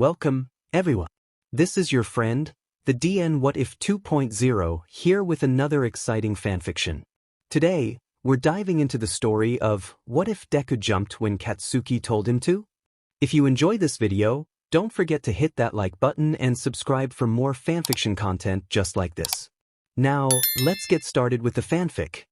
Welcome, everyone. This is your friend, the DN WhatIf 2.0, here with another exciting fanfiction. Today, we're diving into the story of What If Deku Jumped When Katsuki Told Him to? If you enjoy this video, don't forget to hit that like button and subscribe for more fanfiction content just like this. Now, let's get started with the fanfic.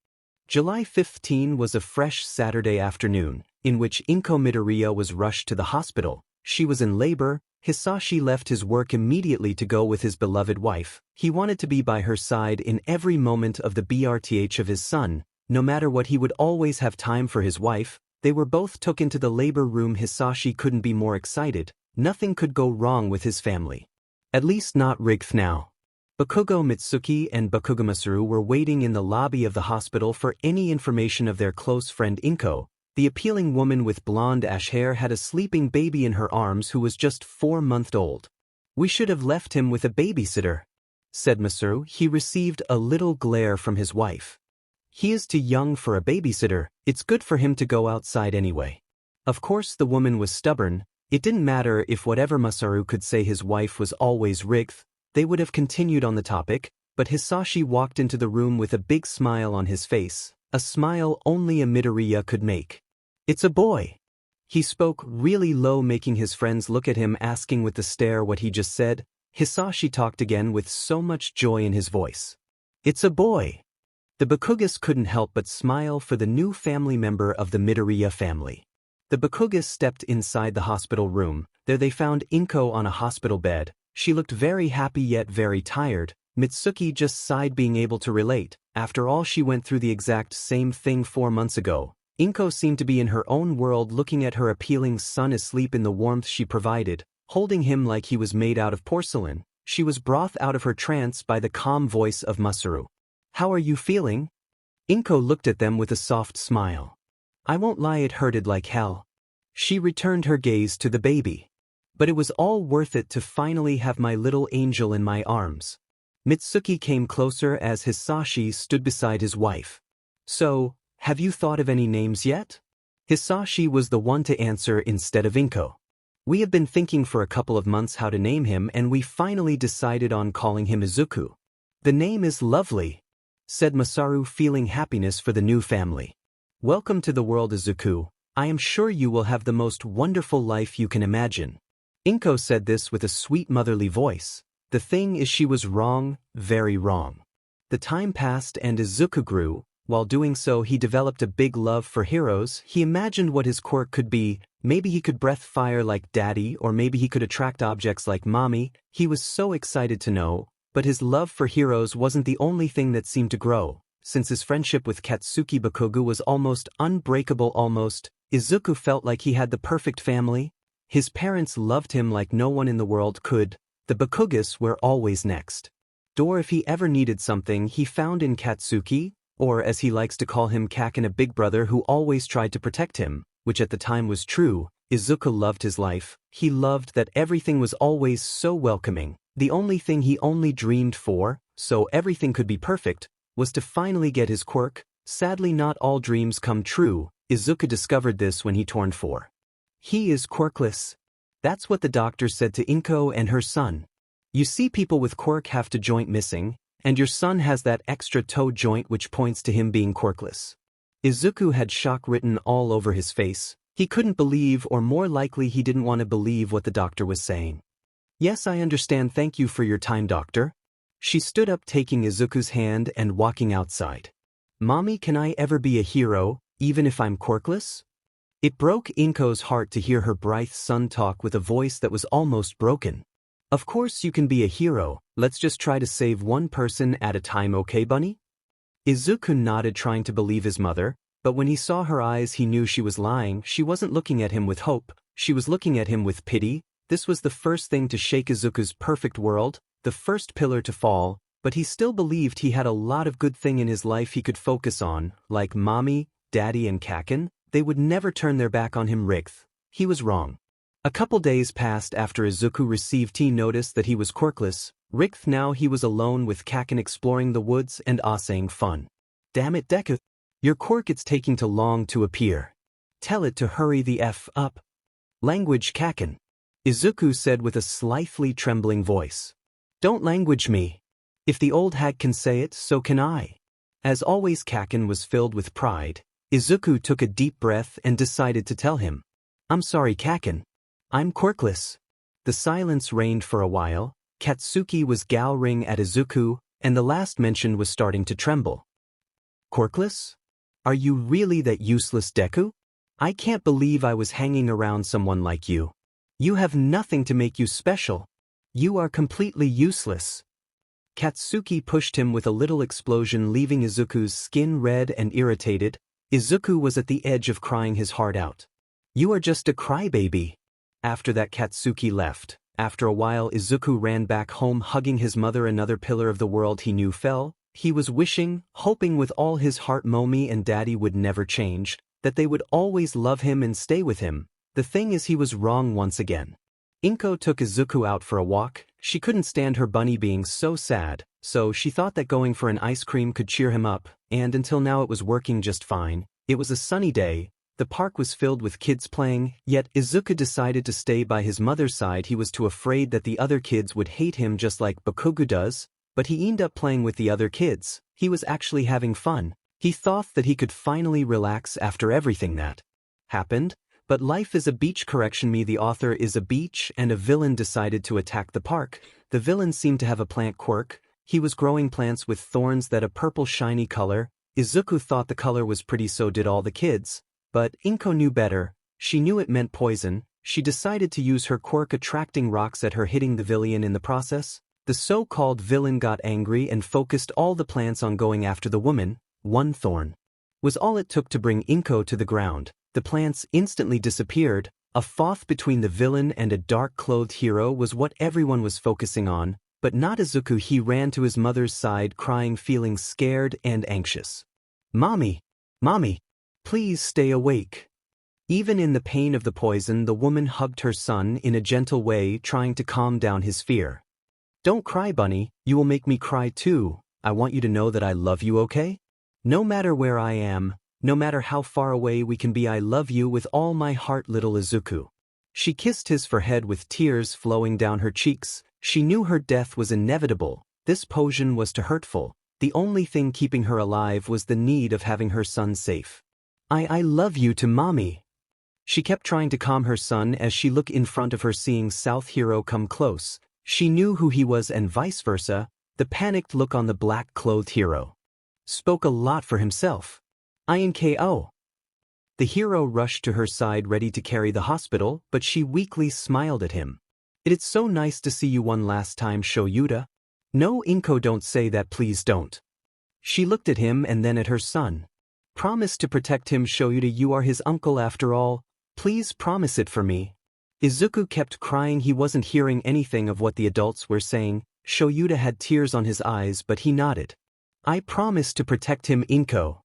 July 15 was a fresh Saturday afternoon, in which Inko Midoriya was rushed to the hospital. She was in labor. Hitoshi left his work immediately to go with his beloved wife. He wanted to be by her side in every moment of the birth of his son. No matter what, he would always have time for his wife. They were both took into the labor room. Hitoshi couldn't be more excited. Nothing could go wrong with his family. At least not Rigth now. Bakugo Mitsuki and Bakugo Masaru were waiting in the lobby of the hospital for any information of their close friend Inko. The appealing woman with blonde ash hair had a sleeping baby in her arms who was just 4 months old. "We should have left him with a babysitter," said Masaru. He received a little glare from his wife. "He is too young for a babysitter. It's good for him to go outside anyway." Of course the woman was stubborn. It didn't matter if whatever Masaru could say his wife was always Rigth. They would have continued on the topic, but Hitoshi walked into the room with a big smile on his face, a smile only a Midoriya could make. "It's a boy." He spoke really low, making his friends look at him, asking with the stare what he just said. Hitoshi talked again with so much joy in his voice. "It's a boy." The Bakugas couldn't help but smile for the new family member of the Midoriya family. The Bakugas stepped inside the hospital room. There they found Inko on a hospital bed. She looked very happy yet very tired. Mitsuki just sighed, being able to relate. After all, she went through the exact same thing 4 months ago. Inko seemed to be in her own world, looking at her appealing son asleep in the warmth she provided, holding him like he was made out of porcelain. She was brought out of her trance by the calm voice of Masaru. "How are you feeling?" Inko looked at them with a soft smile. "I won't lie, it hurted like hell." She returned her gaze to the baby. "But it was all worth it to finally have my little angel in my arms." Mitsuki came closer as Hitoshi stood beside his wife. "So, have you thought of any names yet?" Hitoshi was the one to answer instead of Inko. "We have been thinking for a couple of months how to name him, and we finally decided on calling him Izuku." "The name is lovely," said Masaru, feeling happiness for the new family. "Welcome to the world, Izuku. I am sure you will have the most wonderful life you can imagine." Inko said this with a sweet motherly voice. The thing is, she was wrong, very wrong. The time passed and Izuku grew. While doing so, he developed a big love for heroes. He imagined what his quirk could be. Maybe he could breathe fire like Daddy, or maybe he could attract objects like Mommy. He was so excited to know. But his love for heroes wasn't the only thing that seemed to grow. Since his friendship with Katsuki, Bakugo was almost unbreakable. Izuku felt like he had the perfect family. His parents loved him like no one in the world could. The Bakugas were always next door if he ever needed something. He found in Katsuki, or as he likes to call him, Kaken, a big brother who always tried to protect him, which at the time was true. Izuku loved his life. He loved that everything was always so welcoming. The only thing he only dreamed for, so everything could be perfect, was to finally get his quirk. Sadly, not all dreams come true. Izuku discovered this when he turned 4. He is quirkless. That's what the doctor said to Inko and her son. "You see, people with quirk have a joint missing, and your son has that extra toe joint, which points to him being quirkless." Izuku had shock written all over his face. He couldn't believe, or more likely he didn't want to believe, what the doctor was saying. "Yes, I understand. Thank you for your time, doctor." She stood up, taking Izuku's hand and walking outside. "Mommy, can I ever be a hero, even if I'm quirkless?" It broke Inko's heart to hear her bright son talk with a voice that was almost broken. "Of course you can be a hero. Let's just try to save one person at a time, okay, bunny?" Izuku nodded, trying to believe his mother, but when he saw her eyes he knew she was lying. She wasn't looking at him with hope, she was looking at him with pity. This was the first thing to shake Izuku's perfect world, the first pillar to fall, but he still believed he had a lot of good thing in his life he could focus on, like Mommy, Daddy and Kaken. They would never turn their back on him. Rigth. He was wrong. A couple days passed after Izuku received notice that he was quirkless. Rigth. Now he was alone with Kaken, exploring the woods and saying fun. "Damn it, Deku. Your quirk, it's taking too long to appear. Tell it to hurry the F up." Language, Kaken. Izuku said with a slightly trembling voice. Don't language me. If the old hag can say it, so can I. As always, Kaken was filled with pride. Izuku took a deep breath and decided to tell him. I'm sorry, Kaken. I'm quirkless. The silence reigned for a while. Katsuki was glowering at Izuku, and the last mention was starting to tremble. Quirkless? Are you really that useless, Deku? I can't believe I was hanging around someone like you. You have nothing to make you special. You are completely useless. Katsuki pushed him with a little explosion, leaving Izuku's skin red and irritated. Izuku was at the edge of crying his heart out. You are just a crybaby. After that, Katsuki left. After a while, Izuku ran back home, hugging his mother. Another pillar of the world he knew fell. He was wishing, hoping with all his heart Mommy and Daddy would never change, that they would always love him and stay with him. The thing is, he was wrong once again. Inko took Izuku out for a walk. She couldn't stand her bunny being so sad, so she thought that going for an ice cream could cheer him up, and until now it was working just fine. It was a sunny day. The park was filled with kids playing, yet Izuku decided to stay by his mother's side. He was too afraid that the other kids would hate him just like Bakugo does, but he ended up playing with the other kids. He was actually having fun. He thought that he could finally relax after everything that happened. But life is a beach. Correction me, the author is a beach, and a villain decided to attack the park. The villain seemed to have a plant quirk. He was growing plants with thorns that a purple shiny color. Izuku thought the color was pretty, so did all the kids. But Inko knew better. She knew it meant poison. She decided to use her quirk, attracting rocks at her, hitting the villain in the process. The so-called villain got angry and focused all the plants on going after the woman. One thorn was all it took to bring Inko to the ground. The plants instantly disappeared. A fight between the villain and a dark-clothed hero was what everyone was focusing on, but not Izuku. He ran to his mother's side, crying, feeling scared and anxious. Mommy! Mommy! Please stay awake. Even in the pain of the poison, the woman hugged her son in a gentle way, trying to calm down his fear. Don't cry, bunny. You will make me cry too. I want you to know that I love you, okay? No matter where I am, no matter how far away we can be, I love you with all my heart, little Izuku. She kissed his forehead with tears flowing down her cheeks. She knew her death was inevitable. This poison was too hurtful. The only thing keeping her alive was the need of having her son safe. I love you to mommy. She kept trying to calm her son as she looked in front of her, seeing South Hero come close. She knew who he was and vice versa. The panicked look on the black-clothed hero spoke a lot for himself. Inko. The hero rushed to her side, ready to carry the hospital, but she weakly smiled at him. It's so nice to see you one last time, Shoyuta. No, Inko, don't say that, please don't. She looked at him and then at her son. Promise to protect him, Shoyuta. You are his uncle after all. Please promise it for me. Izuku kept crying. He wasn't hearing anything of what the adults were saying. Shoyuta had tears on his eyes, but he nodded. I promise to protect him, Inko.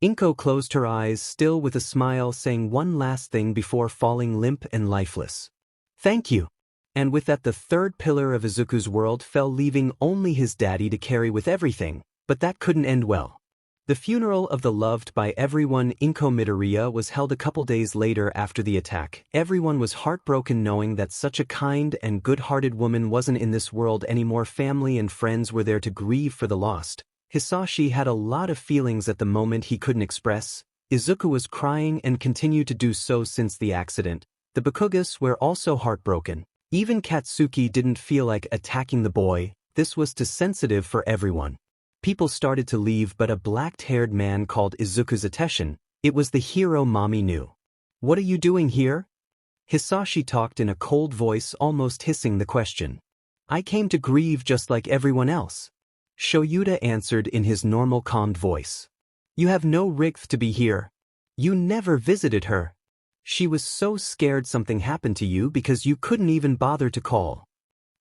Inko closed her eyes, still with a smile, saying one last thing before falling limp and lifeless. Thank you. And with that, the third pillar of Izuku's world fell, leaving only his daddy to carry with everything. But that couldn't end well. The funeral of the loved by everyone Inko Midoriya was held a couple days later after the attack. Everyone was heartbroken knowing that such a kind and good-hearted woman wasn't in this world anymore. Family and friends were there to grieve for the lost. Hitoshi had a lot of feelings at the moment he couldn't express. Izuku was crying and continued to do so since the accident. The Bakugas were also heartbroken. Even Katsuki didn't feel like attacking the boy. This was too sensitive for everyone. People started to leave, but a black-haired man called Izuku's attention. It was the hero mommy knew. What are you doing here? Hitoshi talked in a cold voice, almost hissing the question. I came to grieve just like everyone else. Shoyuta answered in his normal calmed voice. You have no right to be here. You never visited her. She was so scared something happened to you because you couldn't even bother to call.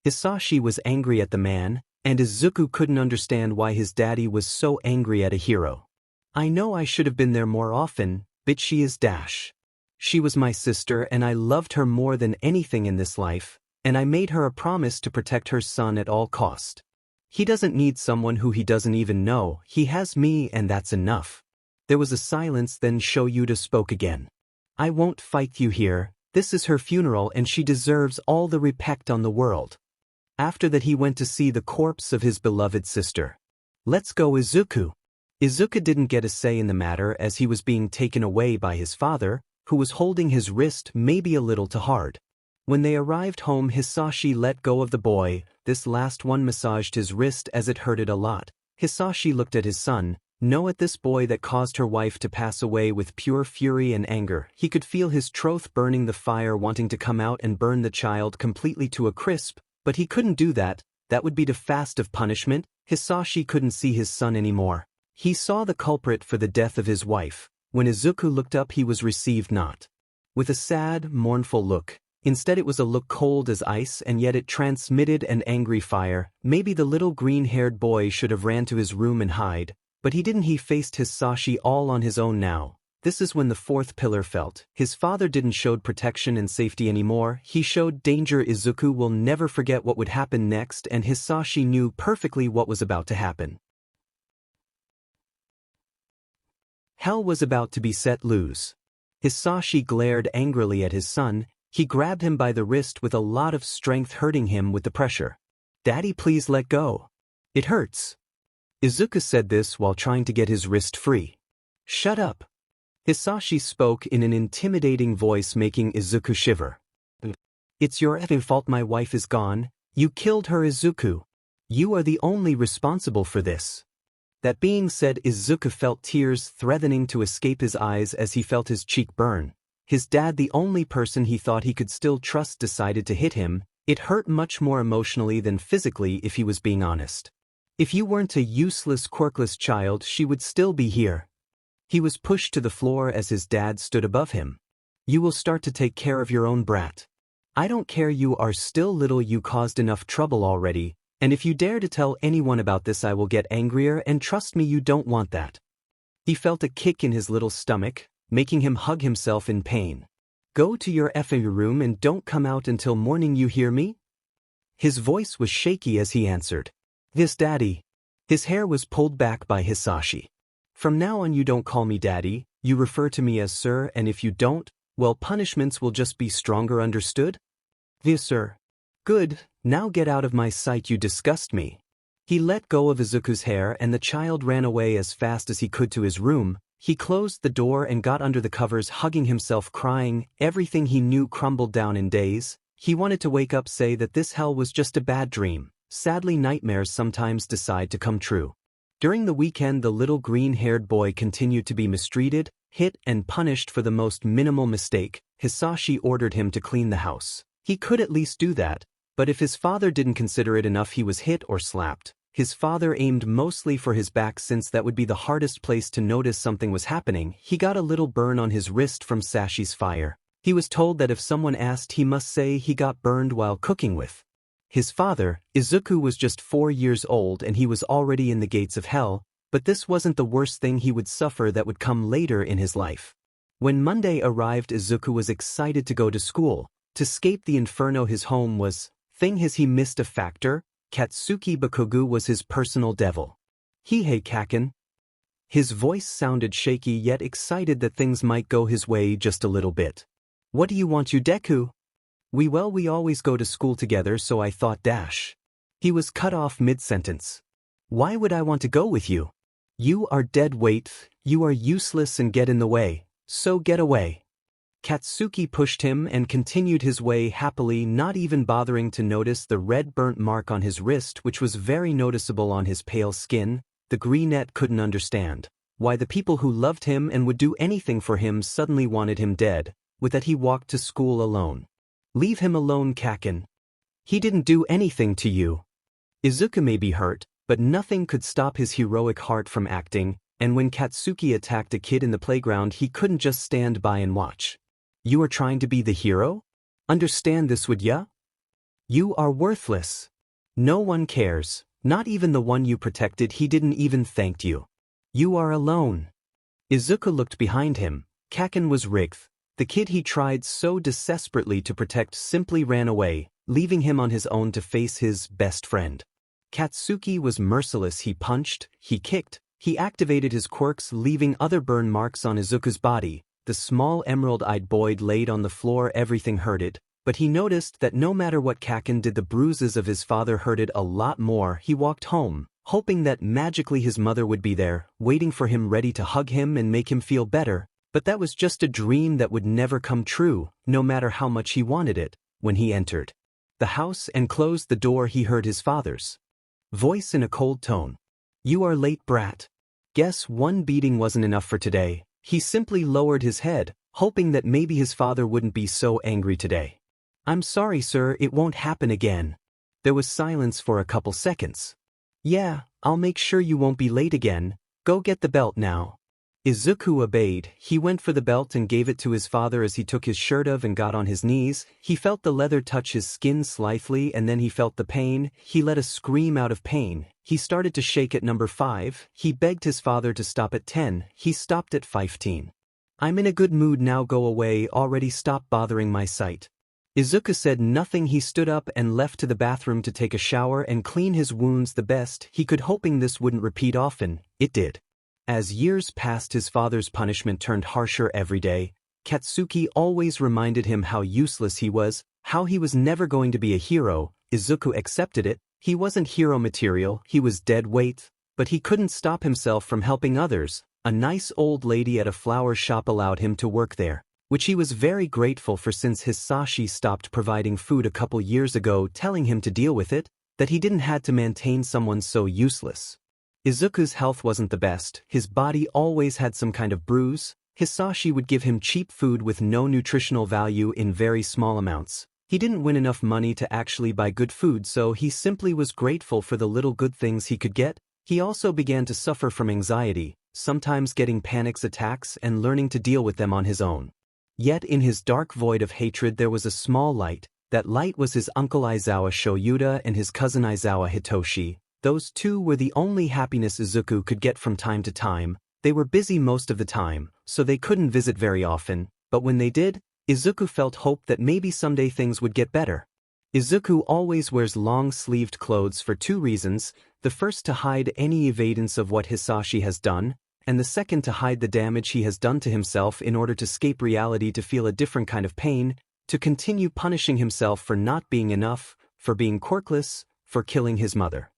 Hitoshi was angry at the man, and Izuku couldn't understand why his daddy was so angry at a hero. I know I should have been there more often, but she is dash. She was my sister and I loved her more than anything in this life, and I made her a promise to protect her son at all cost. He doesn't need someone who he doesn't even know. He has me, and that's enough. There was a silence, then Shoyuta spoke again. I won't fight you here. This is her funeral and she deserves all the respect on the world. After that he went to see the corpse of his beloved sister. Let's go Izuku. Izuku didn't get a say in the matter as he was being taken away by his father, who was holding his wrist maybe a little too hard. When they arrived home, Hitoshi let go of the boy. This last one massaged his wrist as it hurted a lot. Hitoshi looked at his son, at this boy that caused her wife to pass away with pure fury and anger. He could feel his throat burning, the fire wanting to come out and burn the child completely to a crisp, but he couldn't do that. That would be too fast of punishment. Hitoshi couldn't see his son anymore. He saw the culprit for the death of his wife. When Izuku looked up, he was received not with a sad, mournful look. Instead it was a look cold as ice, and yet it transmitted an angry fire. Maybe the little green-haired boy should have ran to his room and hide, but he didn't. He faced Hitoshi all on his own now. This is when the fourth pillar felt. His father didn't show protection and safety anymore, he showed danger. Izuku will never forget what would happen next, and Hitoshi knew perfectly what was about to happen. Hell was about to be set loose. Hitoshi glared angrily at his son. He grabbed him by the wrist with a lot of strength, hurting him with the pressure. "Daddy, please let go. It hurts." Izuku said this while trying to get his wrist free. "Shut up." Hitoshi spoke in an intimidating voice, making Izuku shiver. "It's your effing fault my wife is gone. You killed her, Izuku. You are the only responsible for this." That being said, Izuku felt tears threatening to escape his eyes as he felt his cheek burn. His dad, the only person he thought he could still trust, decided to hit him. It hurt much more emotionally than physically, if he was being honest. "If you weren't a useless, quirkless child, she would still be here." He was pushed to the floor as his dad stood above him. "You will start to take care of your own brat. I don't care, you are still little, you caused enough trouble already, and if you dare to tell anyone about this I will get angrier, and trust me, you don't want that." He felt a kick in his little stomach, making him hug himself in pain. "Go to your effing room and don't come out until morning, you hear me?" His voice was shaky as he answered, "Yes, Daddy." His hair was pulled back by Hitoshi. "From now on you don't call me Daddy, you refer to me as Sir, and if you don't, well, punishments will just be stronger, understood?" "Yes, sir." "Good, now get out of my sight, you disgust me." He let go of Izuku's hair and the child ran away as fast as he could to his room. He closed the door and got under the covers, hugging himself, crying. Everything he knew crumbled down in days. He wanted to wake up, say that this hell was just a bad dream. Sadly, nightmares sometimes decide to come true. During the weekend, the little green-haired boy continued to be mistreated, hit, and punished for the most minimal mistake. Hitoshi ordered him to clean the house. He could at least do that, but if his father didn't consider it enough, he was hit or slapped. His father aimed mostly for his back, since that would be the hardest place to notice something was happening. He got a little burn on his wrist from Sashi's fire. He was told that if someone asked, he must say he got burned while cooking with his father. Izuku was just 4 years old and he was already in the gates of hell, but this wasn't the worst thing he would suffer that would come later in his life. When Monday arrived, Izuku was excited to go to school. To escape the inferno his home was. Thing is, he missed a factor. Katsuki Bakugu was his personal devil. "Hey Kaken." His voice sounded shaky yet excited that things might go his way just a little bit. "What do you want, you Deku?" We always go to school together, so I thought dash." He was cut off mid-sentence. "Why would I want to go with you? You are dead weight, you are useless and get in the way, so get away." Katsuki pushed him and continued his way happily, not even bothering to notice the red burnt mark on his wrist, which was very noticeable on his pale skin. The greenette couldn't understand why the people who loved him and would do anything for him suddenly wanted him dead. With that, he walked to school alone. "Leave him alone, Kaken. He didn't do anything to you." Izuku may be hurt, but nothing could stop his heroic heart from acting, and when Katsuki attacked a kid in the playground, he couldn't just stand by and watch. "You are trying to be the hero? Understand this, would ya? You are worthless. No one cares, not even the one you protected. He didn't even thank you. You are alone." Izuku looked behind him. Kaken was Rigth. The kid he tried so desperately to protect simply ran away, leaving him on his own to face his best friend. Katsuki was merciless. He punched, he kicked, he activated his quirks, leaving other burn marks on Izuku's body. The small emerald-eyed boy laid on the floor. Everything hurted, but he noticed that no matter what Kaken did, the bruises of his father hurted a lot more. He walked home, hoping that magically his mother would be there, waiting for him, ready to hug him and make him feel better. But that was just a dream that would never come true, no matter how much he wanted it. When he entered the house and closed the door, he heard his father's voice in a cold tone. "You are late, brat." Guess one beating wasn't enough for today. He simply lowered his head, hoping that maybe his father wouldn't be so angry today. "I'm sorry, sir, it won't happen again." There was silence for a couple seconds. "Yeah, I'll make sure you won't be late again. Go get the belt now." Izuku obeyed. He went for the belt and gave it to his father. As he took his shirt off and got on his knees, he felt the leather touch his skin slightly, and then he felt the pain. He let a scream out of pain. He started to shake at number 5. He begged his father to stop at 10. He stopped at 15. "I'm in a good mood now, go away already, stop bothering my sight." Izuku said nothing. He stood up and left to the bathroom to take a shower and clean his wounds the best he could, hoping this wouldn't repeat often. It did. As years passed, his father's punishment turned harsher every day. Katsuki always reminded him how useless he was, how he was never going to be a hero. Izuku accepted it. He wasn't hero material, he was dead weight, but he couldn't stop himself from helping others. A nice old lady at a flower shop allowed him to work there, which he was very grateful for, since Hitoshi stopped providing food a couple years ago, telling him to deal with it, that he didn't have to maintain someone so useless. Izuku's health wasn't the best. His body always had some kind of bruise. Hitoshi would give him cheap food with no nutritional value in very small amounts. He didn't win enough money to actually buy good food, so he simply was grateful for the little good things he could get. He also began to suffer from anxiety, sometimes getting panic attacks and learning to deal with them on his own. Yet in his dark void of hatred there was a small light. That light was his uncle Aizawa Shoyuta and his cousin Aizawa Hitoshi. Those two were the only happiness Izuku could get from time to time. They were busy most of the time, so they couldn't visit very often, but when they did, Izuku felt hope that maybe someday things would get better. Izuku always wears long-sleeved clothes for 2 reasons, the first to hide any evidence of what Hitoshi has done, and the second to hide the damage he has done to himself in order to escape reality, to feel a different kind of pain, to continue punishing himself for not being enough, for being quirkless, for killing his mother.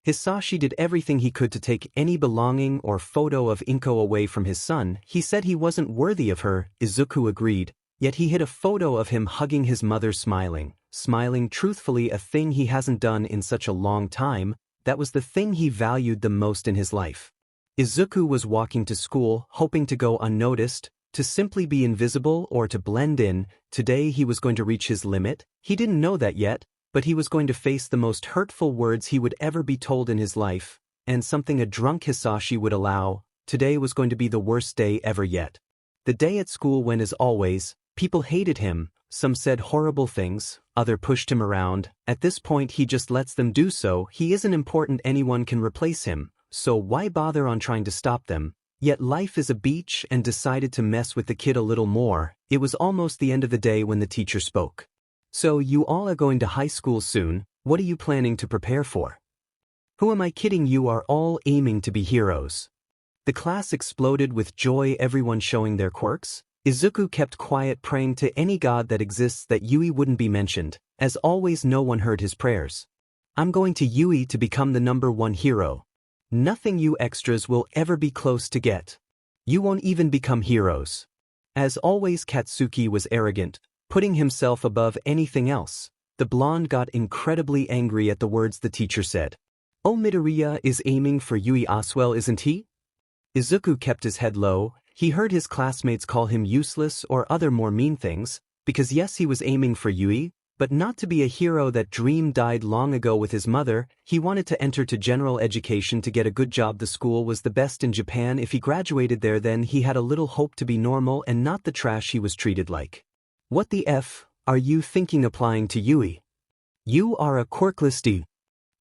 Hitoshi did everything he could to take any belonging or photo of Inko away from his son. He said he wasn't worthy of her. Izuku agreed, yet he hid a photo of him hugging his mother, smiling truthfully, a thing he hasn't done in such a long time. That was the thing he valued the most in his life. Izuku was walking to school, hoping to go unnoticed, to simply be invisible or to blend in. Today he was going to reach his limit. He didn't know that yet, but he was going to face the most hurtful words he would ever be told in his life, and something a drunk Hitoshi would allow. Today was going to be the worst day ever yet. The day at school went as always. People hated him, some said horrible things, others pushed him around. At this point he just lets them do so. He isn't important, anyone can replace him, so why bother on trying to stop them? Yet life is a beach, and decided to mess with the kid a little more. It was almost the end of the day when the teacher spoke. "So you all are going to high school soon. What are you planning to prepare for?" "Who am I kidding? You are all aiming to be heroes." The class exploded with joy, everyone showing their quirks. Izuku kept quiet, praying to any god that exists that Yui wouldn't be mentioned. As always, no one heard his prayers. "I'm going to Yui to become the #1 hero. Nothing you extras will ever be close to get. You won't even become heroes." As always, Katsuki was arrogant, putting himself above anything else. The blonde got incredibly angry at the words the teacher said. "Oh, Midoriya is aiming for Yui as well, isn't he?" Izuku kept his head low. He heard his classmates call him useless or other more mean things, because yes, he was aiming for Yui, but not to be a hero. That dream died long ago with his mother. He wanted to enter to general education to get a good job. The school was the best in Japan. If he graduated there, then he had a little hope to be normal and not the trash he was treated like. What the F are you thinking applying to Yui? You are a quirkless D.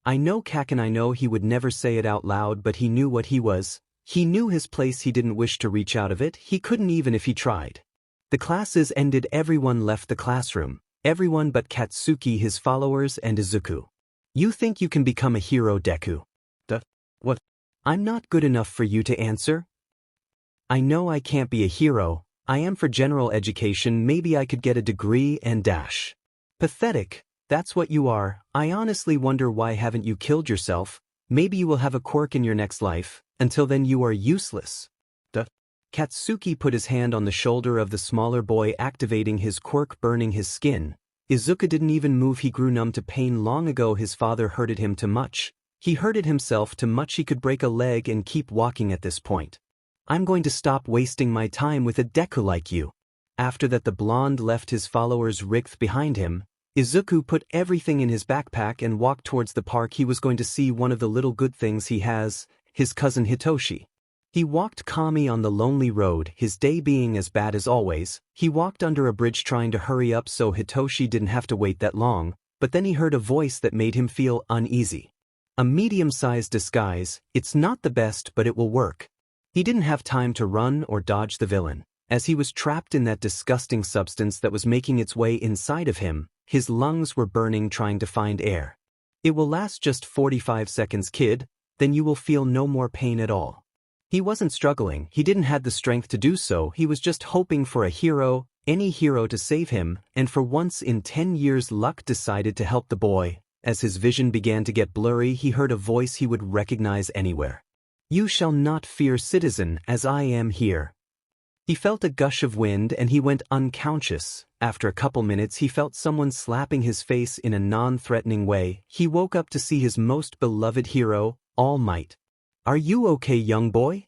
I know Kaken, I know he would never say it out loud, but he knew what he was. He knew his place. He didn't wish to reach out of it. He couldn't even if he tried. The classes ended. Everyone left the classroom. Everyone but Katsuki, his followers, and Izuku. "You think you can become a hero, Deku?" What? "I'm not good enough for you to answer?" "I know I can't be a hero, I am for general education, maybe I could get a degree and dash. Pathetic, that's what you are. I honestly wonder why haven't you killed yourself. Maybe you will have a quirk in your next life. Until then you are useless. Duh. Katsuki put his hand on the shoulder of the smaller boy, activating his quirk, burning his skin. Izuku didn't even move. He grew numb to pain. Long ago his father hurted him too much. He hurted himself too much. He could break a leg and keep walking at this point. I'm going to stop wasting my time with a Deku like you. After that the blonde left his followers wrecked behind him. Izuku put everything in his backpack and walked towards the park. He was going to see one of the little good things he has, his cousin Hitoshi. He walked calmly on the lonely road, his day being as bad as always. He walked under a bridge trying to hurry up so Hitoshi didn't have to wait that long, but then he heard a voice that made him feel uneasy. A medium-sized disguise, it's not the best but it will work. He didn't have time to run or dodge the villain. As he was trapped in that disgusting substance that was making its way inside of him, his lungs were burning trying to find air. It will last just 45 seconds, kid, then you will feel no more pain at all. He wasn't struggling, he didn't have the strength to do so, he was just hoping for a hero, any hero to save him, and for once in 10 years luck decided to help the boy. As his vision began to get blurry, he heard a voice he would recognize anywhere. You shall not fear, citizen, as I am here. He felt a gush of wind and he went unconscious. After a couple minutes he felt someone slapping his face in a non-threatening way. He woke up to see his most beloved hero, All Might. Are you okay, young boy?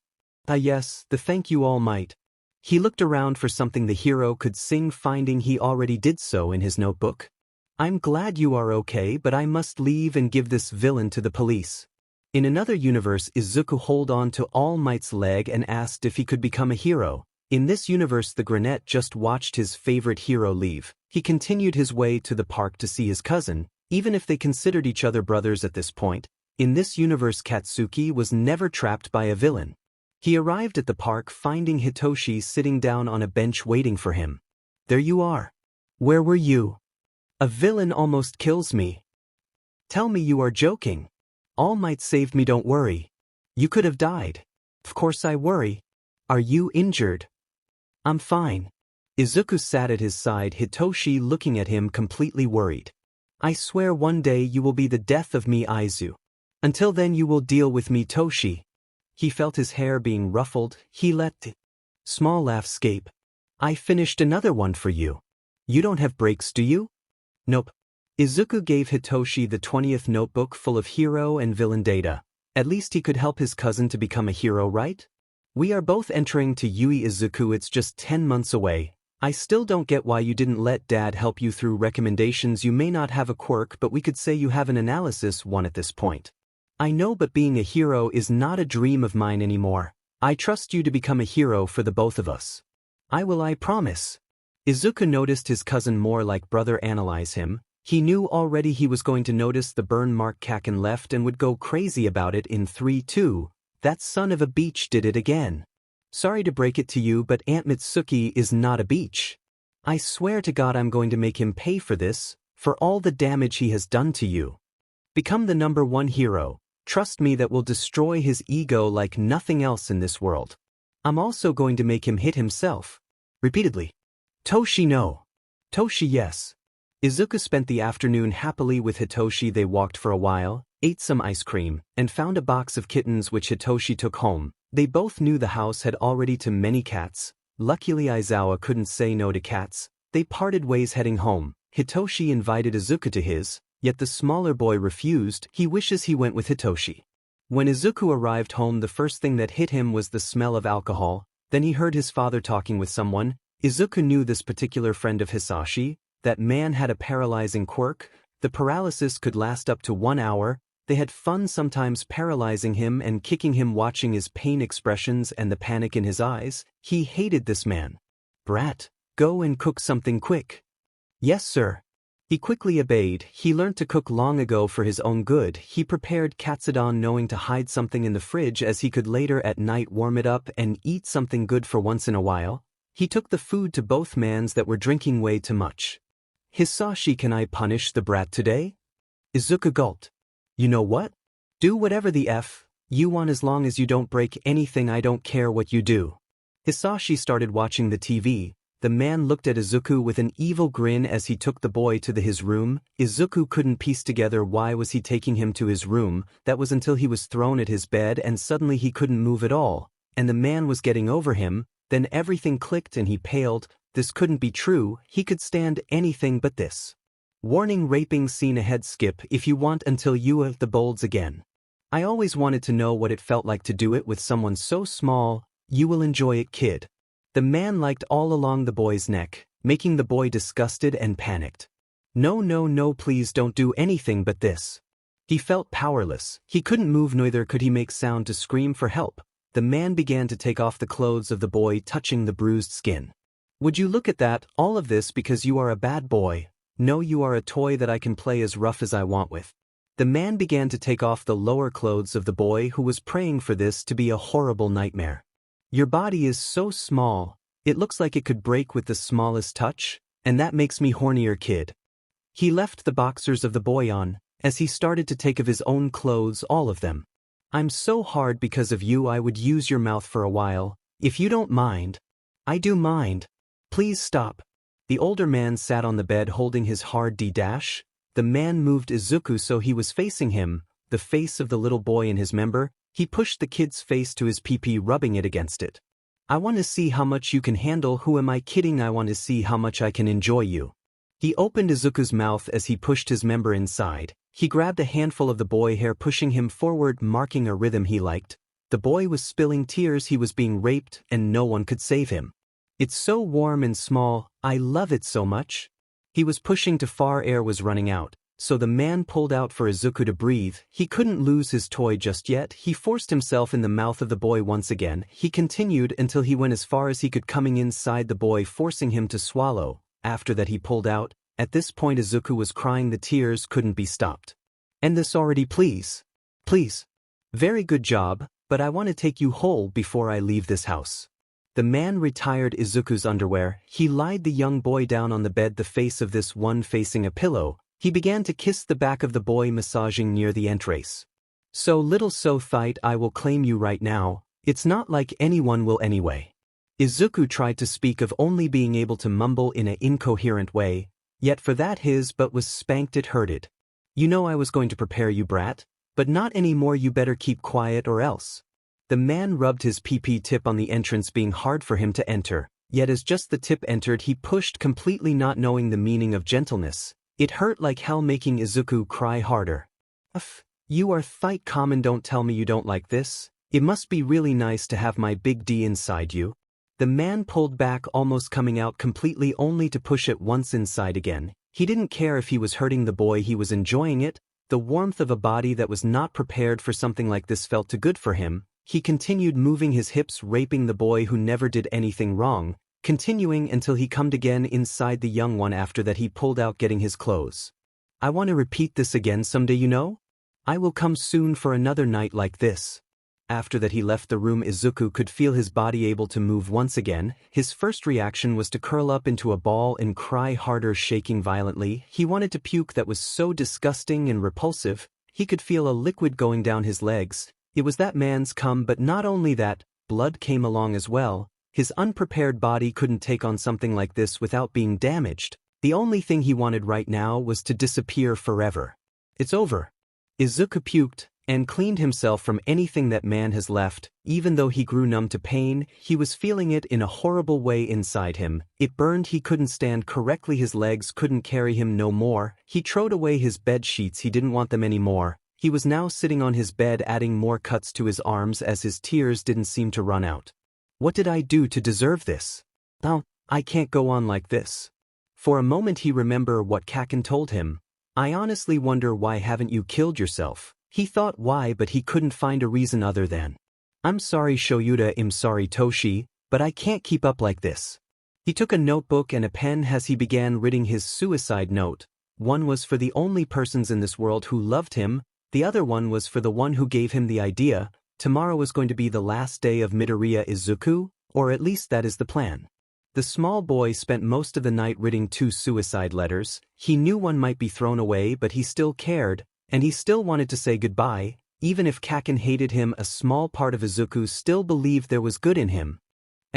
Yes, thank you, All Might. He looked around for something the hero could sing, finding he already did so in his notebook. I'm glad you are okay, but I must leave and give this villain to the police. In another universe, Izuku held on to All Might's leg and asked if he could become a hero. In this universe, the Granette just watched his favorite hero leave. He continued his way to the park to see his cousin, even if they considered each other brothers at this point. In this universe, Katsuki was never trapped by a villain. He arrived at the park finding Hitoshi sitting down on a bench waiting for him. There you are. Where were you? A villain almost kills me. Tell me you are joking. All Might saved me, don't worry. You could have died. Of course I worry. Are you injured? I'm fine. Izuku sat at his side, Hitoshi looking at him completely worried. I swear one day you will be the death of me, Izu. Until then you will deal with me, Toshi. He felt his hair being ruffled. He let a small laugh escape. I finished another one for you. You don't have breaks, do you? Nope. Izuku gave Hitoshi the 20th notebook full of hero and villain data. At least he could help his cousin to become a hero, right? We are both entering to Yui, Izuku. It's just 10 months away. I still don't get why you didn't let Dad help you through recommendations. You may not have a quirk, but we could say you have an analysis one at this point. I know, but being a hero is not a dream of mine anymore. I trust you to become a hero for the both of us. I will, I promise. Izuku noticed his cousin more like brother analyze him. He knew already he was going to notice the burn mark Kaken left and would go crazy about it in 3-2. That son of a beach did it again. Sorry to break it to you, but Aunt Mitsuki is not a beach. I swear to God I'm going to make him pay for this, for all the damage he has done to you. Become the #1 hero. Trust me, that will destroy his ego like nothing else in this world. I'm also going to make him hit himself. Repeatedly. Toshi, no. Toshi, yes. Izuku spent the afternoon happily with Hitoshi. They walked for a while, ate some ice cream, and found a box of kittens which Hitoshi took home. They both knew the house had already too many cats. Luckily Aizawa couldn't say no to cats. They parted ways heading home. Hitoshi invited Izuku to his, yet the smaller boy refused. He wishes he went with Hitoshi. When Izuku arrived home, the first thing that hit him was the smell of alcohol. Then he heard his father talking with someone. Izuku knew this particular friend of Hisashi. That man had a paralyzing quirk. The paralysis could last up to 1 hour. They had fun sometimes paralyzing him and kicking him, watching his pain expressions and the panic in his eyes. He hated this man. Brat, go and cook something quick. Yes, sir. He quickly obeyed. He learned to cook long ago for his own good. He prepared katsudon knowing to hide something in the fridge as he could later at night warm it up and eat something good for once in a while. He took the food to both mans that were drinking way too much. Hisashi, can I punish the brat today? Izuku gulped. You know what? Do whatever the F you want as long as you don't break anything. I don't care what you do. Hisashi started watching the TV. The man looked at Izuku with an evil grin as he took the boy to his room. Izuku couldn't piece together why was he taking him to his room. That was until he was thrown at his bed and suddenly he couldn't move at all, and the man was getting over him. Then everything clicked and he paled. This couldn't be true, he could stand anything but this. Warning: raping scene ahead. Skip if you want until you have the bolds again. I always wanted to know what it felt like to do it with someone so small. You will enjoy it, kid. The man liked all along the boy's neck, making the boy disgusted and panicked. No, no, no, please don't do anything but this. He felt powerless. He couldn't move, neither could he make sound to scream for help. The man began to take off the clothes of the boy, touching the bruised skin. Would you look at that? All of this because you are a bad boy. No, you are a toy that I can play as rough as I want with. The man began to take off the lower clothes of the boy, who was praying for this to be a horrible nightmare. Your body is so small, it looks like it could break with the smallest touch, and that makes me hornier, kid. He left the boxers of the boy on, as he started to take of his own clothes, all of them. I'm so hard because of you. I would use your mouth for a while, if you don't mind. I do mind. Please stop. The older man sat on the bed holding his hard D-dash. The man moved Izuku so he was facing him, the face of the little boy in his member. He pushed the kid's face to his PP, rubbing it against it. I want to see how much you can handle. Who am I kidding? I want to see how much I can enjoy you. He opened Izuku's mouth as he pushed his member inside. He grabbed a handful of the boy hair, pushing him forward, marking a rhythm he liked. The boy was spilling tears. He was being raped and no one could save him. It's so warm and small. I love it so much. He was pushing too far. Air was running out. So the man pulled out for Izuku to breathe. He couldn't lose his toy just yet. He forced himself in the mouth of the boy once again. He continued until he went as far as he could, coming inside the boy, forcing him to swallow. After that he pulled out. At this point Izuku was crying. The tears couldn't be stopped. End this already, please. Please. Very good job, but I want to take you whole before I leave this house. The man retired Izuku's underwear. He lied the young boy down on the bed, the face of this one facing a pillow. He began to kiss the back of the boy, massaging near the entrace. So little, so tight. I will claim you right now. It's not like anyone will anyway. Izuku tried to speak of only being able to mumble in an incoherent way, yet for that his butt was spanked. It hurted. You know I was going to prepare you, brat, but not anymore. You better keep quiet or else. The man rubbed his PP tip on the entrance, being hard for him to enter, yet as just the tip entered he pushed completely, not knowing the meaning of gentleness. It hurt like hell, making Izuku cry harder. You are thight common. Don't tell me you don't like this. It must be really nice to have my big D inside you. The man pulled back, almost coming out completely, only to push it once inside again. He didn't care if he was hurting the boy. He was enjoying it. The warmth of a body that was not prepared for something like this felt too good for him. He continued moving his hips, raping the boy who never did anything wrong, continuing until he cummed again inside the young one. After that he pulled out, getting his clothes. I want to repeat this again someday, you know? I will come soon for another night like this. After that he left the room. Izuku could feel his body able to move once again. His first reaction was to curl up into a ball and cry harder, shaking violently. He wanted to puke. That was so disgusting and repulsive. He could feel a liquid going down his legs. It was that man's cum, but not only that, blood came along as well. His unprepared body couldn't take on something like this without being damaged. The only thing he wanted right now was to disappear forever. It's over. Izuku puked and cleaned himself from anything that man has left. Even though he grew numb to pain, he was feeling it in a horrible way inside him. It burned. He couldn't stand correctly. His legs couldn't carry him no more. He throwed away his bed sheets. He didn't want them anymore. He was now sitting on his bed, adding more cuts to his arms as his tears didn't seem to run out. What did I do to deserve this? Oh, I can't go on like this. For a moment he remembered what Kaken told him. I honestly wonder, why haven't you killed yourself? He thought why, but he couldn't find a reason other than, I'm sorry Shoyuta, I'm sorry Toshi, but I can't keep up like this. He took a notebook and a pen as he began writing his suicide note. One was for the only persons in this world who loved him, the other one was for the one who gave him the idea. Tomorrow was going to be the last day of Midoriya Izuku, or at least that is the plan. The small boy spent most of the night writing 2 suicide letters. He knew one might be thrown away, but he still cared, and he still wanted to say goodbye. Even if Kaken hated him, a small part of Izuku still believed there was good in him.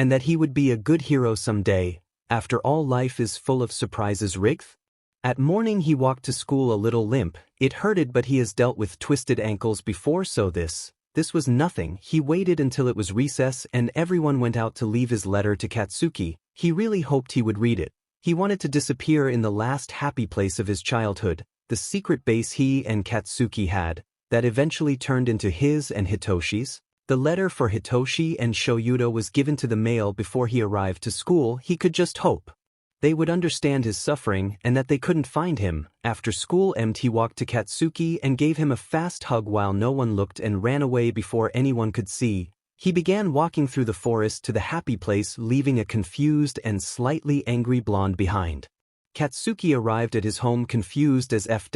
and that he would be a good hero someday. After all, life is full of surprises. Rigth? At morning he walked to school a little limp. It hurted, but he has dealt with twisted ankles before, so this was nothing. He waited until it was recess and everyone went out to leave his letter to Katsuki. He really hoped he would read it. He wanted to disappear in the last happy place of his childhood, the secret base he and Katsuki had, that eventually turned into his and Hitoshi's. The letter for Hitoshi and Shoyuta was given to the mail before he arrived to school. He could just hope they would understand his suffering and that they couldn't find him. After school ended, he walked to Katsuki and gave him a fast hug while no one looked and ran away before anyone could see. He began walking through the forest to the happy place, leaving a confused and slightly angry blonde behind. Katsuki arrived at his home confused as F-.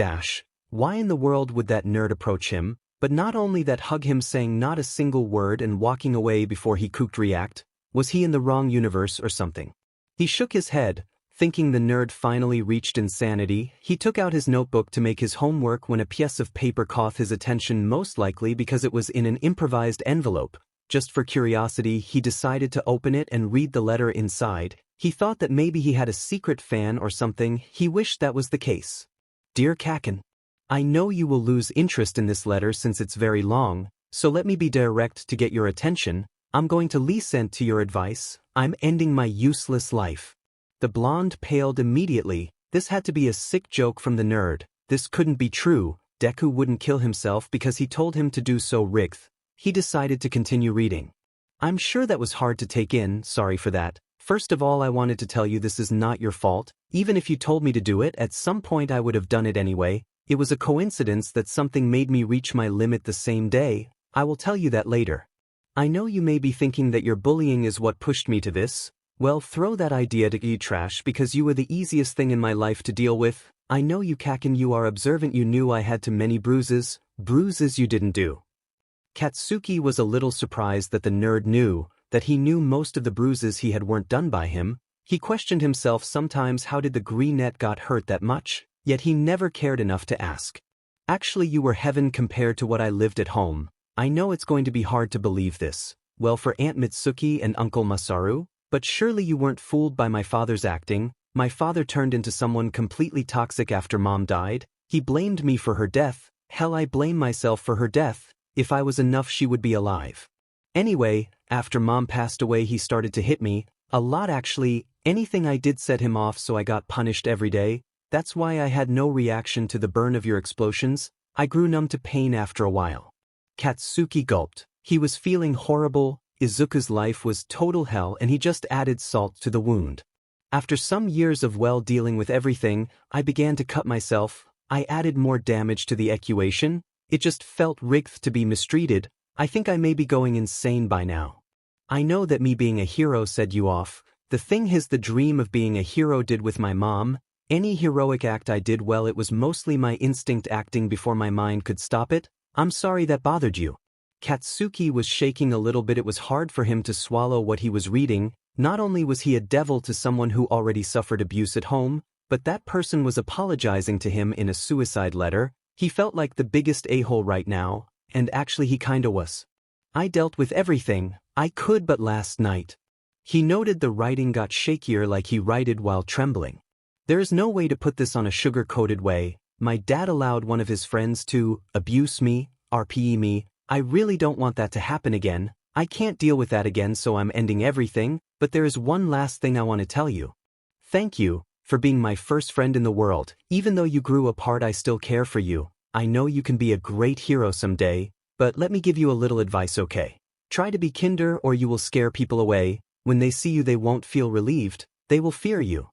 Why in the world would that nerd approach him? But not only that, hug him saying not a single word and walking away before he could react. Was he in the wrong universe or something? He shook his head, thinking the nerd finally reached insanity. He took out his notebook to make his homework when a piece of paper caught his attention, most likely because it was in an improvised envelope. Just for curiosity, he decided to open it and read the letter inside. He thought that maybe he had a secret fan or something. He wished that was the case. Dear Kaken, I know you will lose interest in this letter since it's very long, so let me be direct to get your attention. I'm going to listen to your advice. I'm ending my useless life. The blonde paled immediately. This had to be a sick joke from the nerd. This couldn't be true. Deku wouldn't kill himself because he told him to do so. Rigth. He decided to continue reading. I'm sure that was hard to take in. Sorry for that. First of all, I wanted to tell you this is not your fault. Even if you told me to do it, at some point I would have done it anyway. It was a coincidence that something made me reach my limit the same day. I will tell you that later. I know you may be thinking that your bullying is what pushed me to this. Well, throw that idea to the trash because you were the easiest thing in my life to deal with. I know you, Kaken, you are observant. You knew I had too many bruises. Bruises you didn't do. Katsuki was a little surprised that the nerd knew, that he knew most of the bruises he had weren't done by him. He questioned himself sometimes, how did the green net got hurt that much? Yet he never cared enough to ask. Actually, you were heaven compared to what I lived at home. I know it's going to be hard to believe this. Well, for Aunt Mitsuki and Uncle Masaru? But surely you weren't fooled by my father's acting. My father turned into someone completely toxic after Mom died. He blamed me for her death. Hell, I blame myself for her death. If I was enough, she would be alive. Anyway, after Mom passed away, he started to hit me. A lot, actually. Anything I did set him off, so I got punished every day. That's why I had no reaction to the burn of your explosions. I grew numb to pain after a while. Katsuki gulped. He was feeling horrible. Izuku's life was total hell and he just added salt to the wound. After some years of dealing with everything, I began to cut myself. I added more damage to the equation. It just felt rigged to be mistreated. I think I may be going insane by now. I know that me being a hero set you off. The thing is, the dream of being a hero did with my mom. Any heroic act I did, well, it was mostly my instinct acting before my mind could stop it. I'm sorry that bothered you. Katsuki was shaking a little bit. It was hard for him to swallow what he was reading. Not only was he a devil to someone who already suffered abuse at home, but that person was apologizing to him in a suicide letter. He felt like the biggest a-hole right now, and actually he kinda was. I dealt with everything I could, but last night. He noted the writing got shakier, like he writed while trembling. There is no way to put this on a sugar-coated way. My dad allowed one of his friends to abuse me, RPE me. I really don't want that to happen again. I can't deal with that again, so I'm ending everything. But there is one last thing I want to tell you. Thank you for being my first friend in the world. Even though you grew apart, I still care for you. I know you can be a great hero someday, but let me give you a little advice, okay? Try to be kinder or you will scare people away. When they see you, they won't feel relieved. They will fear you.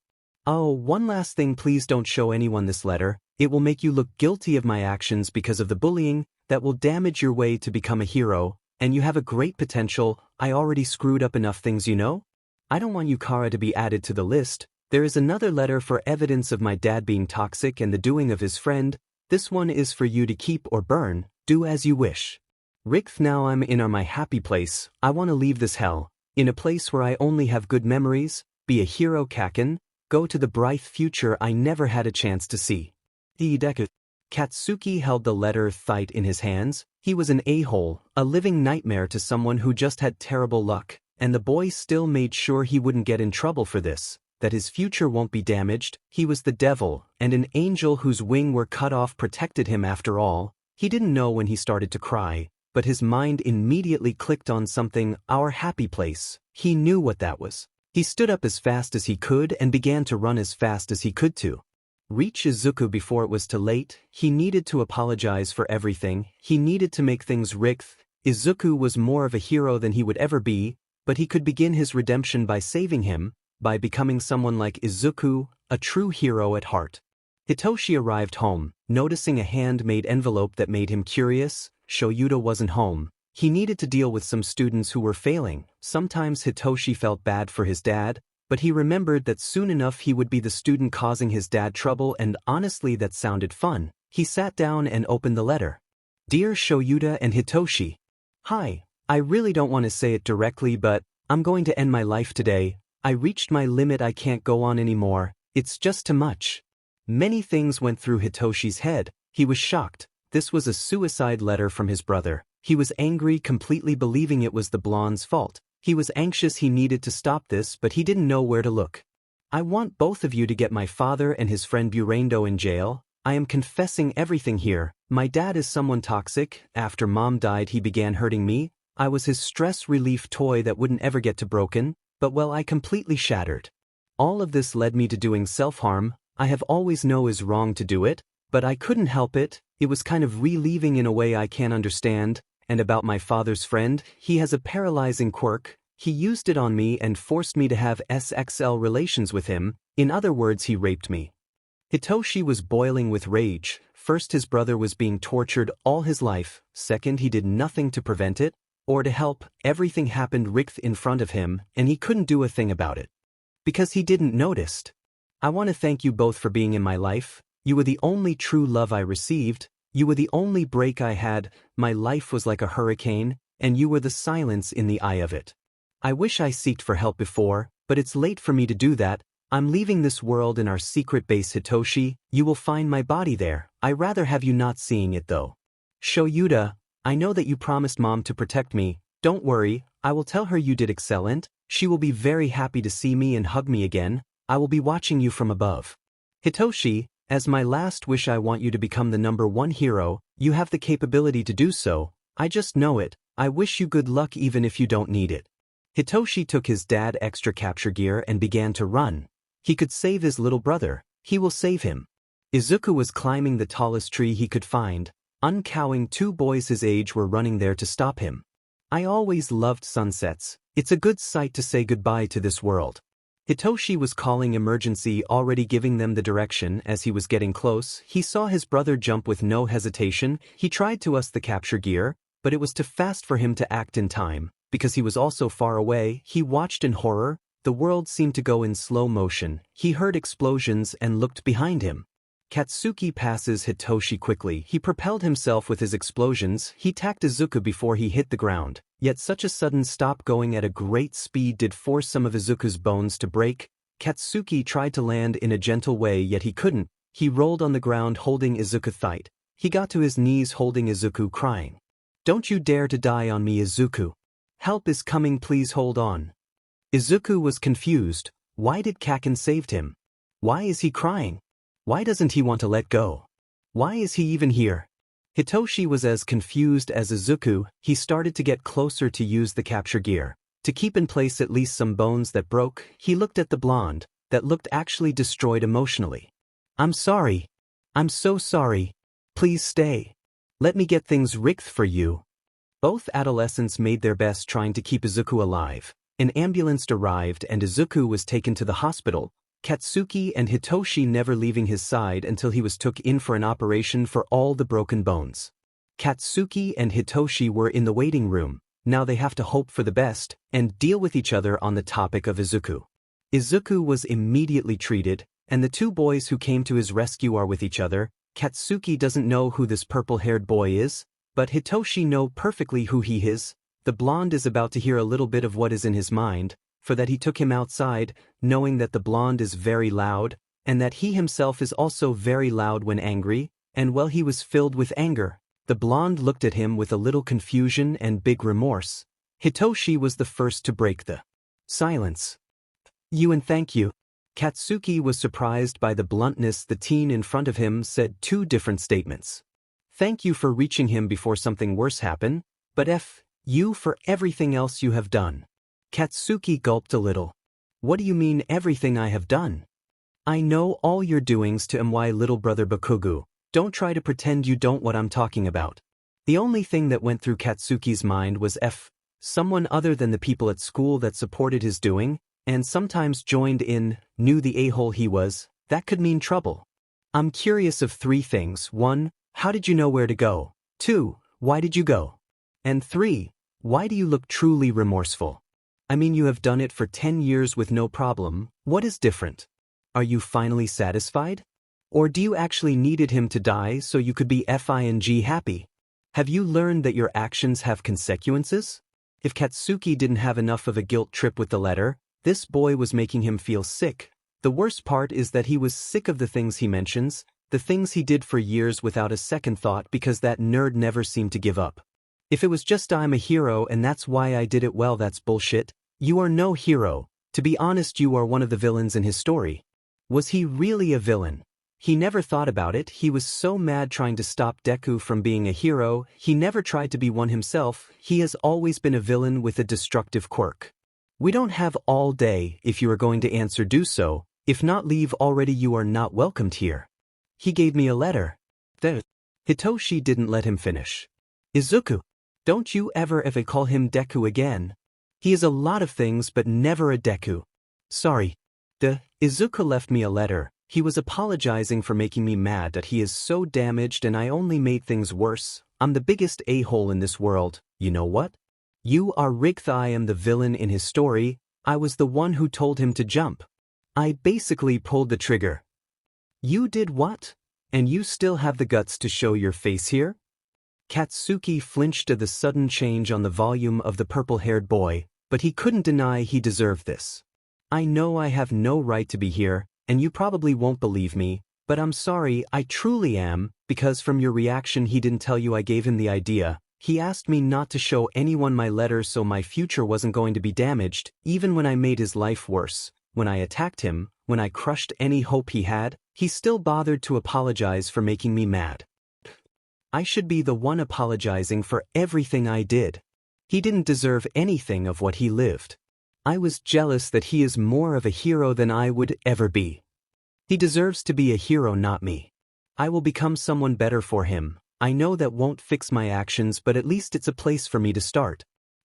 Oh, one last thing, please don't show anyone this letter. It will make you look guilty of my actions because of the bullying. That will damage your way to become a hero, and you have a great potential. I already screwed up enough things, you know? I don't want Yukara to be added to the list. There is another letter for evidence of my dad being toxic and the doing of his friend. This one is for you to keep or burn. Do as you wish. Rick, now I'm in my happy place. I want to leave this hell. In a place where I only have good memories. Be a hero, Kaken. Go to the bright future I never had a chance to see. Deku. Katsuki held the letter tight in his hands. He was an a-hole, a living nightmare to someone who just had terrible luck. and the boy still made sure he wouldn't get in trouble for this, that his future won't be damaged. He was the devil, and an angel whose wing were cut off protected him after all. He didn't know when he started to cry, but his mind immediately clicked on something, our happy place. He knew what that was. He stood up as fast as he could and began to run as fast as he could to reach Izuku before it was too late. He needed to apologize for everything. He needed to make things right. Izuku was more of a hero than he would ever be, but he could begin his redemption by saving him, by becoming someone like Izuku, a true hero at heart. Hitoshi arrived home, noticing a handmade envelope that made him curious. Shoyuta wasn't home. He needed to deal with some students who were failing. Sometimes Hitoshi felt bad for his dad, but he remembered that soon enough he would be the student causing his dad trouble, and honestly that sounded fun. He sat down and opened the letter. Dear Shoyuta and Hitoshi. Hi, I really don't want to say it directly, but I'm going to end my life today. I reached my limit, I can't go on anymore. It's just too much. Many things went through Hitoshi's head. He was shocked. This was a suicide letter from his brother. He was angry, completely believing it was the blonde's fault. He was anxious, he needed to stop this, but he didn't know where to look. I want both of you to get my father and his friend Burendo in jail. I am confessing everything here. My dad is someone toxic. After mom died he began hurting me. I was his stress relief toy that wouldn't ever get to broken, but well, I completely shattered. All of this led me to doing self-harm. I have always known is wrong to do it, but I couldn't help it. It was kind of relieving in a way I can't understand. And about my father's friend, he has a paralyzing quirk. He used it on me and forced me to have SXL relations with him. In other words, he raped me. Hitoshi was boiling with rage. First, his brother was being tortured all his life. Second, he did nothing to prevent it or to help. Everything happened right in front of him, and he couldn't do a thing about it. Because he didn't notice. I want to thank you both for being in my life. You were the only true love I received. You were the only break I had. My life was like a hurricane, and you were the silence in the eye of it. I wish I sought for help before, but it's late for me to do that. I'm leaving this world in our secret base, Hitoshi. You will find my body there. I rather have you not seeing it though. Shoyuta, I know that you promised mom to protect me. Don't worry, I will tell her you did excellent. She will be very happy to see me and hug me again. I will be watching you from above. Hitoshi, as my last wish I want you to become the #1 hero. You have the capability to do so. I just know it. I wish you good luck even if you don't need it. Hitoshi took his dad extra capture gear and began to run. He could save his little brother. He will save him. Izuku was climbing the tallest tree he could find. Uncowing 2 boys his age were running there to stop him. I always loved sunsets. It's a good sight to say goodbye to this world. Hitoshi was calling emergency, already giving them the direction. As he was getting close, he saw his brother jump with no hesitation. He tried to the capture gear, but it was too fast for him to act in time. Because he was also far away, he watched in horror. The world seemed to go in slow motion. He heard explosions and looked behind him. Katsuki passes Hitoshi quickly. He propelled himself with his explosions. He tacked Izuku before he hit the ground. Yet such a sudden stop going at a great speed did force some of Izuku's bones to break. Katsuki tried to land in a gentle way, yet he couldn't. He rolled on the ground holding Izuku tight. He got to his knees holding Izuku, crying. Don't you dare to die on me, Izuku. Help is coming, please hold on. Izuku was confused. Why did Kaken save him? Why is he crying? Why doesn't he want to let go? Why is he even here? Hitoshi was as confused as Izuku. He started to get closer to use the capture gear. To keep in place at least some bones that broke, he looked at the blonde, that looked actually destroyed emotionally. I'm sorry. I'm so sorry. Please stay. Let me get things right for you. Both adolescents made their best trying to keep Izuku alive. An ambulance arrived and Izuku was taken to the hospital. Katsuki and Hitoshi never leaving his side until he was took in for an operation for all the broken bones. Katsuki and Hitoshi were in the waiting room. Now they have to hope for the best and deal with each other on the topic of Izuku. Izuku was immediately treated, and the 2 boys who came to his rescue are with each other. Katsuki doesn't know who this purple-haired boy is, but Hitoshi knows perfectly who he is. The blonde is about to hear a little bit of what is in his mind. For that he took him outside, knowing that the blonde is very loud, and that he himself is also very loud when angry, and while he was filled with anger, the blonde looked at him with a little confusion and big remorse. Hitoshi was the first to break the silence. You and thank you. Katsuki was surprised by the bluntness. The teen in front of him said two different statements. Thank you for reaching him before something worse happened, but F you for everything else you have done. Katsuki gulped a little. What do you mean everything I have done? I know all your doings to my little brother Bakugo. Don't try to pretend you don't what I'm talking about. The only thing that went through Katsuki's mind was F someone other than the people at school that supported his doing, and sometimes joined in, knew the a-hole he was, that could mean trouble. I'm curious of three things. 1. How did you know where to go? 2. Why did you go? And 3. Why do you look truly remorseful? I mean, you have done it for 10 years with no problem. What is different? Are you finally satisfied? Or do you actually needed him to die so you could be FING happy? Have you learned that your actions have consequences? If Katsuki didn't have enough of a guilt trip with the letter, this boy was making him feel sick. The worst part is that he was sick of the things he mentions, the things he did for years without a second thought because that nerd never seemed to give up. If it was just I'm a hero and that's why I did it, well, that's bullshit. You are no hero. To be honest, you are one of the villains in his story. Was he really a villain? He never thought about it. He was so mad trying to stop Deku from being a hero, he never tried to be one himself. He has always been a villain with a destructive quirk. We don't have all day. If you are going to answer, do so. If not, leave already. You are not welcomed here. He gave me a letter. Hitoshi didn't let him finish. Izuku, don't you ever call him Deku again. He is a lot of things but never a Deku. Sorry. Izuku left me a letter. He was apologizing for making me mad that he is so damaged and I only made things worse. I'm the biggest a-hole in this world. You know what? You are rigged. I am the villain in his story. I was the one who told him to jump. I basically pulled the trigger. You did what? And you still have the guts to show your face here? Katsuki flinched at the sudden change on the volume of the purple-haired boy, but he couldn't deny he deserved this. I know I have no right to be here, and you probably won't believe me, but I'm sorry, I truly am, because from your reaction he didn't tell you I gave him the idea. He asked me not to show anyone my letter so my future wasn't going to be damaged, even when I made his life worse. When I attacked him, when I crushed any hope he had, he still bothered to apologize for making me mad. I should be the one apologizing for everything I did. He didn't deserve anything of what he lived. I was jealous that he is more of a hero than I would ever be. He deserves to be a hero, not me. I will become someone better for him. I know that won't fix my actions, but at least it's a place for me to start.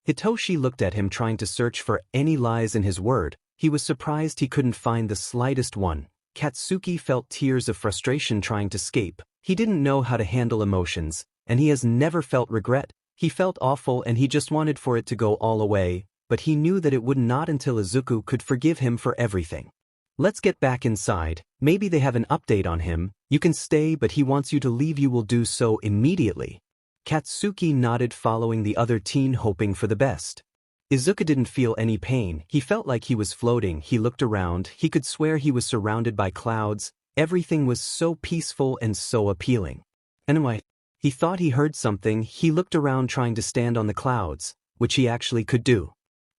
Hitoshi looked at him, trying to search for any lies in his word. He was surprised he couldn't find the slightest one. Katsuki felt tears of frustration trying to escape. He didn't know how to handle emotions, and he has never felt regret. He felt awful and he just wanted for it to go all away, but he knew that it would not until Izuku could forgive him for everything. Let's get back inside. Maybe they have an update on him. You can stay, but he wants you to leave. You will do so immediately. Katsuki nodded, following the other teen, hoping for the best. Izuku didn't feel any pain. He felt like he was floating. He looked around. He could swear he was surrounded by clouds. Everything was so peaceful and so appealing. Anyway, he thought he heard something. He looked around, trying to stand on the clouds, which he actually could do.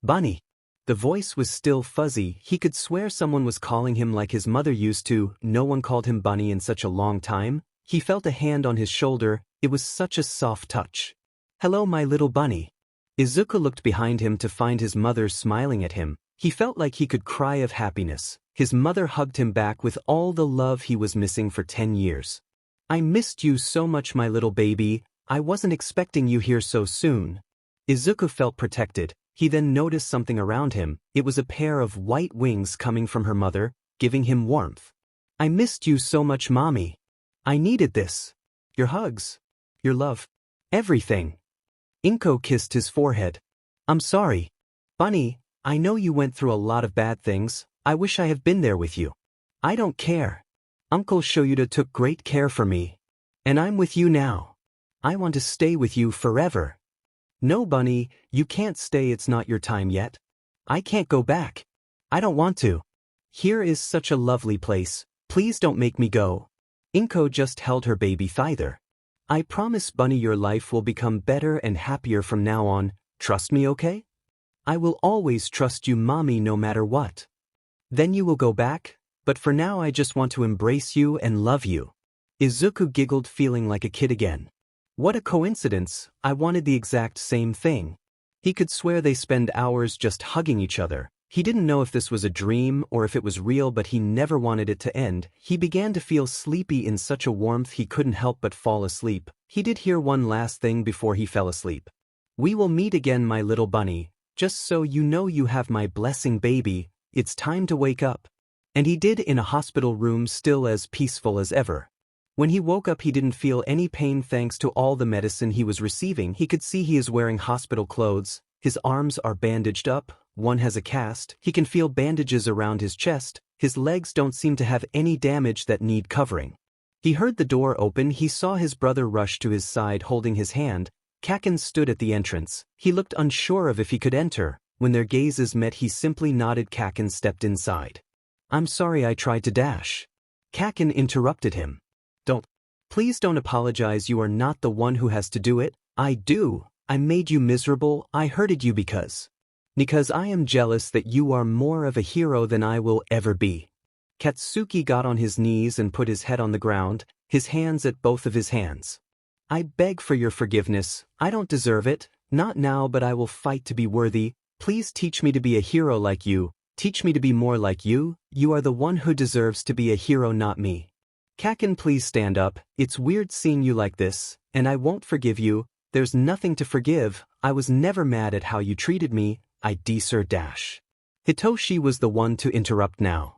Bunny. The voice was still fuzzy. He could swear someone was calling him like his mother used to. No one called him Bunny in such a long time. He felt a hand on his shoulder. It was such a soft touch. Hello, my little bunny. Izuku looked behind him to find his mother smiling at him. He felt like he could cry of happiness. His mother hugged him back with all the love he was missing for 10 years. I missed you so much, my little baby. I wasn't expecting you here so soon. Izuku felt protected. He then noticed something around him. It was a pair of white wings coming from her mother, giving him warmth. I missed you so much, mommy. I needed this. Your hugs. Your love. Everything. Inko kissed his forehead. I'm sorry. Bunny, I know you went through a lot of bad things. I wish I have been there with you. I don't care. Uncle Shoyuta took great care for me. And I'm with you now. I want to stay with you forever. No, Bunny, you can't stay. It's not your time yet. I can't go back. I don't want to. Here is such a lovely place. Please don't make me go. Inko just held her baby thither. I promise, Bunny, your life will become better and happier from now on. Trust me, okay? I will always trust you, mommy, no matter what. Then you will go back? But for now I just want to embrace you and love you. Izuku giggled, feeling like a kid again. What a coincidence, I wanted the exact same thing. He could swear they spend hours just hugging each other. He didn't know if this was a dream or if it was real, but he never wanted it to end. He began to feel sleepy in such a warmth he couldn't help but fall asleep. He did hear one last thing before he fell asleep. We will meet again, my little bunny. Just so you know, you have my blessing, baby. It's time to wake up. And he did, in a hospital room, still as peaceful as ever. When he woke up, he didn't feel any pain thanks to all the medicine he was receiving. He could see he is wearing hospital clothes. His arms are bandaged up, one has a cast. He can feel bandages around his chest. His legs don't seem to have any damage that need covering. He heard the door open. He saw his brother rush to his side holding his hand. Kaken stood at the entrance. He looked unsure of if he could enter. When their gazes met, he simply nodded. Kaken stepped inside. I'm sorry I tried to dash. Kaken interrupted him. Please don't apologize, you are not the one who has to do it. I do. I made you miserable. I hurted you because I am jealous that you are more of a hero than I will ever be. Katsuki got on his knees and put his head on the ground, his hands at both of his hands. I beg for your forgiveness. I don't deserve it. Not now, but I will fight to be worthy. Please teach me to be a hero like you. Teach me to be more like you. You are the one who deserves to be a hero, not me. Kaken, please stand up. It's weird seeing you like this, and I won't forgive you. There's nothing to forgive. I was never mad at how you treated me. I deserve dash. Hitoshi was the one to interrupt now.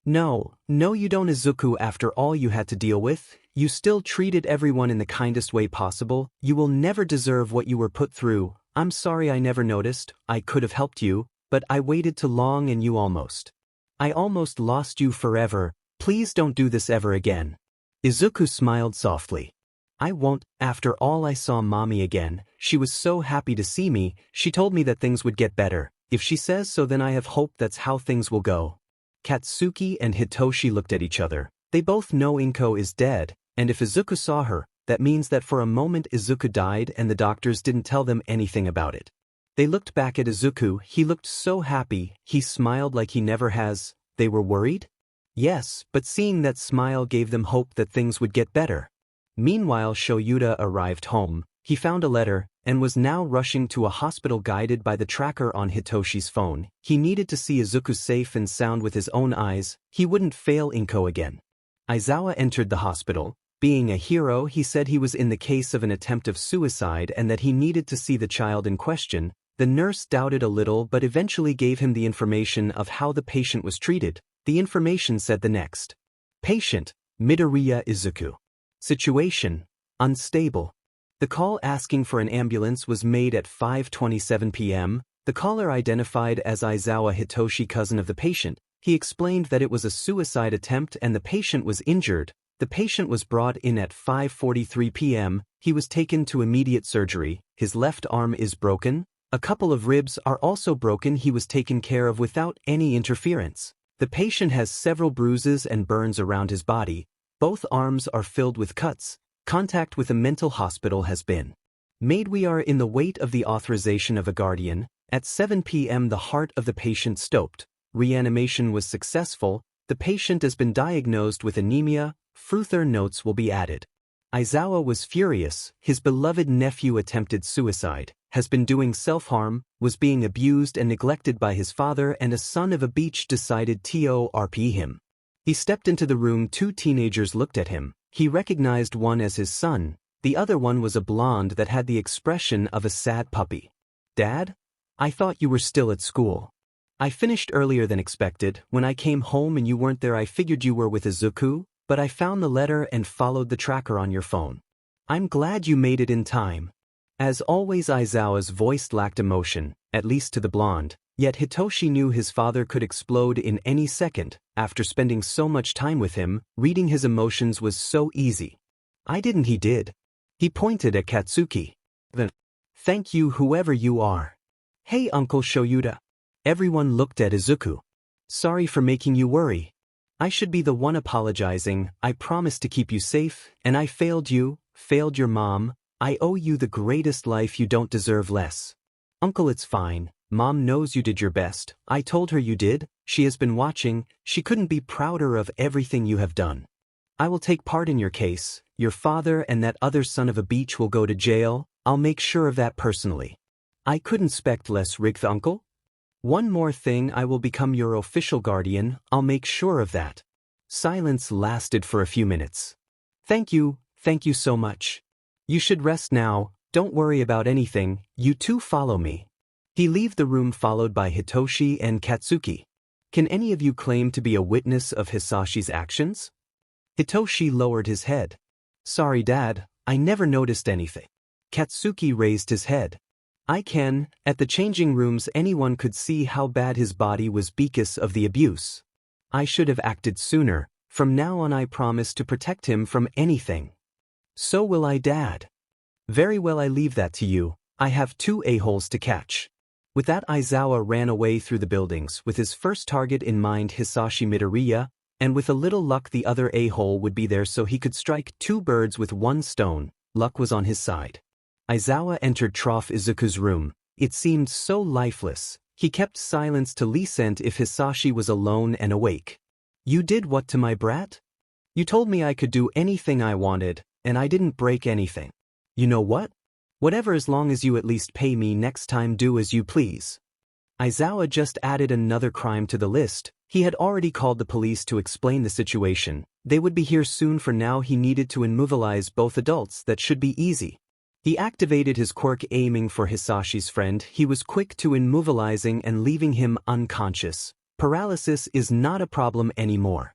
No, you don't, Izuku. After all you had to deal with, you still treated everyone in the kindest way possible. You will never deserve what you were put through. I'm sorry I never noticed. I could have helped you, but I waited too long and I almost lost you forever. Please don't do this ever again. Izuku smiled softly. I won't. After all, I saw mommy again. She was so happy to see me. She told me that things would get better. If she says so, then I have hope that's how things will go. Katsuki and Hitoshi looked at each other. They both know Inko is dead, and if Izuku saw her, that means that for a moment Izuku died and the doctors didn't tell them anything about it. They looked back at Izuku. He looked so happy. He smiled like he never has. They were worried? Yes, but seeing that smile gave them hope that things would get better. Meanwhile, Shoyuta arrived home. He found a letter, and was now rushing to a hospital guided by the tracker on Hitoshi's phone. He needed to see Izuku safe and sound with his own eyes. He wouldn't fail Inko again. Aizawa entered the hospital. Being a hero, he said he was in the case of an attempt of suicide and that he needed to see the child in question. The nurse doubted a little but eventually gave him the information of how the patient was treated. The information said the next. Patient, Midoriya Izuku. Situation, unstable. The call asking for an ambulance was made at 5:27 p.m. The caller identified as Aizawa Hitoshi, cousin of the patient. He explained that it was a suicide attempt and the patient was injured. The patient was brought in at 5:43 p.m. He was taken to immediate surgery. His left arm is broken. A couple of ribs are also broken. He was taken care of without any interference. The patient has several bruises and burns around his body. Both arms are filled with cuts. Contact with a mental hospital has been made. We are in the wait of the authorization of a guardian. At 7 p.m. the heart of the patient stopped. Reanimation was successful. The patient has been diagnosed with anemia. Further notes will be added. Aizawa was furious. His beloved nephew attempted suicide, has been doing self-harm, was being abused and neglected by his father, and a son of a beach decided to RP him. He stepped into the room. Two teenagers looked at him. He recognized one as his son. The other one was a blonde that had the expression of a sad puppy. Dad? I thought you were still at school. I finished earlier than expected. When I came home and you weren't there, I figured you were with Izuku, but I found the letter and followed the tracker on your phone. I'm glad you made it in time. As always, Aizawa's voice lacked emotion, at least to the blonde, yet Hitoshi knew his father could explode in any second. After spending so much time with him, reading his emotions was so easy. He did. He pointed at Katsuki. Thank you, whoever you are. Hey, Uncle Shoyuta. Everyone looked at Izuku. Sorry for making you worry. I should be the one apologizing. I promised to keep you safe, and I failed you, failed your mom. I owe you the greatest life. You don't deserve less. Uncle, it's fine. Mom knows you did your best. I told her you did. She has been watching. She couldn't be prouder of everything you have done. I will take part in your case. Your father and that other son of a beach will go to jail. I'll make sure of that personally. I couldn't expect less, uncle. One more thing, I will become your official guardian. I'll make sure of that. Silence lasted for a few minutes. Thank you so much. You should rest now. Don't worry about anything. You two follow me. He leave the room followed by Hitoshi and Katsuki. Can any of you claim to be a witness of Hisashi's actions? Hitoshi lowered his head. Sorry, Dad, I never noticed anything. Katsuki raised his head. I can. At the changing rooms anyone could see how bad his body was because of the abuse. I should have acted sooner. From now on I promise to protect him from anything. So will I, Dad. Very well, I leave that to you. I have 2 a-holes to catch. With that, Aizawa ran away through the buildings with his first target in mind, Hisashi Midoriya, and with a little luck the other a-hole would be there so he could strike 2 birds with 1 stone. Luck was on his side. Aizawa entered Trough Izuku's room. It seemed so lifeless. He kept silence to listen if Hisashi was alone and awake. You did what to my brat? You told me I could do anything I wanted, and I didn't break anything. You know what? Whatever, as long as you at least pay me next time, do as you please. Aizawa just added another crime to the list. He had already called the police to explain the situation. They would be here soon. For now he needed to immobilize both adults. That should be easy. He activated his quirk aiming for Hisashi's friend. He was quick to immobilizing and leaving him unconscious. Paralysis is not a problem anymore.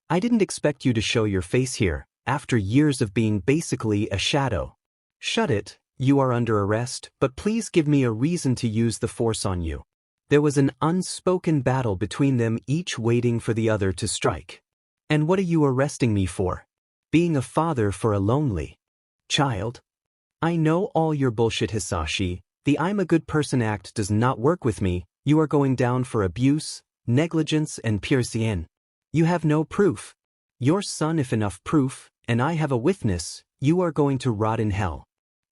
I didn't expect you to show your face here, after years of being basically a shadow. Shut it. You are under arrest, but please give me a reason to use the force on you. There was an unspoken battle between them, each waiting for the other to strike. And what are you arresting me for? Being a father for a lonely child? I know all your bullshit, Hisashi. The I'm a good person act does not work with me. You are going down for abuse, negligence and pure. You have no proof. Your son, if enough proof, and I have a witness, you are going to rot in hell.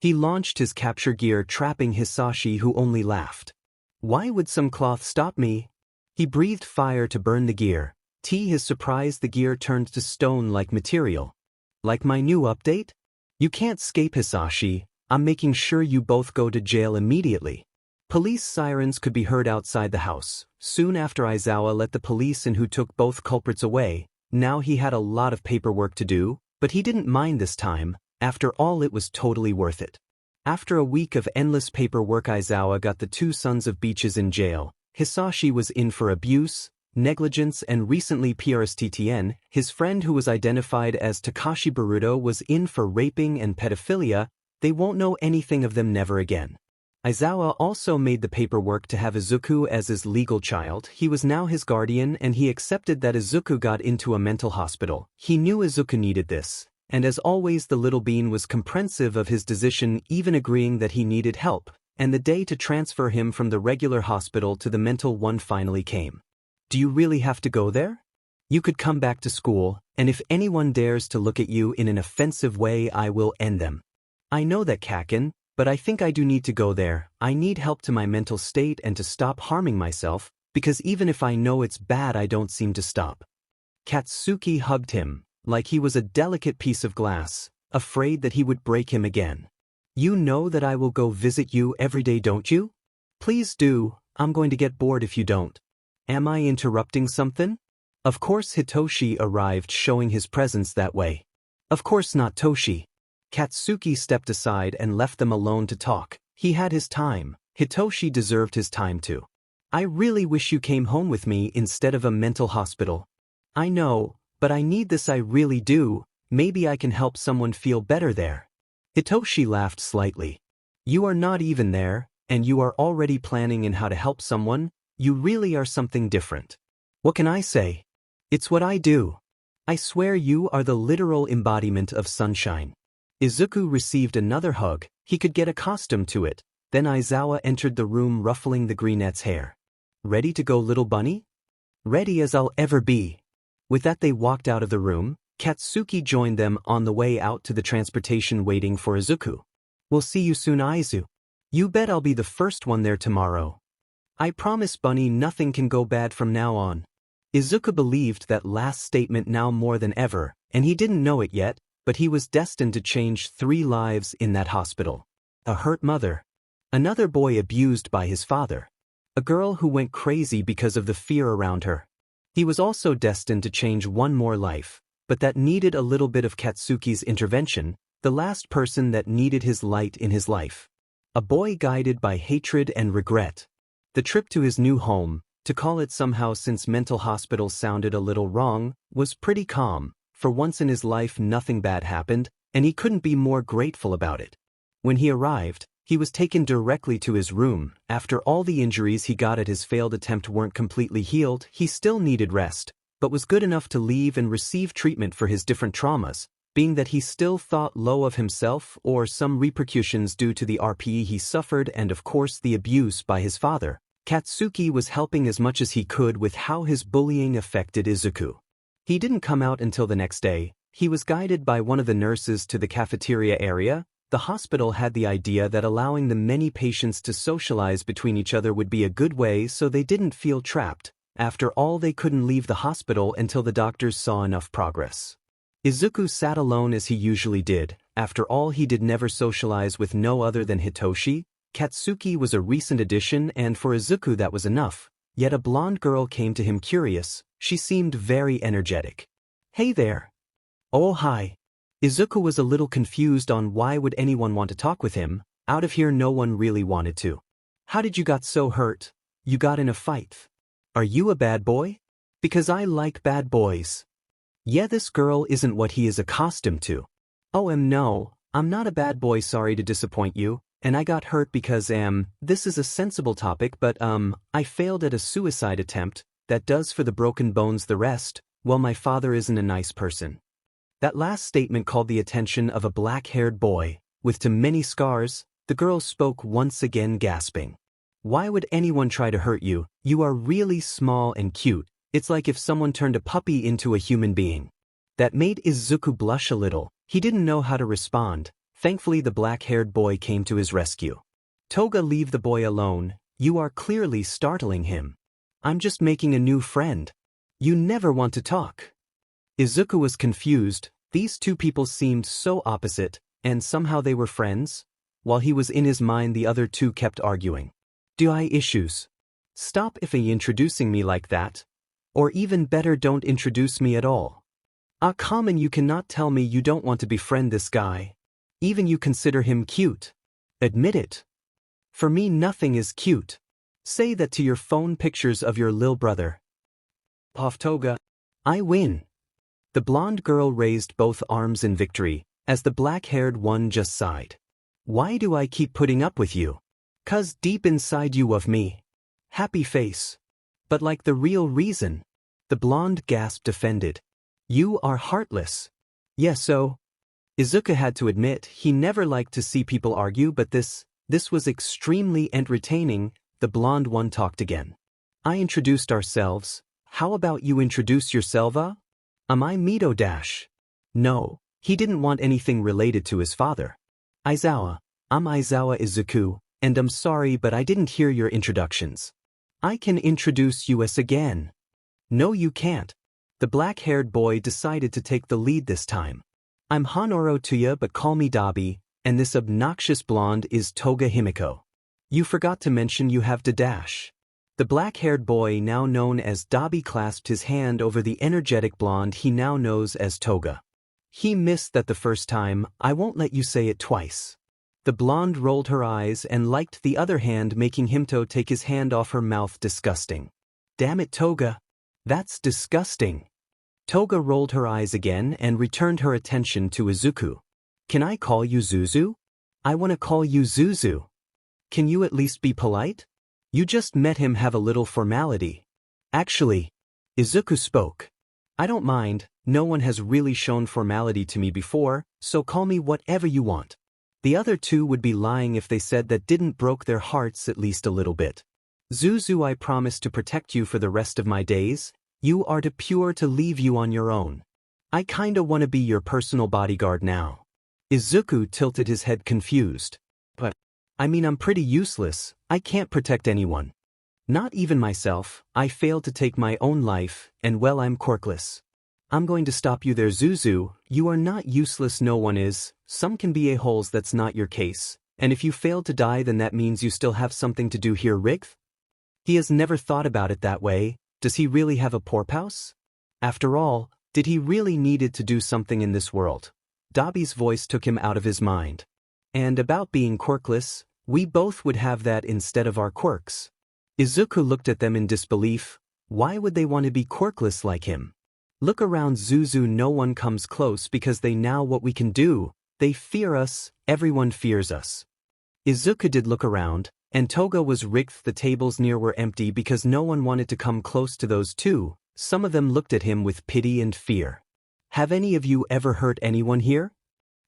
He launched his capture gear, trapping Hisashi, who only laughed. Why would some cloth stop me? He breathed fire to burn the gear. To his surprise, the gear turned to stone-like material. Like my new update? You can't escape, Hisashi. I'm making sure you both go to jail immediately. Police sirens could be heard outside the house. Soon after, Aizawa let the police in, who took both culprits away. Now he had a lot of paperwork to do, but he didn't mind this time. After all, it was totally worth it. After a week of endless paperwork, Aizawa got the 2 sons of beaches in jail. Hisashi was in for abuse, negligence and recently PRSTTN. His friend, who was identified as Takashi Baruto, was in for raping and pedophilia. They won't know anything of them, never again. Aizawa also made the paperwork to have Izuku as his legal child. He was now his guardian, and he accepted that Izuku got into a mental hospital. He knew Izuku needed this. And as always, the little bean was comprehensive of his decision, even agreeing that he needed help, and the day to transfer him from the regular hospital to the mental one finally came. Do you really have to go there? You could come back to school, and if anyone dares to look at you in an offensive way, I will end them. I know that, Kaken, but I think I do need to go there. I need help to my mental state and to stop harming myself, because even if I know it's bad, I don't seem to stop. Katsuki hugged him, like he was a delicate piece of glass, afraid that he would break him again. You know that I will go visit you every day, don't you? Please do. I'm going to get bored if you don't. Am I interrupting something? Of course. Hitoshi arrived, showing his presence that way. Of course not, Toshi. Katsuki stepped aside and left them alone to talk. He had his time. Hitoshi deserved his time too. I really wish you came home with me instead of a mental hospital. I know, but I need this, I really do. Maybe I can help someone feel better there. Hitoshi laughed slightly. You are not even there, and you are already planning in how to help someone. You really are something different. What can I say? It's what I do. I swear you are the literal embodiment of sunshine. Izuku received another hug. He could get accustomed to it. Then Aizawa entered the room, ruffling the greenette's hair. Ready to go, little bunny? Ready as I'll ever be. With that, they walked out of the room. Katsuki joined them on the way out to the transportation, waiting for Izuku. We'll see you soon, Aizu. You bet I'll be the first one there tomorrow. I promise Bunny nothing can go bad from now on. Izuku believed that last statement now more than ever, and he didn't know it yet, but he was destined to change 3 lives in that hospital. A hurt mother. Another boy abused by his father. A girl who went crazy because of the fear around her. He was also destined to change 1 more life, but that needed a little bit of Katsuki's intervention, the last person that needed his light in his life. A boy guided by hatred and regret. The trip to his new home, to call it somehow since mental hospital sounded a little wrong, was pretty calm. For once in his life nothing bad happened, and he couldn't be more grateful about it. When he arrived, he was taken directly to his room. After all the injuries he got at his failed attempt weren't completely healed, he still needed rest, but was good enough to leave and receive treatment for his different traumas, being that he still thought low of himself or some repercussions due to the RPE he suffered and of course the abuse by his father. Katsuki was helping as much as he could with how his bullying affected Izuku. He didn't come out until the next day. He was guided by one of the nurses to the cafeteria area. The hospital had the idea that allowing the many patients to socialize between each other would be a good way so they didn't feel trapped. After all, they couldn't leave the hospital until the doctors saw enough progress. Izuku sat alone as he usually did. After all, he did never socialize with no other than Hitoshi. Katsuki was a recent addition and for Izuku that was enough. Yet a blonde girl came to him curious. She seemed very energetic. Hey there. Oh hi. Izuku was a little confused on why would anyone want to talk with him. Out of here no one really wanted to. How did you got so hurt? You got in a fight. Are you a bad boy? Because I like bad boys. Yeah, this girl isn't what he is accustomed to. Oh no, I'm not a bad boy, sorry to disappoint you. And I got hurt because this is a sensible topic but I failed at a suicide attempt. That does for the broken bones the rest. Well, my father isn't a nice person. That last statement called the attention of a black-haired boy. With too many scars, the girl spoke once again gasping. Why would anyone try to hurt you? You are really small and cute. It's like if someone turned a puppy into a human being. That made Izuku blush a little. He didn't know how to respond. Thankfully the black-haired boy came to his rescue. Toga, leave the boy alone. You are clearly startling him. I'm just making a new friend. You never want to talk. Izuku was confused. These two people seemed so opposite, and somehow they were friends. While he was in his mind, the other two kept arguing. Do I issues? Stop introducing me like that. Or even better, don't introduce me at all. Common, you cannot tell me you don't want to befriend this guy. Even you consider him cute. Admit it. For me nothing is cute. Say that to your phone pictures of your lil brother. Off Toga. I win. The blonde girl raised both arms in victory, as the black-haired one just sighed. Why do I keep putting up with you? 'Cause deep inside you of me. Happy face. But like the real reason. The blonde gasped, offended. You are heartless. Yes, so. Izuku had to admit he never liked to see people argue, but this was extremely entertaining. The blonde one talked again. I introduced ourselves. How about you introduce yourself? Am I Mito Dash? No, he didn't want anything related to his father. Aizawa. I'm Aizawa Izuku, and I'm sorry but I didn't hear your introductions. I can introduce you as again. No you can't. The black-haired boy decided to take the lead this time. I'm Honoro Tuya but call me Dabi, and this obnoxious blonde is Toga Himiko. You forgot to mention you have to dash. The black-haired boy, now known as Dabi, clasped his hand over the energetic blonde he now knows as Toga. He missed that the first time. I won't let you say it twice. The blonde rolled her eyes and liked the other hand, making Himto take his hand off her mouth. Disgusting. Damn it, Toga. That's disgusting. Toga rolled her eyes again and returned her attention to Izuku. Can I call you Zuzu? I want to call you Zuzu. Can you at least be polite? You just met him, have a little formality. Actually, Izuku spoke. I don't mind, no one has really shown formality to me before, so call me whatever you want. The other two would be lying if they said that didn't broke their hearts at least a little bit. Zuzu, I promise to protect you for the rest of my days. You are too pure to leave you on your own. I kinda wanna be your personal bodyguard now. Izuku tilted his head confused. But, I mean, I'm pretty useless, I can't protect anyone. Not even myself, I failed to take my own life, and well, I'm quirkless. I'm going to stop you there, Zuzu. You are not useless, no one is. Some can be a-holes, that's not your case. And if you failed to die, then that means you still have something to do here, Rigth? He has never thought about it that way. Does he really have a porpoise? After all, did he really needed to do something in this world? Dabi's voice took him out of his mind. And about being quirkless, we both would have that instead of our quirks. Izuku looked at them in disbelief. Why would they want to be quirkless like him? Look around, Zuzu, no one comes close because they know what we can do. They fear us, everyone fears us. Izuku did look around, and Toga was Rigth. The tables near were empty because no one wanted to come close to those two. Some of them looked at him with pity and fear. Have any of you ever hurt anyone here?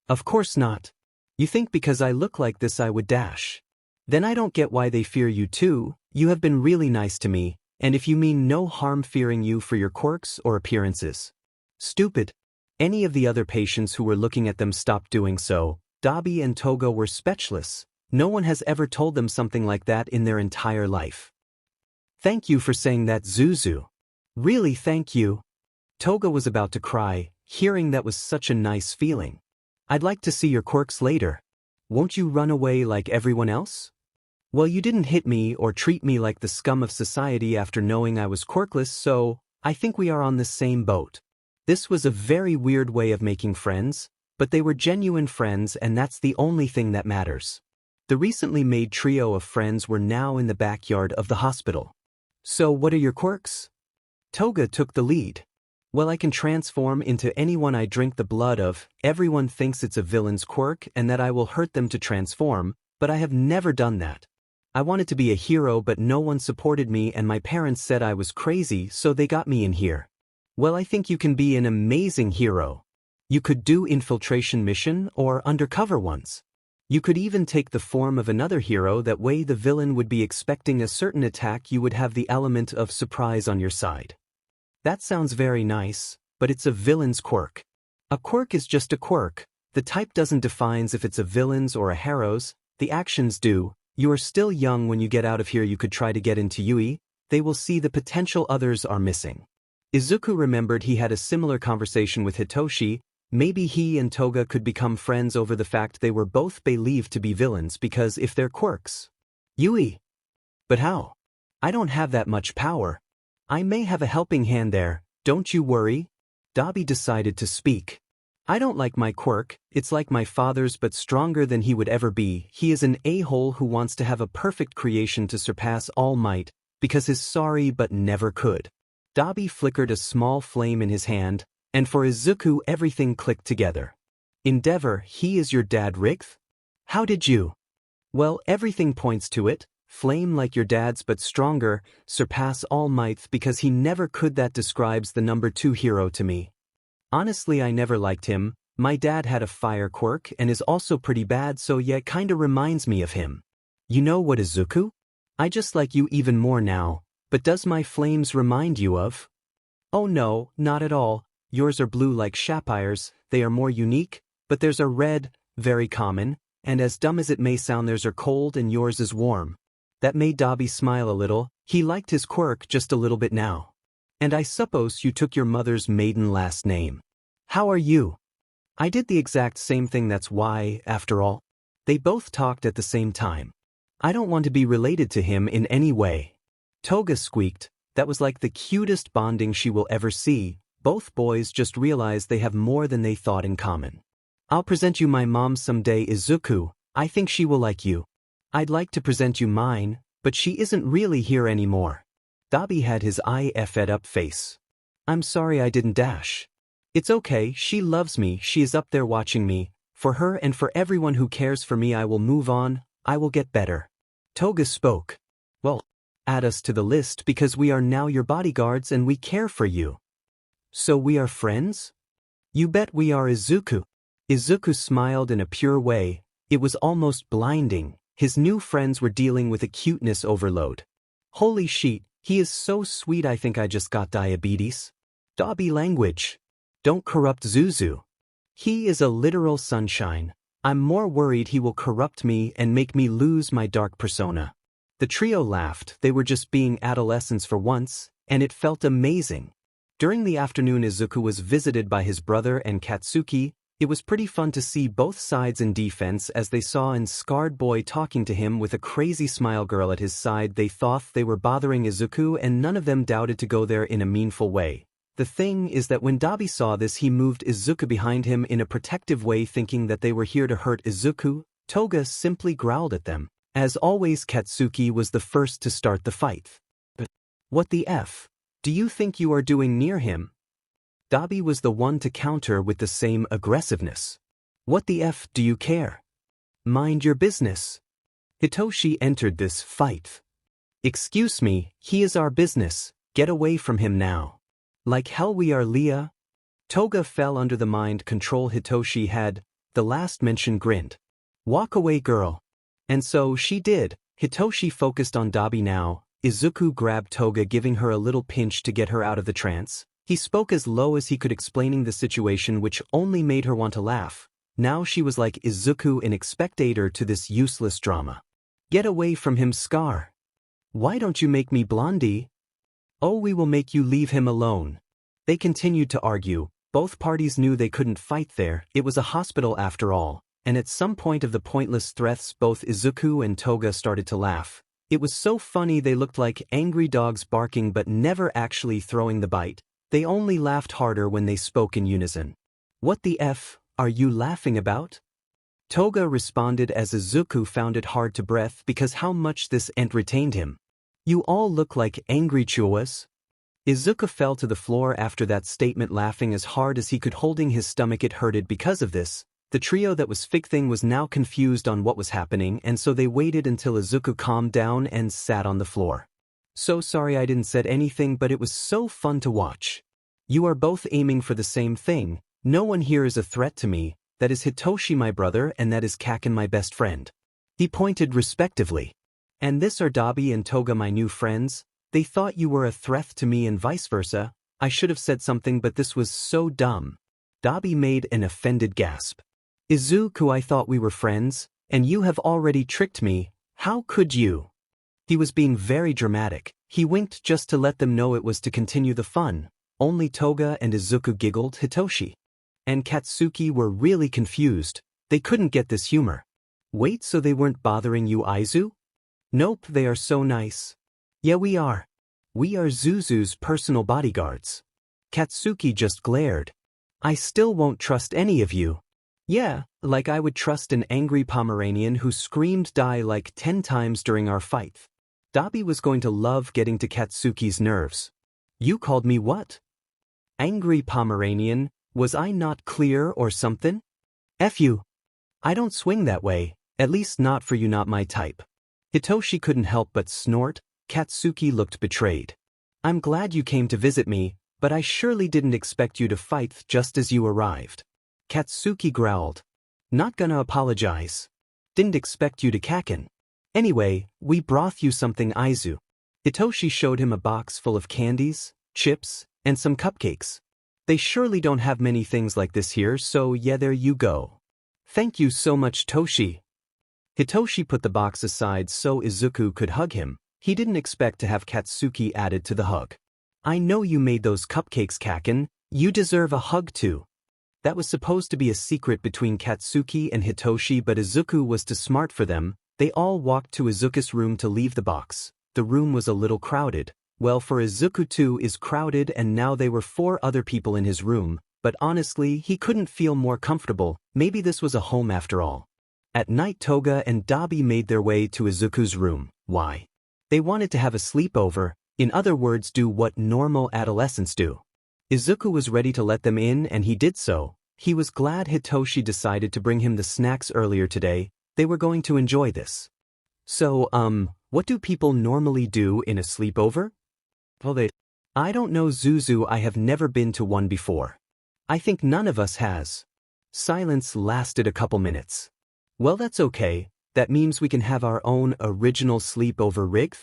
Of course not. You think because I look like this I would dash. Then I don't get why they fear you too. You have been really nice to me, and if you mean no harm fearing you for your quirks or appearances. Stupid. Any of the other patients who were looking at them stopped doing so. Dabi and Toga were speechless. No one has ever told them something like that in their entire life. Thank you for saying that, Zuzu. Really, thank you. Toga was about to cry, hearing that was such a nice feeling. I'd like to see your quirks later. Won't you run away like everyone else? Well, you didn't hit me or treat me like the scum of society after knowing I was quirkless, so I think we are on the same boat. This was a very weird way of making friends, but they were genuine friends, and that's the only thing that matters. The recently made trio of friends were now in the backyard of the hospital. So what are your quirks? Toga took the lead. Well, I can transform into anyone I drink the blood of. Everyone thinks it's a villain's quirk and that I will hurt them to transform, but I have never done that. I wanted to be a hero, but no one supported me, and my parents said I was crazy, so they got me in here. Well, I think you can be an amazing hero. You could do infiltration mission or undercover ones. You could even take the form of another hero. That way the villain would be expecting a certain attack. You would have the element of surprise on your side. That sounds very nice, but it's a villain's quirk. A quirk is just a quirk. The type doesn't define if it's a villain's or a hero's. The actions do. You are still young. When you get out of here, you could try to get into Yui. They will see the potential others are missing. Izuku remembered he had a similar conversation with Hitoshi. Maybe he and Toga could become friends over the fact they were both believed to be villains because if they're quirks. Yui. But how? I don't have that much power. I may have a helping hand there, don't you worry. Dabi decided to speak. I don't like my quirk. It's like my father's but stronger than he would ever be. He is an a-hole who wants to have a perfect creation to surpass All Might, because he's sorry but never could. Dabi flickered a small flame in his hand, and for Izuku everything clicked together. Endeavor, he is your dad, Rigth? How did you? Well, everything points to it. Flame like your dad's but stronger, surpass All Might because he never could. That describes the number 2 hero to me. Honestly, I never liked him. My dad had a fire quirk and is also pretty bad, so yeah, kinda reminds me of him. You know what, Izuku? I just like you even more now, but does my flames remind you of? Oh no, not at all. Yours are blue like Shapire's. They are more unique, but theirs are red, very common, and as dumb as it may sound, theirs are cold and yours is warm. That made Dabi smile a little. He liked his quirk just a little bit now. And I suppose you took your mother's maiden last name. How are you? I did the exact same thing, that's why, after all. They both talked at the same time. I don't want to be related to him in any way. Toga squeaked. That was like the cutest bonding she will ever see. Both boys just realized they have more than they thought in common. I'll present you my mom someday, Izuku. I think she will like you. I'd like to present you mine, but she isn't really here anymore. Dabi had his eye-fed up face. I'm sorry I didn't dash. It's okay, she loves me, she is up there watching me. For her and for everyone who cares for me, I will move on, I will get better. Toga spoke. Well, add us to the list because we are now your bodyguards and we care for you. So we are friends? You bet we are, Izuku. Izuku smiled in a pure way. It was almost blinding. His new friends were dealing with a cuteness overload. Holy shit, he is so sweet. I think I just got diabetes. Dabi language. Don't corrupt Zuzu. He is a literal sunshine. I'm more worried he will corrupt me and make me lose my dark persona. The trio laughed, they were just being adolescents for once, and it felt amazing. During the afternoon Izuku was visited by his brother and Katsuki. It was pretty fun to see both sides in defense as they saw an scarred boy talking to him with a crazy smile girl at his side. They thought they were bothering Izuku and none of them doubted to go there in a meaningful way. The thing is that when Dabi saw this he moved Izuku behind him in a protective way thinking that they were here to hurt Izuku. Toga simply growled at them. As always Katsuki was the first to start the fight. But what the F do you think you are doing near him? Dabi was the one to counter with the same aggressiveness. What the F do you care? Mind your business. Hitoshi entered this fight. Excuse me, he is our business, get away from him now. Like hell we are Leah? Toga fell under the mind control Hitoshi had. The last mention grinned. Walk away girl. And so she did. Hitoshi focused on Dabi now. Izuku grabbed Toga giving her a little pinch to get her out of the trance. He spoke as low as he could explaining the situation which only made her want to laugh. Now she was like Izuku an spectator to this useless drama. Get away from him Scar. Why don't you make me Blondie? Oh we will make you leave him alone. They continued to argue. Both parties knew they couldn't fight there, it was a hospital after all, and at some point of the pointless threats both Izuku and Toga started to laugh. It was so funny they looked like angry dogs barking but never actually throwing the bite. They only laughed harder when they spoke in unison. What the F are you laughing about? Toga responded as Izuku found it hard to breathe because how much this entertained him. You all look like angry chihuahuas. Izuku fell to the floor after that statement laughing as hard as he could holding his stomach it hurted because of this. The trio that was fixing was now confused on what was happening and so they waited until Izuku calmed down and sat on the floor. So sorry I didn't said anything but it was so fun to watch. You are both aiming for the same thing. No one here is a threat to me. That is Hitoshi my brother and that is Kaken my best friend. He pointed respectively. And this are Dabi and Toga my new friends. They thought you were a threat to me and vice versa. I should have said something but this was so dumb. Dabi made an offended gasp. Izuku I thought we were friends, and you have already tricked me. How could you? He was being very dramatic. He winked just to let them know it was to continue the fun. Only Toga and Izuku giggled. Hitoshi and Katsuki were really confused. They couldn't get this humor. Wait, so they weren't bothering you Izu? Nope, they are so nice. Yeah we are. We are Zuzu's personal bodyguards. Katsuki just glared. I still won't trust any of you. Yeah, like I would trust an angry Pomeranian who screamed die like 10 times during our fight. Dabi was going to love getting to Katsuki's nerves. You called me what? Angry Pomeranian, was I not clear or something? F you. I don't swing that way, at least not for you not my type. Hitoshi couldn't help but snort. Katsuki looked betrayed. I'm glad you came to visit me, but I surely didn't expect you to fight just as you arrived. Katsuki growled. Not gonna apologize. Didn't expect you to Kaken. Anyway, we brought you something Izu. Hitoshi showed him a box full of candies, chips, and some cupcakes. They surely don't have many things like this here so yeah there you go. Thank you so much Toshi. Hitoshi put the box aside so Izuku could hug him. He didn't expect to have Katsuki added to the hug. I know you made those cupcakes Kaken, you deserve a hug too. That was supposed to be a secret between Katsuki and Hitoshi but Izuku was too smart for them. They all walked to Izuku's room to leave the box. The room was a little crowded. Well for Izuku too is crowded and now there were 4 other people in his room, but honestly he couldn't feel more comfortable. Maybe this was a home after all. At night Toga and Dabi made their way to Izuku's room. Why? They wanted to have a sleepover, in other words do what normal adolescents do. Izuku was ready to let them in and he did so. He was glad Hitoshi decided to bring him the snacks earlier today. They were going to enjoy this. So, what do people normally do in a sleepover? Well, I don't know Zuzu, I have never been to one before. I think none of us has. Silence lasted a couple minutes. Well that's okay, that means we can have our own original sleepover rig?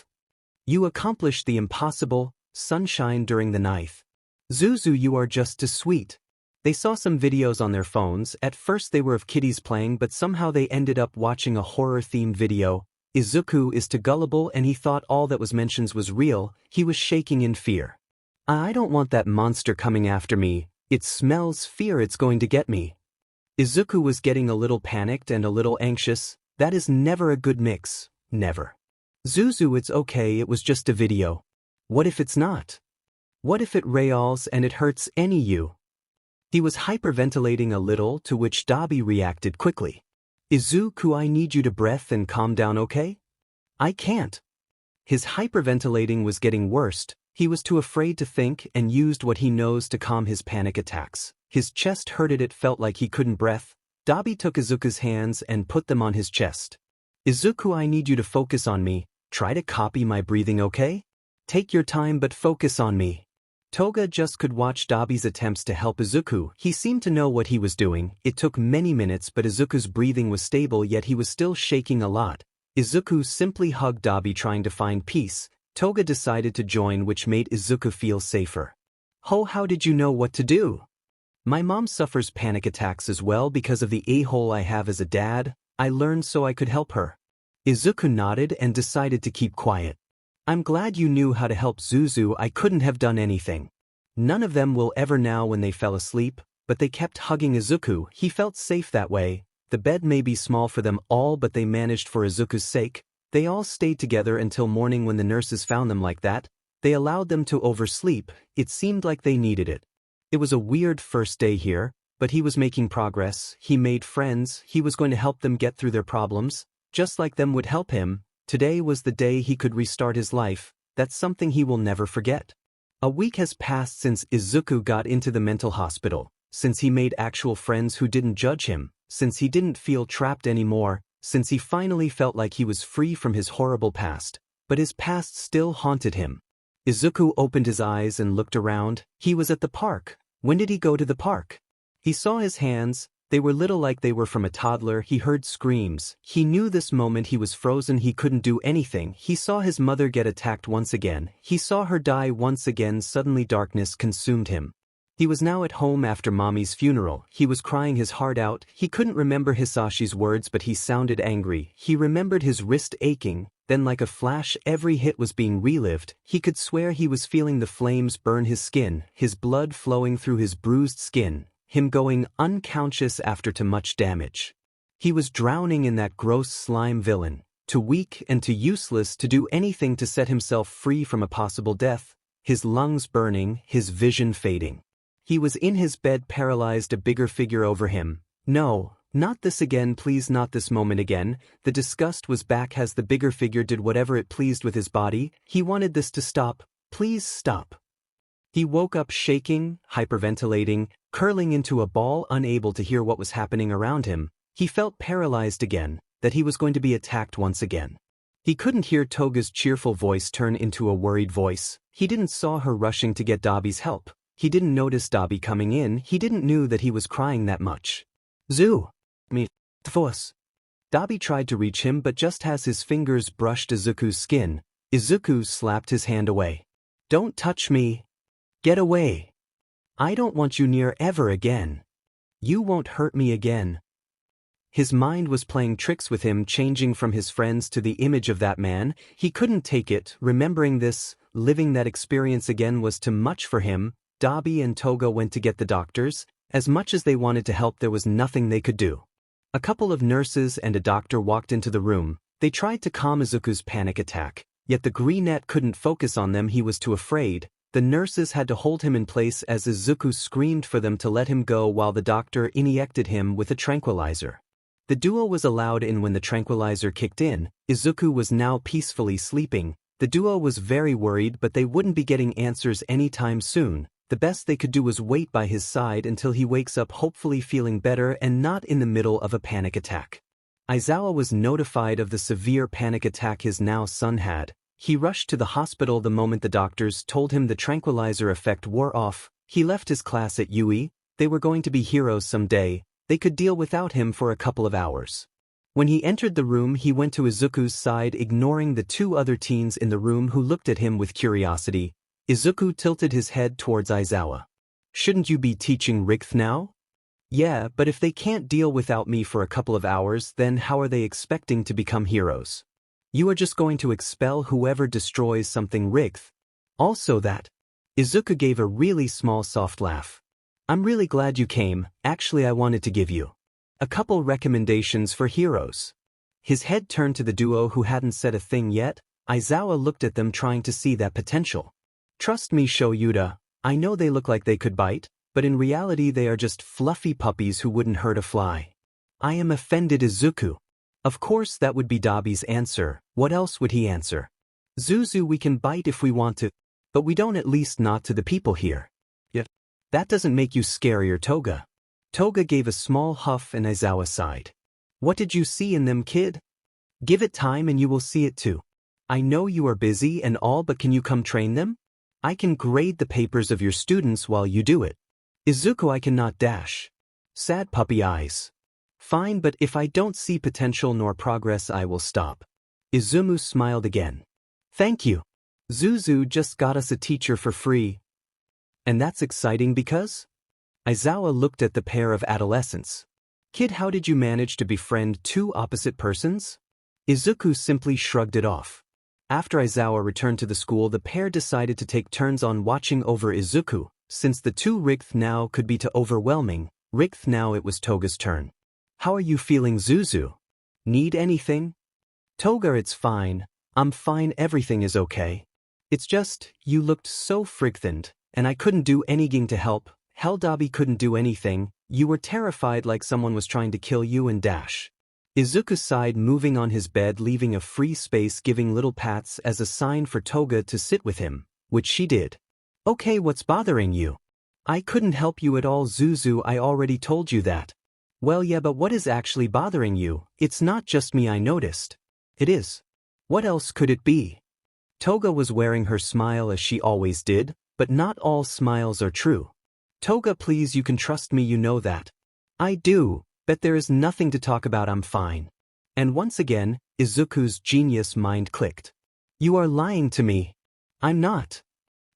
You accomplished the impossible, sunshine during the night. Zuzu you are just too sweet. They saw some videos on their phones. At first they were of kitties playing but somehow they ended up watching a horror-themed video. Izuku is too gullible and he thought all that was mentioned was real. He was shaking in fear. I don't want that monster coming after me. It smells fear, it's going to get me. Izuku was getting a little panicked and a little anxious. That is never a good mix, never. Zuzu, it's okay, it was just a video. What if it's not? What if it rails and it hurts any you? He was hyperventilating a little, to which Dabi reacted quickly. Izuku, I need you to breathe and calm down, okay? I can't. His hyperventilating was getting worse. He was too afraid to think and used what he knows to calm his panic attacks. His chest hurted, it felt like he couldn't breathe. Dabi took Izuku's hands and put them on his chest. Izuku, I need you to focus on me. Try to copy my breathing, okay? Take your time but focus on me. Toga just could watch Dabi's attempts to help Izuku. He seemed to know what he was doing. It took many minutes but Izuku's breathing was stable, yet he was still shaking a lot. Izuku simply hugged Dabi, trying to find peace. Toga decided to join, which made Izuku feel safer. How did you know what to do? My mom suffers panic attacks as well because of the a-hole I have as a dad. I learned so I could help her. Izuku nodded and decided to keep quiet. I'm glad you knew how to help Zuzu. I couldn't have done anything. None of them will ever now when they fell asleep, but they kept hugging Izuku. He felt safe that way. The bed may be small for them all, but they managed for Izuku's sake. They all stayed together until morning when the nurses found them like that. They allowed them to oversleep. It seemed like they needed it. It was a weird first day here, but he was making progress. He made friends. He was going to help them get through their problems, just like them would help him. Today was the day he could restart his life. That's something he will never forget. A week has passed since Izuku got into the mental hospital, since he made actual friends who didn't judge him, since he didn't feel trapped anymore, since he finally felt like he was free from his horrible past, but his past still haunted him. Izuku opened his eyes and looked around. He was at the park. When did he go to the park? He saw his hands. They were little, like they were from a toddler. He heard screams. He knew this moment he was frozen. He couldn't do anything. He saw his mother get attacked once again. He saw her die once again. Suddenly darkness consumed him. He was now at home after Mommy's funeral. He was crying his heart out. He couldn't remember Hisashi's words, but he sounded angry. He remembered his wrist aching. Then like a flash, every hit was being relived. He could swear he was feeling the flames burn his skin, his blood flowing through his bruised skin, him going unconscious after too much damage. He was drowning in that gross slime villain, too weak and too useless to do anything to set himself free from a possible death, his lungs burning, his vision fading. He was in his bed, paralyzed, a bigger figure over him. No, not this again, please, not this moment again. The disgust was back as the bigger figure did whatever it pleased with his body. He wanted this to stop. Please stop. He woke up shaking, hyperventilating, curling into a ball, unable to hear what was happening around him. He felt paralyzed again, that he was going to be attacked once again. He couldn't hear Toga's cheerful voice turn into a worried voice. He didn't saw her rushing to get Dabi's help. He didn't notice Dabi coming in. He didn't knew that he was crying that much. Me. Tfos. Dabi tried to reach him, but just as his fingers brushed Izuku's skin, Izuku slapped his hand away. Don't touch me. Get away. I don't want you near ever again. You won't hurt me again. His mind was playing tricks with him, changing from his friends to the image of that man. He couldn't take it. Remembering this, living that experience again was too much for him. Dabi and Toga went to get the doctors. As much as they wanted to help, there was nothing they could do. A couple of nurses and a doctor walked into the room. They tried to calm Izuku's panic attack, yet the greenette couldn't focus on them. He was too afraid. The nurses had to hold him in place as Izuku screamed for them to let him go while the doctor injected him with a tranquilizer. The duo was allowed in when the tranquilizer kicked in. Izuku was now peacefully sleeping. The duo was very worried, but they wouldn't be getting answers anytime soon. The best they could do was wait by his side until he wakes up, hopefully feeling better and not in the middle of a panic attack. Aizawa was notified of the severe panic attack his now son had. He rushed to the hospital the moment the doctors told him the tranquilizer effect wore off. He left his class at Yui. They were going to be heroes someday. They could deal without him for a couple of hours. When he entered the room, he went to Izuku's side, ignoring the two other teens in the room who looked at him with curiosity. Izuku tilted his head towards Aizawa. Shouldn't you be teaching Rigth now? Yeah, but if they can't deal without me for a couple of hours, then how are they expecting to become heroes? You are just going to expel whoever destroys something rigth. Also that. Izuku gave a really small soft laugh. I'm really glad you came, actually I wanted to give you a couple recommendations for heroes. His head turned to the duo who hadn't said a thing yet. Aizawa looked at them trying to see that potential. Trust me Shoyuta, I know they look like they could bite, but in reality they are just fluffy puppies who wouldn't hurt a fly. I am offended Izuku. Of course that would be Dabi's answer, what else would he answer? Zuzu we can bite if we want to, but we don't at least not to the people here. Yet, that doesn't make you scarier Toga. Toga gave a small huff and Aizawa sighed. What did you see in them kid? Give it time and you will see it too. I know you are busy and all but can you come train them? I can grade the papers of your students while you do it. Izuku I cannot dash. Sad puppy eyes. Fine but if I don't see potential nor progress I will stop. Izumu smiled again. Thank you. Zuzu just got us a teacher for free. And that's exciting because? Aizawa looked at the pair of adolescents. Kid how did you manage to befriend two opposite persons? Izuku simply shrugged it off. After Aizawa returned to the school the pair decided to take turns on watching over Izuku, since the two rigth now could be too overwhelming. Rigth now it was Toga's turn. How are you feeling Zuzu? Need anything? Toga it's fine, I'm fine everything is okay. It's just, you looked so frightened, and I couldn't do anything to help. Hell Dabi couldn't do anything, you were terrified like someone was trying to kill you and dash. Izuku sighed moving on his bed leaving a free space giving little pats as a sign for Toga to sit with him, which she did. Okay what's bothering you? I couldn't help you at all Zuzu I already told you that. Well yeah but what is actually bothering you? It's not just me I noticed. It is. What else could it be? Toga was wearing her smile as she always did, but not all smiles are true. Toga please you can trust me you know that. I do, but there is nothing to talk about I'm fine. And once again, Izuku's genius mind clicked. You are lying to me. I'm not.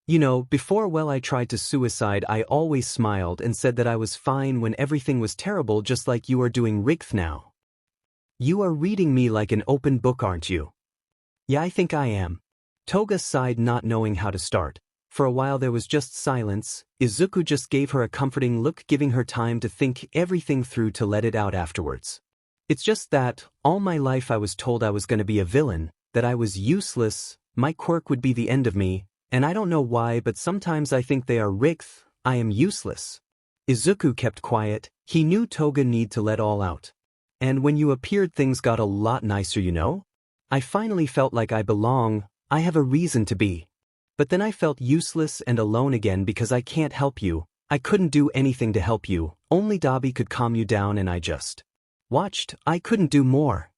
You know, before I tried to suicide I always smiled and said that I was fine when everything was terrible just like you are doing rigth now. You are reading me like an open book aren't you? Yeah I think I am. Toga sighed not knowing how to start. For a while there was just silence. Izuku just gave her a comforting look giving her time to think everything through to let it out afterwards. It's just that, all my life I was told I was going to be a villain, that I was useless, my quirk would be the end of me, and I don't know why but sometimes I think they are rigth, I am useless. Izuku kept quiet, he knew Toga need to let all out. And when you appeared things got a lot nicer you know? I finally felt like I belong, I have a reason to be. But then I felt useless and alone again because I can't help you, I couldn't do anything to help you, only Dabi could calm you down and I just watched, I couldn't do more.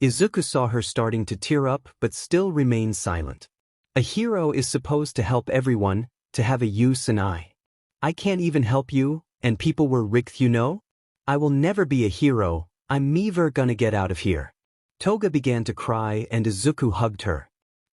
Izuku saw her starting to tear up but still remained silent. A hero is supposed to help everyone, to have a use and I can't even help you, and people were rigth you know? I will never be a hero, I'm never gonna get out of here. Toga began to cry and Izuku hugged her.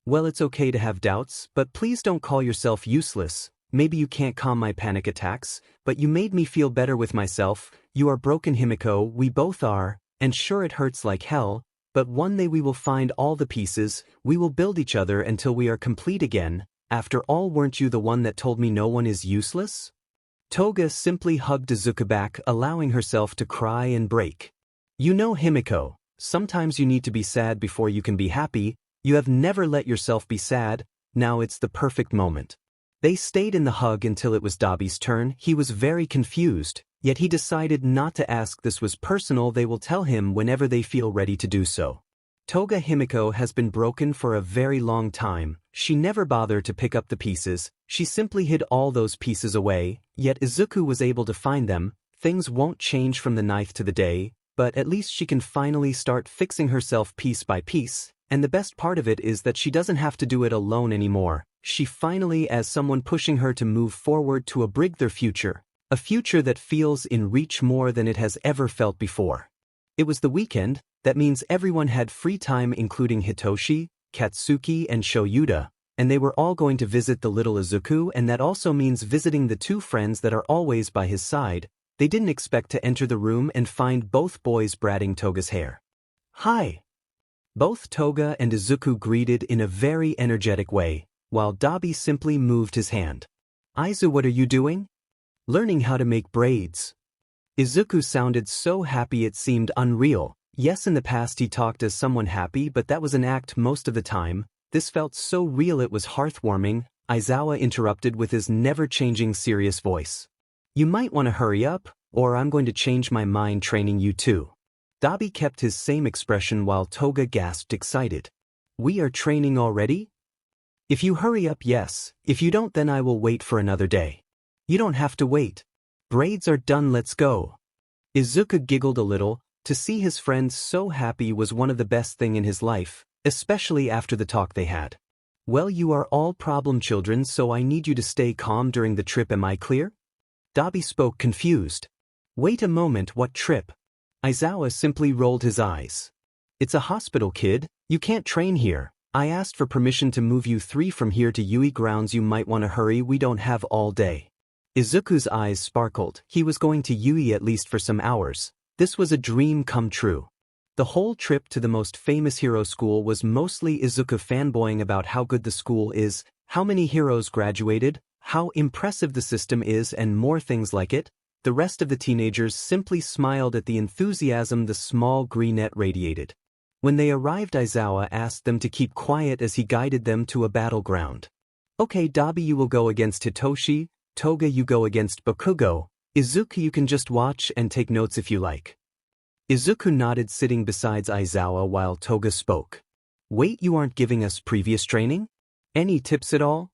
Well it's okay to have doubts, but please don't call yourself useless, maybe you can't calm my panic attacks, but you made me feel better with myself, you are broken Himiko, we both are, and sure it hurts like hell, but one day we will find all the pieces, we will build each other until we are complete again, after all weren't you the one that told me no one is useless? Toga simply hugged Izuku back allowing herself to cry and break. You know Himiko, sometimes you need to be sad before you can be happy, you have never let yourself be sad, now it's the perfect moment. They stayed in the hug until it was Dabi's turn, he was very confused, yet he decided not to ask this was personal they will tell him whenever they feel ready to do so. Toga Himiko has been broken for a very long time, she never bothered to pick up the pieces, she simply hid all those pieces away, yet Izuku was able to find them, things won't change from the night to the day, but at least she can finally start fixing herself piece by piece. And the best part of it is that she doesn't have to do it alone anymore. She finally has someone pushing her to move forward to a brighter future. A future that feels in reach more than it has ever felt before. It was the weekend, that means everyone had free time including Hitoshi, Katsuki and Shoyuta, and they were all going to visit the little Izuku and that also means visiting the two friends that are always by his side. They didn't expect to enter the room and find both boys braiding Toga's hair. Hi. Both Toga and Izuku greeted in a very energetic way, while Dabi simply moved his hand. Izu, what are you doing? Learning how to make braids. Izuku sounded so happy it seemed unreal. Yes, in the past he talked as someone happy, but that was an act most of the time. This felt so real it was heartwarming. Aizawa interrupted with his never-changing serious voice. You might want to hurry up, or I'm going to change my mind training you too. Dabi kept his same expression while Toga gasped excited. We are training already? If you hurry up, yes. If you don't, then I will wait for another day. You don't have to wait. Braids are done, let's go. Izuku giggled a little. To see his friend so happy was one of the best things in his life, especially after the talk they had. Well, you are all problem children, so I need you to stay calm during the trip, am I clear? Dabi spoke confused. Wait a moment, what trip? Aizawa simply rolled his eyes. It's a hospital, kid. You can't train here. I asked for permission to move you 3 from here to Yui grounds. You might want to hurry, we don't have all day. Izuku's eyes sparkled. He was going to Yui at least for some hours. This was a dream come true. The whole trip to the most famous hero school was mostly Izuku fanboying about how good the school is, how many heroes graduated, how impressive the system is, and more things like it. The rest of the teenagers simply smiled at the enthusiasm the small greenette radiated. When they arrived, Aizawa asked them to keep quiet as he guided them to a battleground. Okay, Dabi, you will go against Hitoshi, Toga, you go against Bakugo, Izuku, you can just watch and take notes if you like. Izuku nodded, sitting beside Aizawa while Toga spoke. Wait, you aren't giving us previous training? Any tips at all?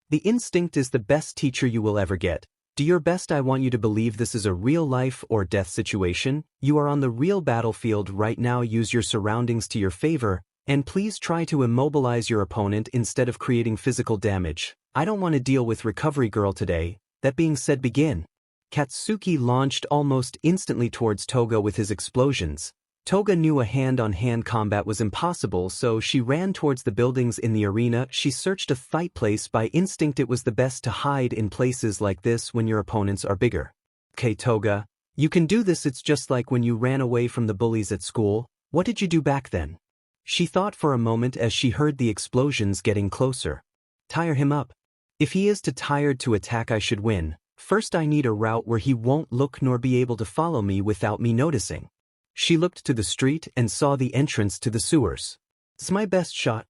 The instinct is the best teacher you will ever get. Do your best. I want you to believe this is a real life or death situation. You are on the real battlefield right now. Use your surroundings to your favor, and please try to immobilize your opponent instead of creating physical damage. I don't want to deal with Recovery Girl today. That being said, begin. Katsuki launched almost instantly towards Toga with his explosions. Toga knew a hand-on-hand combat was impossible, so she ran towards the buildings in the arena. She searched a fight place by instinct. It was the best to hide in places like this when your opponents are bigger. Okay, Toga, you can do this. It's just like when you ran away from the bullies at school. What did you do back then? She thought for a moment as she heard the explosions getting closer. Tire him up. If he is too tired to attack, I should win. First, I need a route where he won't look nor be able to follow me without me noticing. She looked to the street and saw the entrance to the sewers. It's my best shot.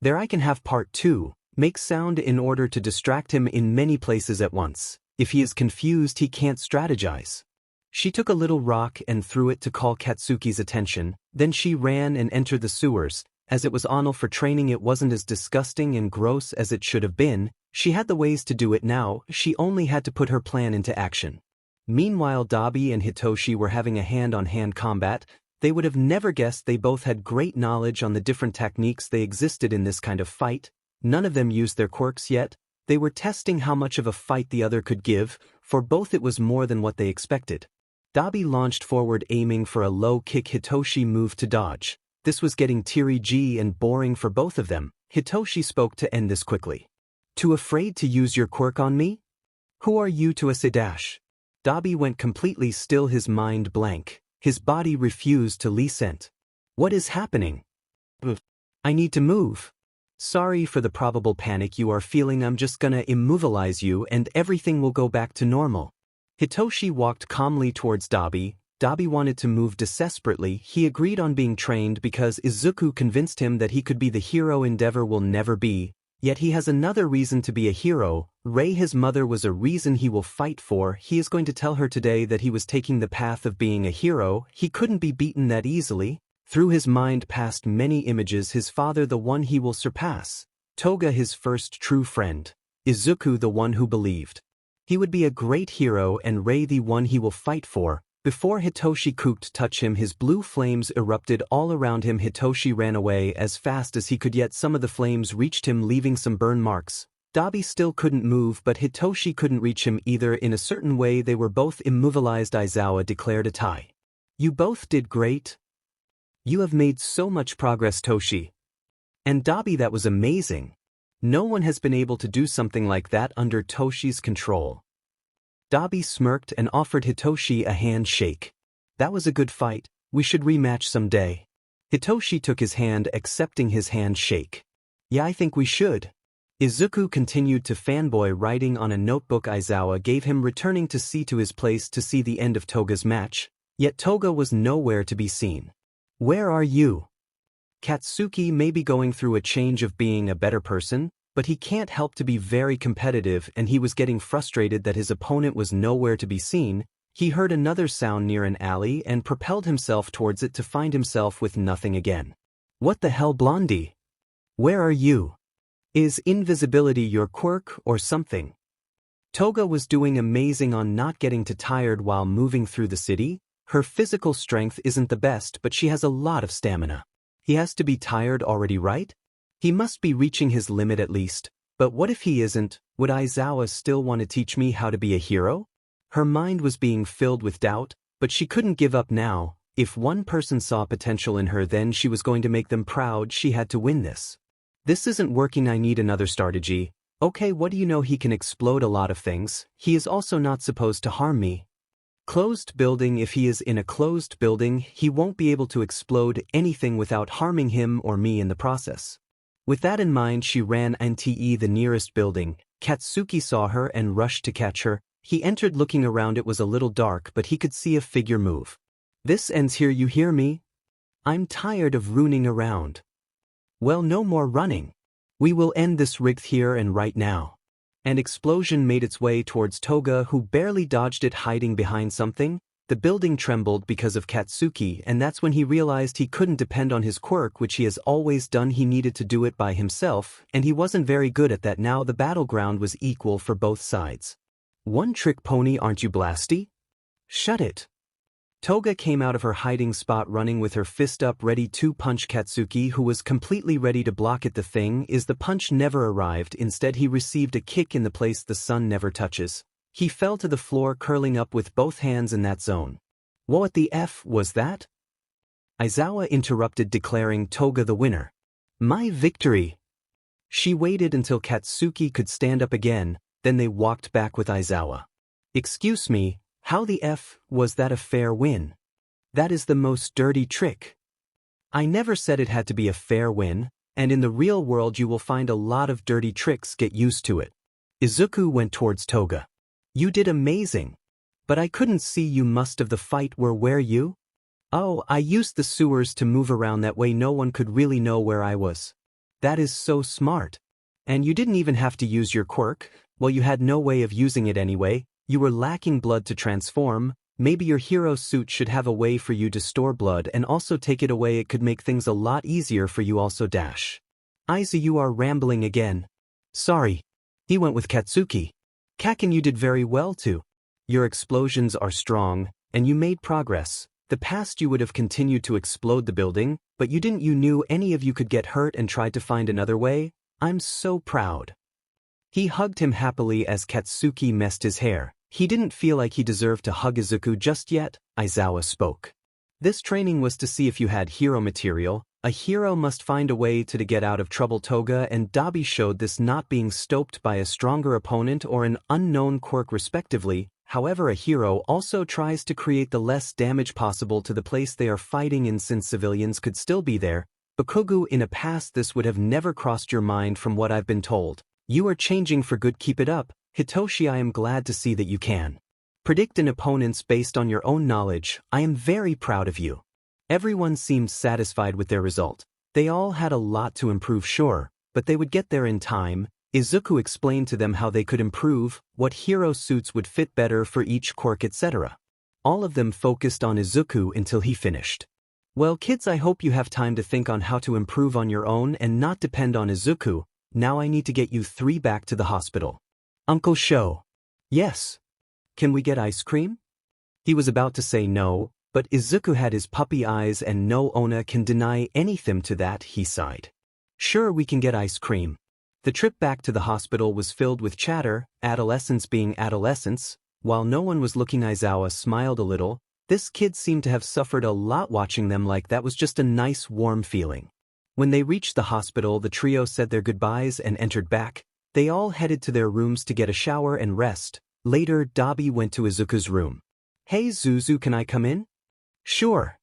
There I can have part 2, make sound in order to distract him in many places at once. If he is confused, he can't strategize. She took a little rock and threw it to call Katsuki's attention, then she ran and entered the sewers. As it was only for training, it wasn't as disgusting and gross as it should have been. She had the ways to do it now, she only had to put her plan into action. Meanwhile, Dabi and Hitoshi were having a hand-on-hand combat. They would have never guessed they both had great knowledge on the different techniques they existed in this kind of fight. None of them used their quirks yet. They were testing how much of a fight the other could give. For both it was more than what they expected. Dabi launched forward aiming for a low kick. Hitoshi moved to dodge. This was getting teary and boring for both of them. Hitoshi spoke to end this quickly. Too afraid to use your quirk on me? Who are you to say dash? Dabi went completely still, his mind blank. His body refused to listen. What is happening? I need to move. Sorry for the probable panic you are feeling. I'm just gonna immobilize you and everything will go back to normal. Hitoshi walked calmly towards Dabi. Dabi wanted to move desperately. He agreed on being trained because Izuku convinced him that he could be the hero Endeavor will never be. Yet he has another reason to be a hero. Rei, his mother, was a reason he will fight for. He is going to tell her today that he was taking the path of being a hero. He couldn't be beaten that easily. Through his mind passed many images: his father, the one he will surpass; Toga, his first true friend; Izuku, the one who believed he would be a great hero; and Rei, the one he will fight for. Before Hitoshi could touch him, his blue flames erupted all around him. Hitoshi ran away as fast as he could, yet some of the flames reached him, leaving some burn marks. Dabi still couldn't move, but Hitoshi couldn't reach him either. In a certain way, they were both immobilized. Aizawa declared a tie. You both did great. You have made so much progress, Toshi. And Dabi, that was amazing. No one has been able to do something like that under Toshi's control. Dabi smirked and offered Hitoshi a handshake. That was a good fight. We should rematch someday. Hitoshi took his hand, accepting his handshake. Yeah, I think we should. Izuku continued to fanboy, writing on a notebook. Aizawa gave him returning to his place to see the end of Toga's match, yet Toga was nowhere to be seen. Where are you? Katsuki may be going through a change of being a better person, but he can't help to be very competitive, and he was getting frustrated that his opponent was nowhere to be seen. He heard another sound near an alley and propelled himself towards it to find himself with nothing again. What the hell, Blondie? Where are you? Is invisibility your quirk or something? Toga was doing amazing on not getting too tired while moving through the city. Her physical strength isn't the best, but she has a lot of stamina. He has to be tired already, right? He must be reaching his limit at least, but what if he isn't? Would Aizawa still want to teach me how to be a hero? Her mind was being filled with doubt, but she couldn't give up now. If one person saw potential in her, then she was going to make them proud. She had to win this. This isn't working, I need another strategy. Okay, what do you know? He can explode a lot of things. He is also not supposed to harm me. Closed building. If he is in a closed building, he won't be able to explode anything without harming him or me in the process. With that in mind, she ran into the nearest building. Katsuki saw her and rushed to catch her. He entered looking around. It was a little dark, but he could see a figure move. This ends here, you hear me? I'm tired of running around. Well, no more running. We will end this rig here and right now. An explosion made its way towards Toga, who barely dodged it, hiding behind something. The building trembled because of Katsuki, and that's when he realized he couldn't depend on his quirk, which he has always done. He needed to do it by himself, and he wasn't very good at that. Now the battleground was equal for both sides. One trick pony, aren't you, Blasty? Shut it. Toga came out of her hiding spot running with her fist up, ready to punch Katsuki, who was completely ready to block it. The thing is, the punch never arrived. Instead, he received a kick in the place the sun never touches. He fell to the floor, curling up with both hands in that zone. What the F was that? Aizawa interrupted, declaring Toga the winner. My victory. She waited until Katsuki could stand up again, then they walked back with Aizawa. Excuse me, how the F was that a fair win? That is the most dirty trick. I never said it had to be a fair win, and in the real world you will find a lot of dirty tricks. Get used to it. Izuku went towards Toga. You did amazing. But I couldn't see you. Most of the fight were you? Oh, I used the sewers to move around, that way no one could really know where I was. That is so smart. And you didn't even have to use your quirk. Well, you had no way of using it anyway. You were lacking blood to transform. Maybe your hero suit should have a way for you to store blood and also take it away. It could make things a lot easier for you. Also dash. Aizu, you are rambling again. Sorry. He went with Katsuki. Kaken, you did very well too. Your explosions are strong, and you made progress. The past you would have continued to explode the building, but you didn't. You knew any of you could get hurt and tried to find another way. I'm so proud. He hugged him happily as Katsuki messed his hair. He didn't feel like he deserved to hug Izuku just yet. Aizawa spoke. This training was to see if you had hero material. A hero must find a way to get out of trouble. Toga and Dabi showed this, not being stopped by a stronger opponent or an unknown quirk respectively. However, a hero also tries to create the less damage possible to the place they are fighting in, since civilians could still be there. Bakugu, in a past this would have never crossed your mind from what I've been told. You are changing for good. Keep it up. Hitoshi, I am glad to see that you can predict an opponent's based on your own knowledge. I am very proud of you. Everyone seemed satisfied with their result. They all had a lot to improve, sure, but they would get there in time. Izuku explained to them how they could improve, what hero suits would fit better for each quirk, etc. All of them focused on Izuku until he finished. Well, kids, I hope you have time to think on how to improve on your own and not depend on Izuku. Now I need to get you three back to the hospital. Uncle Sho. Yes. Can we get ice cream? He was about to say no, but Izuku had his puppy eyes and no Ona can deny anything to that. He sighed. Sure, we can get ice cream. The trip back to the hospital was filled with chatter, adolescents being adolescents. While no one was looking, Aizawa smiled a little. This kid seemed to have suffered a lot. Watching them like that was just a nice warm feeling. When they reached the hospital, the trio said their goodbyes and entered back. They all headed to their rooms to get a shower and rest. Later, Dabi went to Izuku's room. Hey Zuzu, can I come in? Sure.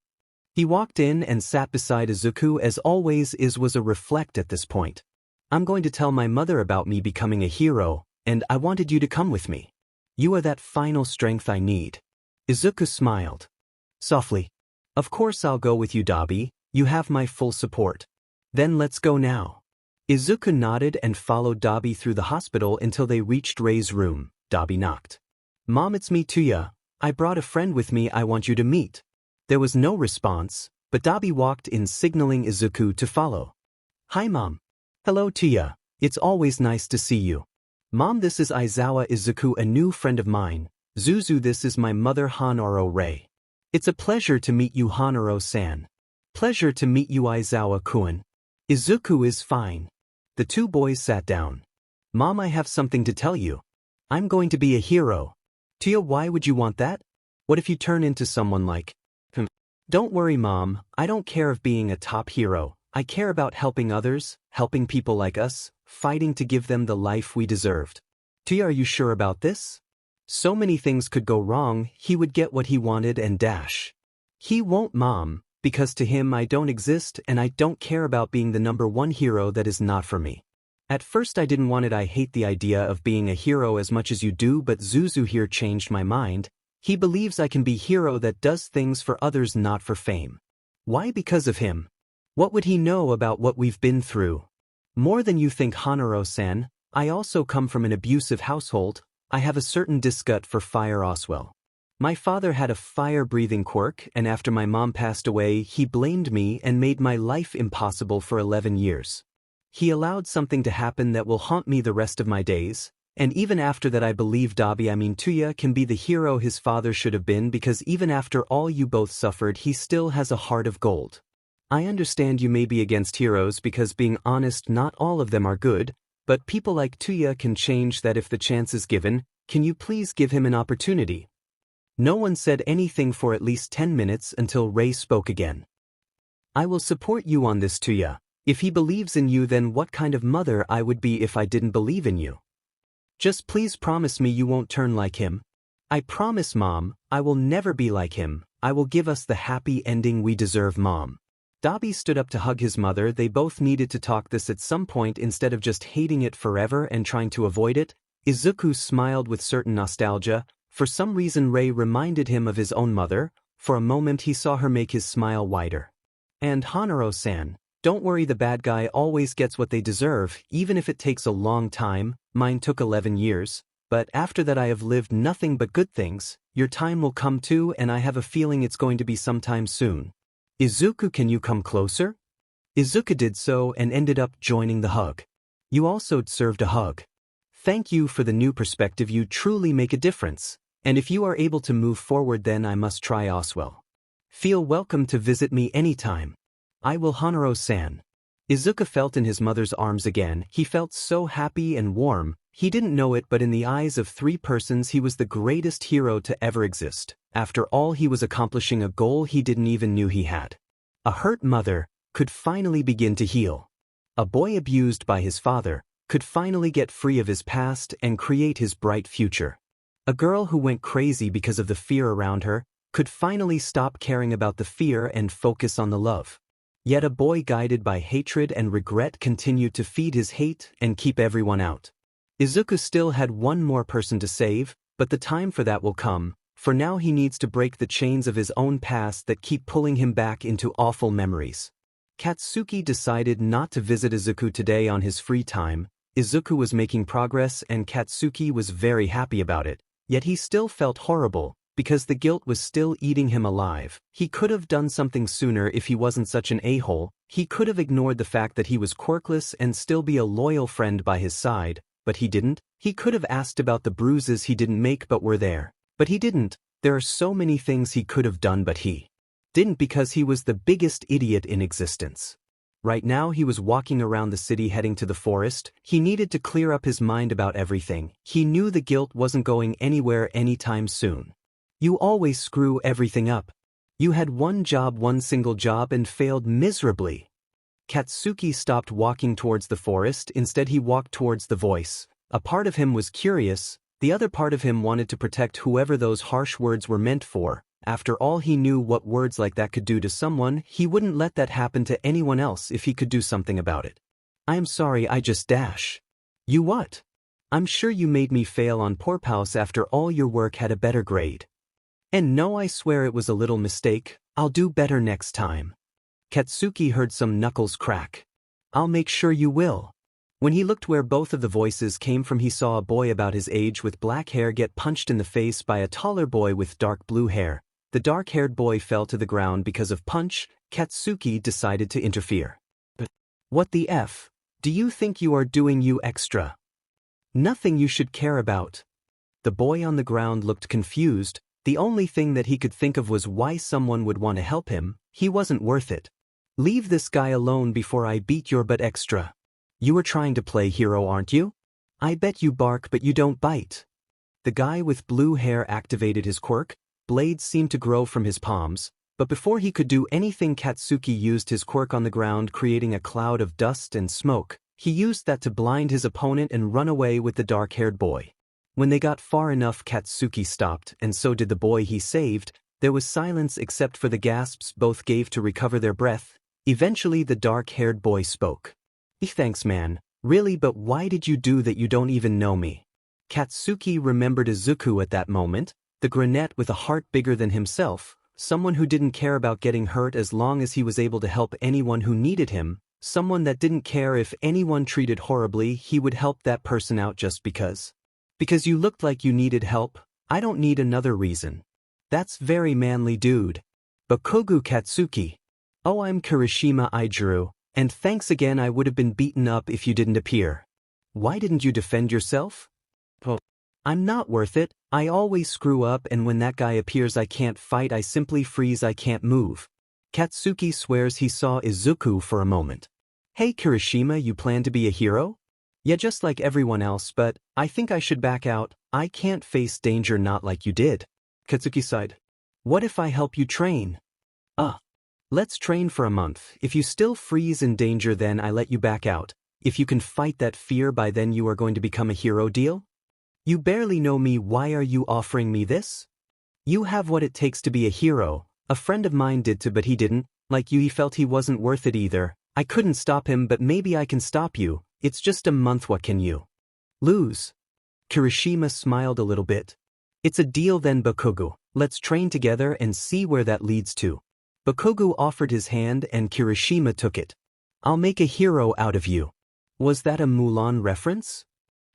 He walked in and sat beside Izuku. As always, was a reflect at this point. I'm going to tell my mother about me becoming a hero, and I wanted you to come with me. You are that final strength I need. Izuku smiled softly. Of course I'll go with you, Dabi. You have my full support. Then let's go now. Izuku nodded and followed Dabi through the hospital until they reached Rei's room. Dabi knocked. Mom, it's me, Tuya. I brought a friend with me I want you to meet. There was no response, but Dabi walked in, signaling Izuku to follow. Hi, Mom. Hello, Tuya. It's always nice to see you. Mom, this is Aizawa Izuku, a new friend of mine. Zuzu, this is my mother, Hanoro Rei. It's a pleasure to meet you, Hanoro-san. Pleasure to meet you, Aizawa-kun. Izuku is fine. The two boys sat down. Mom, I have something to tell you. I'm going to be a hero. Tuya, why would you want that? What if you turn into someone like... Don't worry, Mom. I don't care of being a top hero. I care about helping others, helping people like us, fighting to give them the life we deserved. Tuya, are you sure about this? So many things could go wrong. He would get what he wanted and dash. He won't, Mom, because to him I don't exist and I don't care about being the #1 hero. That is not for me. At first I didn't want it. I hate the idea of being a hero as much as you do, but Zuzu here changed my mind. He believes I can be hero that does things for others, not for fame. Why? Because of him. What would he know about what we've been through? More than you think, Hanoro-san. I also come from an abusive household. I have a certain disgust for fire as well. My father had a fire-breathing quirk, and after my mom passed away, he blamed me and made my life impossible for 11 years. He allowed something to happen that will haunt me the rest of my days, and even after that I believe Tuya can be the hero his father should have been, because even after all you both suffered, he still has a heart of gold. I understand you may be against heroes because, being honest, not all of them are good, but people like Tuya can change that if the chance is given. Can you please give him an opportunity? No one said anything for at least 10 minutes until Rei spoke again. I will support you on this, Tuya. If he believes in you, then what kind of mother I would be if I didn't believe in you? Just please promise me you won't turn like him. I promise, Mom, I will never be like him. I will give us the happy ending we deserve, Mom. Dabi stood up to hug his mother. They both needed to talk this at some point instead of just hating it forever and trying to avoid it. Izuku smiled with certain nostalgia. For some reason Rei reminded him of his own mother. For a moment he saw her make his smile wider. And Hanoro-san, don't worry, the bad guy always gets what they deserve, even if it takes a long time. Mine took 11 years, but after that I have lived nothing but good things. Your time will come too, and I have a feeling it's going to be sometime soon. Izuku, can you come closer? Izuku did so and ended up joining the hug. You also deserved a hug. Thank you for the new perspective. You truly make a difference. And if you are able to move forward, then I must try Oswell. Feel welcome to visit me anytime. I will, Hanoro-san. Izuku felt in his mother's arms again. He felt so happy and warm. He didn't know it, but in the eyes of 3 persons he was the greatest hero to ever exist. After all, he was accomplishing a goal he didn't even knew he had. A hurt mother could finally begin to heal. A boy abused by his father could finally get free of his past and create his bright future. A girl who went crazy because of the fear around her could finally stop caring about the fear and focus on the love. Yet a boy guided by hatred and regret continued to feed his hate and keep everyone out. Izuku still had one more person to save, but the time for that will come. For now he needs to break the chains of his own past that keep pulling him back into awful memories. Katsuki decided not to visit Izuku today on his free time. Izuku was making progress and Katsuki was very happy about it. Yet he still felt horrible, because the guilt was still eating him alive. He could have done something sooner if he wasn't such an a-hole. He could have ignored the fact that he was quirkless and still be a loyal friend by his side, but he didn't. He could have asked about the bruises he didn't make but were there. But he didn't. There are so many things he could have done, but he didn't, because he was the biggest idiot in existence. Right now he was walking around the city heading to the forest. He needed to clear up his mind about everything. He knew the guilt wasn't going anywhere anytime soon. You always screw everything up. You had one single job and failed miserably. Katsuki stopped walking towards the forest. Instead he walked towards the voice. A part of him was curious. The other part of him wanted to protect whoever those harsh words were meant for. After all, he knew what words like that could do to someone. He wouldn't let that happen to anyone else if he could do something about it. I am sorry, I just dash. You what? I'm sure you made me fail on Porpoise. After all your work had a better grade. And no, I swear it was a little mistake. I'll do better next time. Katsuki heard some knuckles crack. I'll make sure you will. When he looked where both of the voices came from, he saw a boy about his age with black hair get punched in the face by a taller boy with dark blue hair. The dark-haired boy fell to the ground because of punch. Katsuki decided to interfere. But what the F? Do you think you are doing, you extra? Nothing you should care about. The boy on the ground looked confused. The only thing that he could think of was why someone would want to help him. He wasn't worth it. Leave this guy alone before I beat your butt extra. You are trying to play hero, aren't you? I bet you bark but you don't bite. The guy with blue hair activated his quirk. Blades seemed to grow from his palms, but before he could do anything, Katsuki used his quirk on the ground, creating a cloud of dust and smoke. He used that to blind his opponent and run away with the dark-haired boy. When they got far enough, Katsuki stopped, and so did the boy he saved. There was silence except for the gasps both gave to recover their breath. Eventually the dark-haired boy spoke. Thanks, man. Really, but why did you do that? You don't even know me. Katsuki remembered Izuku at that moment, the granette with a heart bigger than himself, someone who didn't care about getting hurt as long as he was able to help anyone who needed him, someone that didn't care if anyone treated horribly, he would help that person out just because. Because you looked like you needed help. I don't need another reason. That's very manly, dude. Bakugo Katsuki. Oh, I'm Kirishima Ijiru, and thanks again. I would have been beaten up if you didn't appear. Why didn't you defend yourself? Well, I'm not worth it. I always screw up, and when that guy appears I can't fight, I simply freeze, I can't move. Katsuki swears he saw Izuku for a moment. Hey Kirishima, you plan to be a hero? Yeah, just like everyone else, but I think I should back out. I can't face danger, not like you did. Katsuki sighed. What if I help you train? Let's train for a month. If you still freeze in danger, then I let you back out. If you can fight that fear, by then you are going to become a hero, deal? You barely know me, why are you offering me this? You have what it takes to be a hero. A friend of mine did too, but he didn't. Like you, he felt he wasn't worth it either. I couldn't stop him, but maybe I can stop you. It's just a month, what can you lose? Kirishima smiled a little bit. It's a deal then, Bakugo. Let's train together and see where that leads to. Bakugo offered his hand and Kirishima took it. I'll make a hero out of you. Was that a Mulan reference?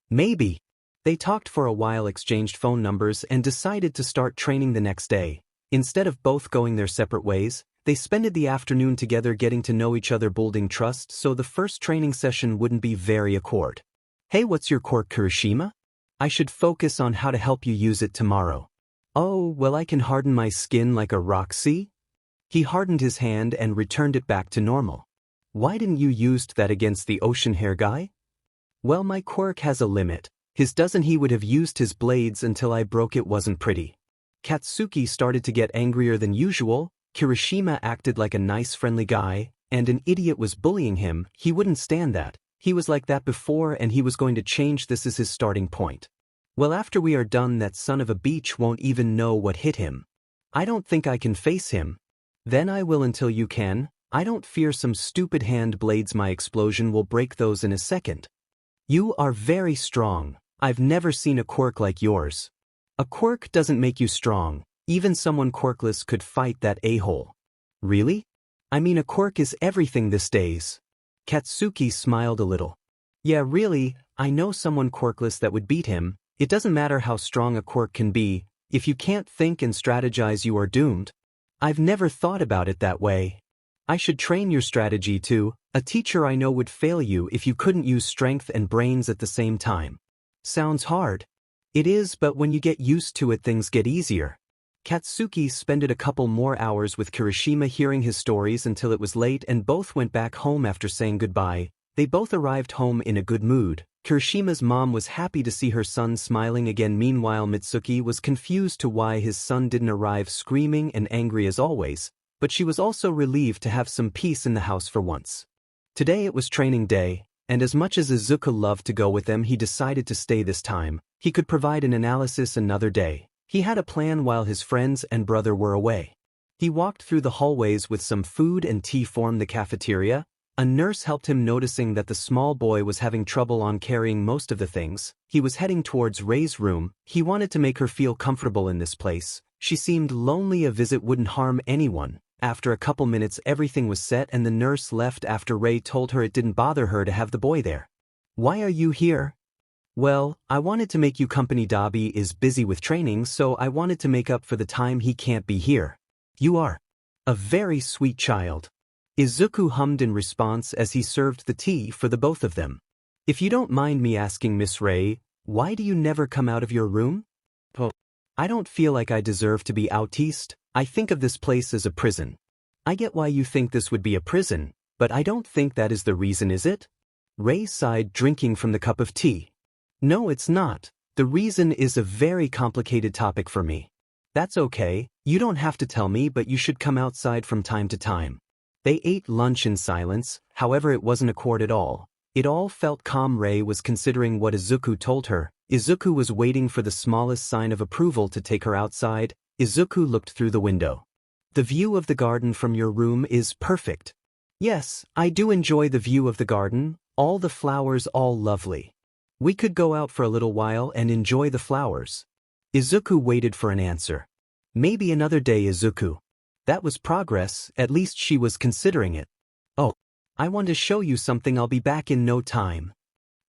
Maybe. They talked for a while, exchanged phone numbers, and decided to start training the next day. Instead of both going their separate ways, they spent the afternoon together getting to know each other, building trust, so the first training session wouldn't be very awkward. Hey, what's your quirk, Kirishima? I should focus on how to help you use it tomorrow. Oh, well, I can harden my skin like a rock, see? He hardened his hand and returned it back to normal. Why didn't you use that against the ocean hair guy? Well, my quirk has a limit. His doesn't. He would have used his blades until I broke it. Wasn't pretty. Katsuki started to get angrier than usual. Kirishima acted like a nice friendly guy, and an idiot was bullying him. He wouldn't stand that. He was like that before and he was going to change. This is his starting point. Well, after we are done, that son of a bitch won't even know what hit him. I don't think I can face him. Then I will until you can. I don't fear some stupid hand blades. My explosion will break those in a second. You are very strong. I've never seen a quirk like yours. A quirk doesn't make you strong. Even someone quirkless could fight that a-hole. Really? I mean, a quirk is everything these days. Katsuki smiled a little. Yeah, really, I know someone quirkless that would beat him. It doesn't matter how strong a quirk can be. If you can't think and strategize, you are doomed. I've never thought about it that way. I should train your strategy too. A teacher I know would fail you if you couldn't use strength and brains at the same time. Sounds hard. It is, but when you get used to it, things get easier. Katsuki spent a couple more hours with Kirishima hearing his stories until it was late, and both went back home after saying goodbye. They both arrived home in a good mood. Kirishima's mom was happy to see her son smiling again. Meanwhile, Mitsuki was confused to why his son didn't arrive, screaming and angry as always, but she was also relieved to have some peace in the house for once. Today it was training day, and as much as Izuku loved to go with them, he decided to stay this time. He could provide an analysis another day. He had a plan while his friends and brother were away. He walked through the hallways with some food and tea from the cafeteria. A nurse helped him, noticing that the small boy was having trouble on carrying most of the things. He was heading towards Ray's room. He wanted to make her feel comfortable in this place. She seemed lonely. A visit wouldn't harm anyone. After a couple minutes everything was set and the nurse left after Ray told her it didn't bother her to have the boy there. "Why are you here?" "Well, I wanted to make you company. Dobby is busy with training, so I wanted to make up for the time he can't be here." "You are a very sweet child," Izuku hummed in response as he served the tea for the both of them. "If you don't mind me asking, Miss Ray, why do you never come out of your room?" "Oh, I don't feel like I deserve to be out east. I think of this place as a prison." "I get why you think this would be a prison, but I don't think that is the reason, is it?" Ray sighed, drinking from the cup of tea. "No, it's not. The reason is a very complicated topic for me." "That's okay. You don't have to tell me, but you should come outside from time to time." They ate lunch in silence. However, it wasn't awkward at all. It all felt calm. Ray was considering what Izuku told her. Izuku was waiting for the smallest sign of approval to take her outside. Izuku looked through the window. "The view of the garden from your room is perfect." "Yes, I do enjoy the view of the garden. All the flowers, all lovely. We could go out for a little while and enjoy the flowers." Izuku waited for an answer. "Maybe another day, Izuku." That was progress. At least she was considering it. "Oh, I want to show you something. I'll be back in no time."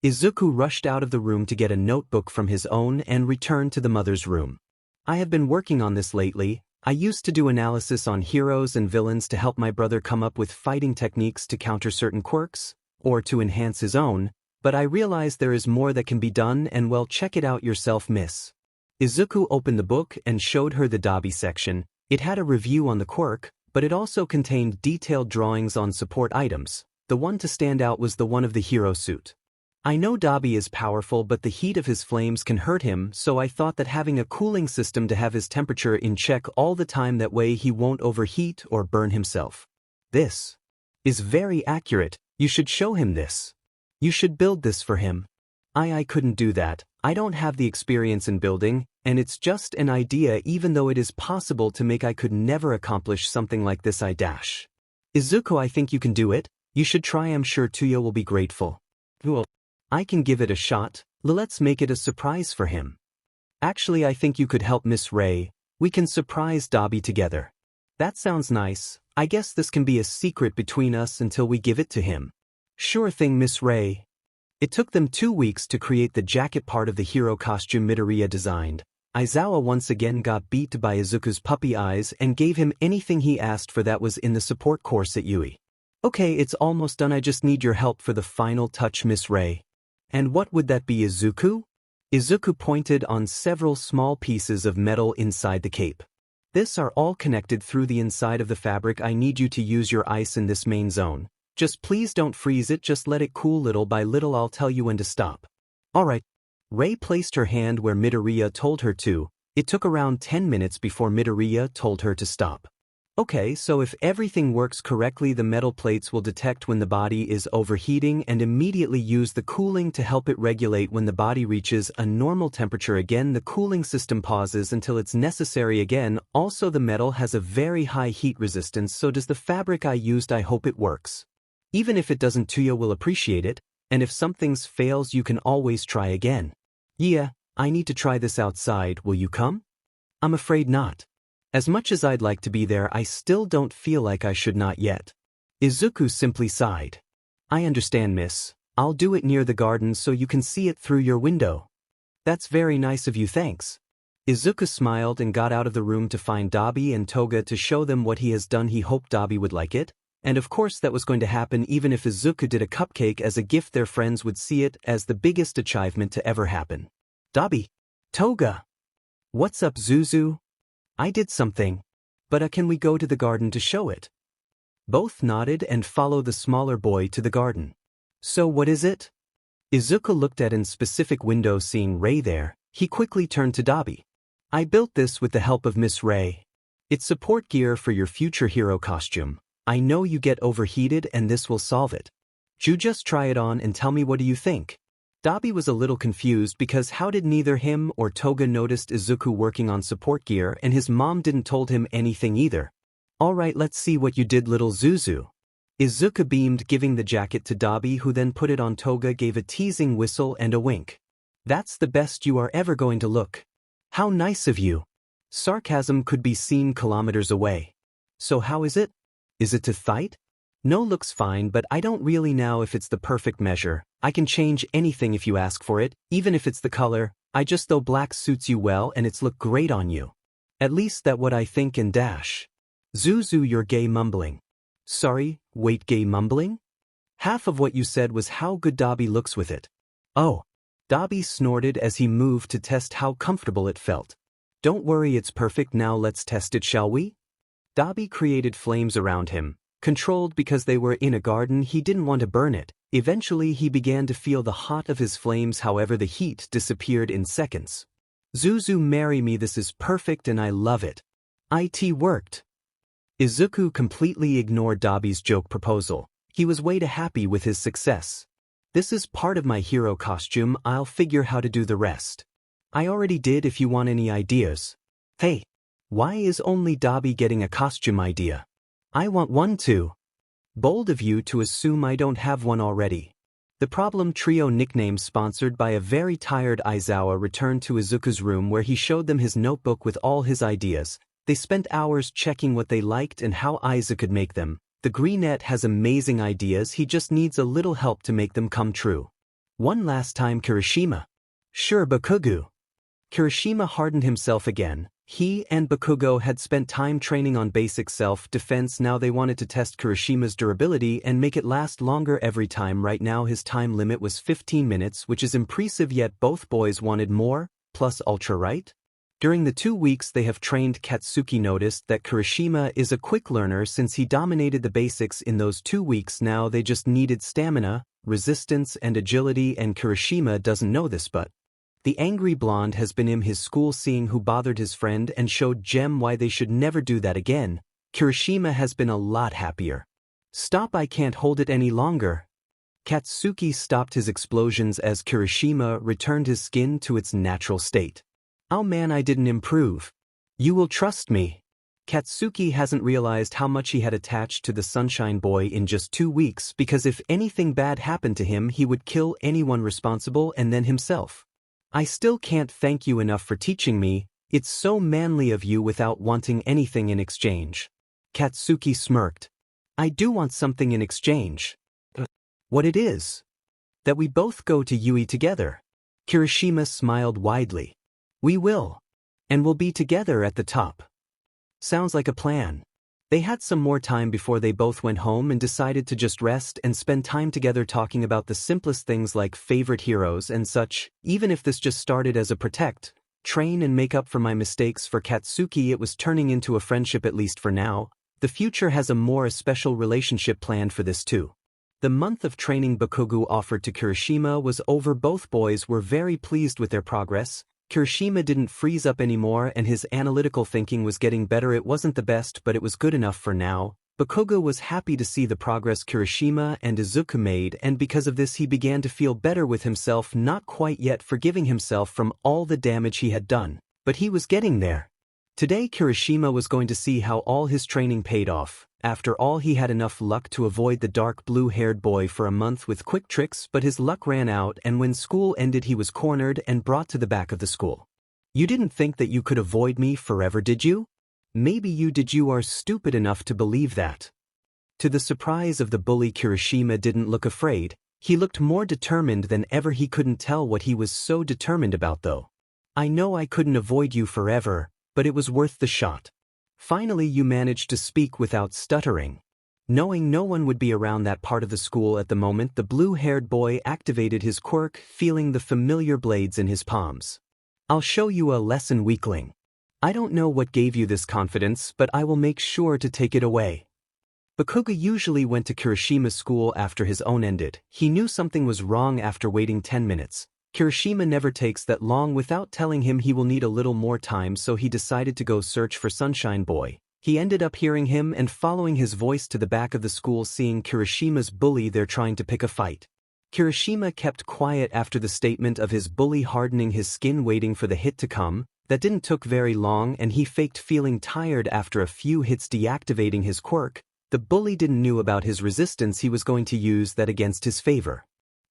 Izuku rushed out of the room to get a notebook from his own and returned to the mother's room. "I have been working on this lately. I used to do analysis on heroes and villains to help my brother come up with fighting techniques to counter certain quirks, or to enhance his own, but I realize there is more that can be done, and well, check it out yourself, miss." Izuku opened the book and showed her the Dobby section. It had a review on the quirk, but it also contained detailed drawings on support items. The one to stand out was the one of the hero suit. "I know Dobby is powerful, but the heat of his flames can hurt him, so I thought that having a cooling system to have his temperature in check all the time, that way he won't overheat or burn himself." "This is very accurate. You should show him this. You should build this for him." I couldn't do that. I don't have the experience in building, and it's just an idea. Even though it is possible to make, I could never accomplish something like this. Izuku, I think you can do it. You should try. I'm sure Tuya will be grateful." "Well, I can give it a shot. Let's make it a surprise for him." "Actually, I think you could help Miss Ray. We can surprise Dobby together." "That sounds nice. I guess this can be a secret between us until we give it to him." "Sure thing, Miss Ray." It took them 2 weeks to create the jacket part of the hero costume Midoriya designed. Aizawa once again got beat by Izuku's puppy eyes and gave him anything he asked for. That was in the support course at Yui. "Okay, it's almost done. I just need your help for the final touch, Miss Ray." "And what would that be, Izuku?" Izuku pointed on several small pieces of metal inside the cape. "These are all connected through the inside of the fabric. I need you to use your ice in this main zone. Just please don't freeze it, just let it cool little by little. I'll tell you when to stop." "Alright." Ray placed her hand where Midoriya told her to. It took around 10 minutes before Midoriya told her to stop. "Okay, so if everything works correctly, the metal plates will detect when the body is overheating and immediately use the cooling to help it regulate when the body reaches a normal temperature. Again, the cooling system pauses until it's necessary again. Also, the metal has a very high heat resistance, so does the fabric I used. I hope it works. Even if it doesn't, Tuya will appreciate it, and if something fails, you can always try again." "Yeah, I need to try this outside. Will you come?" "I'm afraid not. As much as I'd like to be there, I still don't feel like I should not yet." Izuku simply sighed. "I understand, miss. I'll do it near the garden so you can see it through your window." "That's very nice of you, thanks." Izuku smiled and got out of the room to find Dobby and Toga to show them what he has done. He hoped Dobby would like it. And of course that was going to happen. Even if Izuku did a cupcake as a gift, their friends would see it as the biggest achievement to ever happen. "Dobby." "Toga." "What's up, Zuzu?" "I did something. But can we go to the garden to show it?" Both nodded and followed the smaller boy to the garden. "So what is it?" Izuku looked at an specific window. Seeing Ray there, he quickly turned to Dobby. "I built this with the help of Miss Ray. It's support gear for your future hero costume. I know you get overheated and this will solve it. You just try it on and tell me what do you think." Dabi was a little confused because how did neither him or Toga noticed Izuku working on support gear and his mom didn't told him anything either. Alright, let's see what you did, little Zuzu. Izuku beamed, giving the jacket to Dabi, who then put it on. Toga gave a teasing whistle and a wink. That's the best you are ever going to look. How nice of you. Sarcasm could be seen kilometers away. So how is it? Is it too tight? No, looks fine, but I don't really know if it's the perfect measure. I can change anything if you ask for it, even if it's the color. I just though black suits you well and it's look great on you. At least that what I think and dash. Zuzu, you're gay mumbling. Sorry, wait, gay mumbling? Half of what you said was how good Dabi looks with it. Oh. Dabi snorted as he moved to test how comfortable it felt. Don't worry, it's perfect. Now let's test it, shall we? Dabi created flames around him. Controlled because they were in a garden, he didn't want to burn it. Eventually he began to feel the hot of his flames, however the heat disappeared in seconds. Zuzu, marry me, this is perfect and I love it. It worked. Izuku completely ignored Dabi's joke proposal. He was way too happy with his success. This is part of my hero costume, I'll figure how to do the rest. I already did if you want any ideas. Hey, why is only Dabi getting a costume idea? I want one too. Bold of you to assume I don't have one already. The Problem Trio nickname, sponsored by a very tired Aizawa, returned to Izuku's room where he showed them his notebook with all his ideas. They spent hours checking what they liked and how Izuku could make them. The Greenette has amazing ideas, he just needs a little help to make them come true. One last time, Kirishima. Sure, Bakugo. Kirishima hardened himself again. He and Bakugo had spent time training on basic self-defense. Now they wanted to test Kirishima's durability and make it last longer every time. Right now his time limit was 15 minutes, which is impressive, yet both boys wanted more, plus ultra, right? During the 2 weeks they have trained, Katsuki noticed that Kirishima is a quick learner since he dominated the basics in those 2 weeks. Now they just needed stamina, resistance and agility, and Kirishima doesn't know this, but the angry blonde has been in his school seeing who bothered his friend and showed Gem why they should never do that again. Kirishima has been a lot happier. Stop, I can't hold it any longer. Katsuki stopped his explosions as Kirishima returned his skin to its natural state. Oh man, I didn't improve. You will trust me. Katsuki hasn't realized how much he had attached to the Sunshine Boy in just 2 weeks, because if anything bad happened to him he would kill anyone responsible and then himself. I still can't thank you enough for teaching me, it's so manly of you without wanting anything in exchange. Katsuki smirked. I do want something in exchange. What it is? That we both go to Yui together. Kirishima smiled widely. We will. And we'll be together at the top. Sounds like a plan. They had some more time before they both went home and decided to just rest and spend time together talking about the simplest things like favorite heroes and such. Even if this just started as a protect, train and make up for my mistakes, for Katsuki it was turning into a friendship, at least for now. The future has a more special relationship planned for this too. The month of training Bakugo offered to Kirishima was over. Both boys were very pleased with their progress. Kirishima didn't freeze up anymore and his analytical thinking was getting better. It wasn't the best, but it was good enough for now. Bakugo was happy to see the progress Kirishima and Izuku made, and because of this he began to feel better with himself, not quite yet forgiving himself from all the damage he had done. But he was getting there. Today Kirishima was going to see how all his training paid off. After all, he had enough luck to avoid the dark blue-haired boy for a month with quick tricks, but his luck ran out and when school ended he was cornered and brought to the back of the school. You didn't think that you could avoid me forever, did you? Maybe you did. You are stupid enough to believe that. To the surprise of the bully, Kirishima didn't look afraid. He looked more determined than ever. He couldn't tell what he was so determined about though. I know I couldn't avoid you forever, but it was worth the shot. Finally you managed to speak without stuttering. Knowing no one would be around that part of the school at the moment, the blue-haired boy activated his quirk, feeling the familiar blades in his palms. I'll show you a lesson, weakling. I don't know what gave you this confidence, but I will make sure to take it away. Bakugo usually went to Kirishima's school after his own ended. He knew something was wrong after waiting 10 minutes. Kirishima never takes that long without telling him he will need a little more time, so he decided to go search for Sunshine Boy. He ended up hearing him and following his voice to the back of the school, seeing Kirishima's bully there trying to pick a fight. Kirishima kept quiet after the statement of his bully hardening his skin waiting for the hit to come. That didn't took very long and he faked feeling tired after a few hits deactivating his quirk. The bully didn't knew about his resistance he was going to use that against his favor.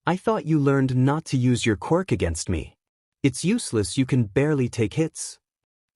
I thought you learned not to use your quirk against me. It's useless, you can barely take hits.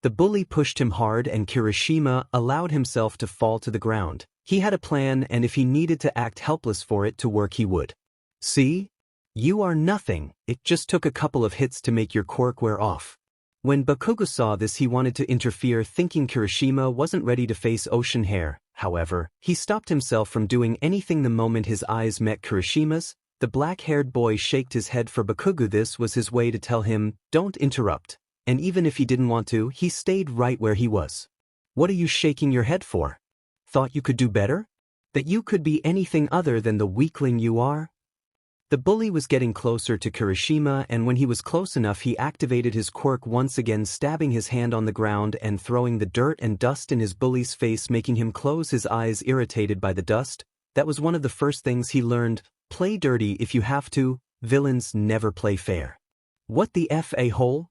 The bully pushed him hard and Kirishima allowed himself to fall to the ground. He had a plan and if he needed to act helpless for it to work he would. See? You are nothing, it just took a couple of hits to make your quirk wear off. When Bakugo saw this he wanted to interfere thinking Kirishima wasn't ready to face Ocean Hair. However, he stopped himself from doing anything the moment his eyes met Kirishima's. The black-haired boy shaked his head for Bakugo. This was his way to tell him, don't interrupt. And even if he didn't want to, he stayed right where he was. What are you shaking your head for? Thought you could do better? That you could be anything other than the weakling you are? The bully was getting closer to Kirishima and when he was close enough he activated his quirk once again, stabbing his hand on the ground and throwing the dirt and dust in his bully's face, making him close his eyes irritated by the dust. That was one of the first things he learned. Play dirty if you have to, villains never play fair. What the F a hole?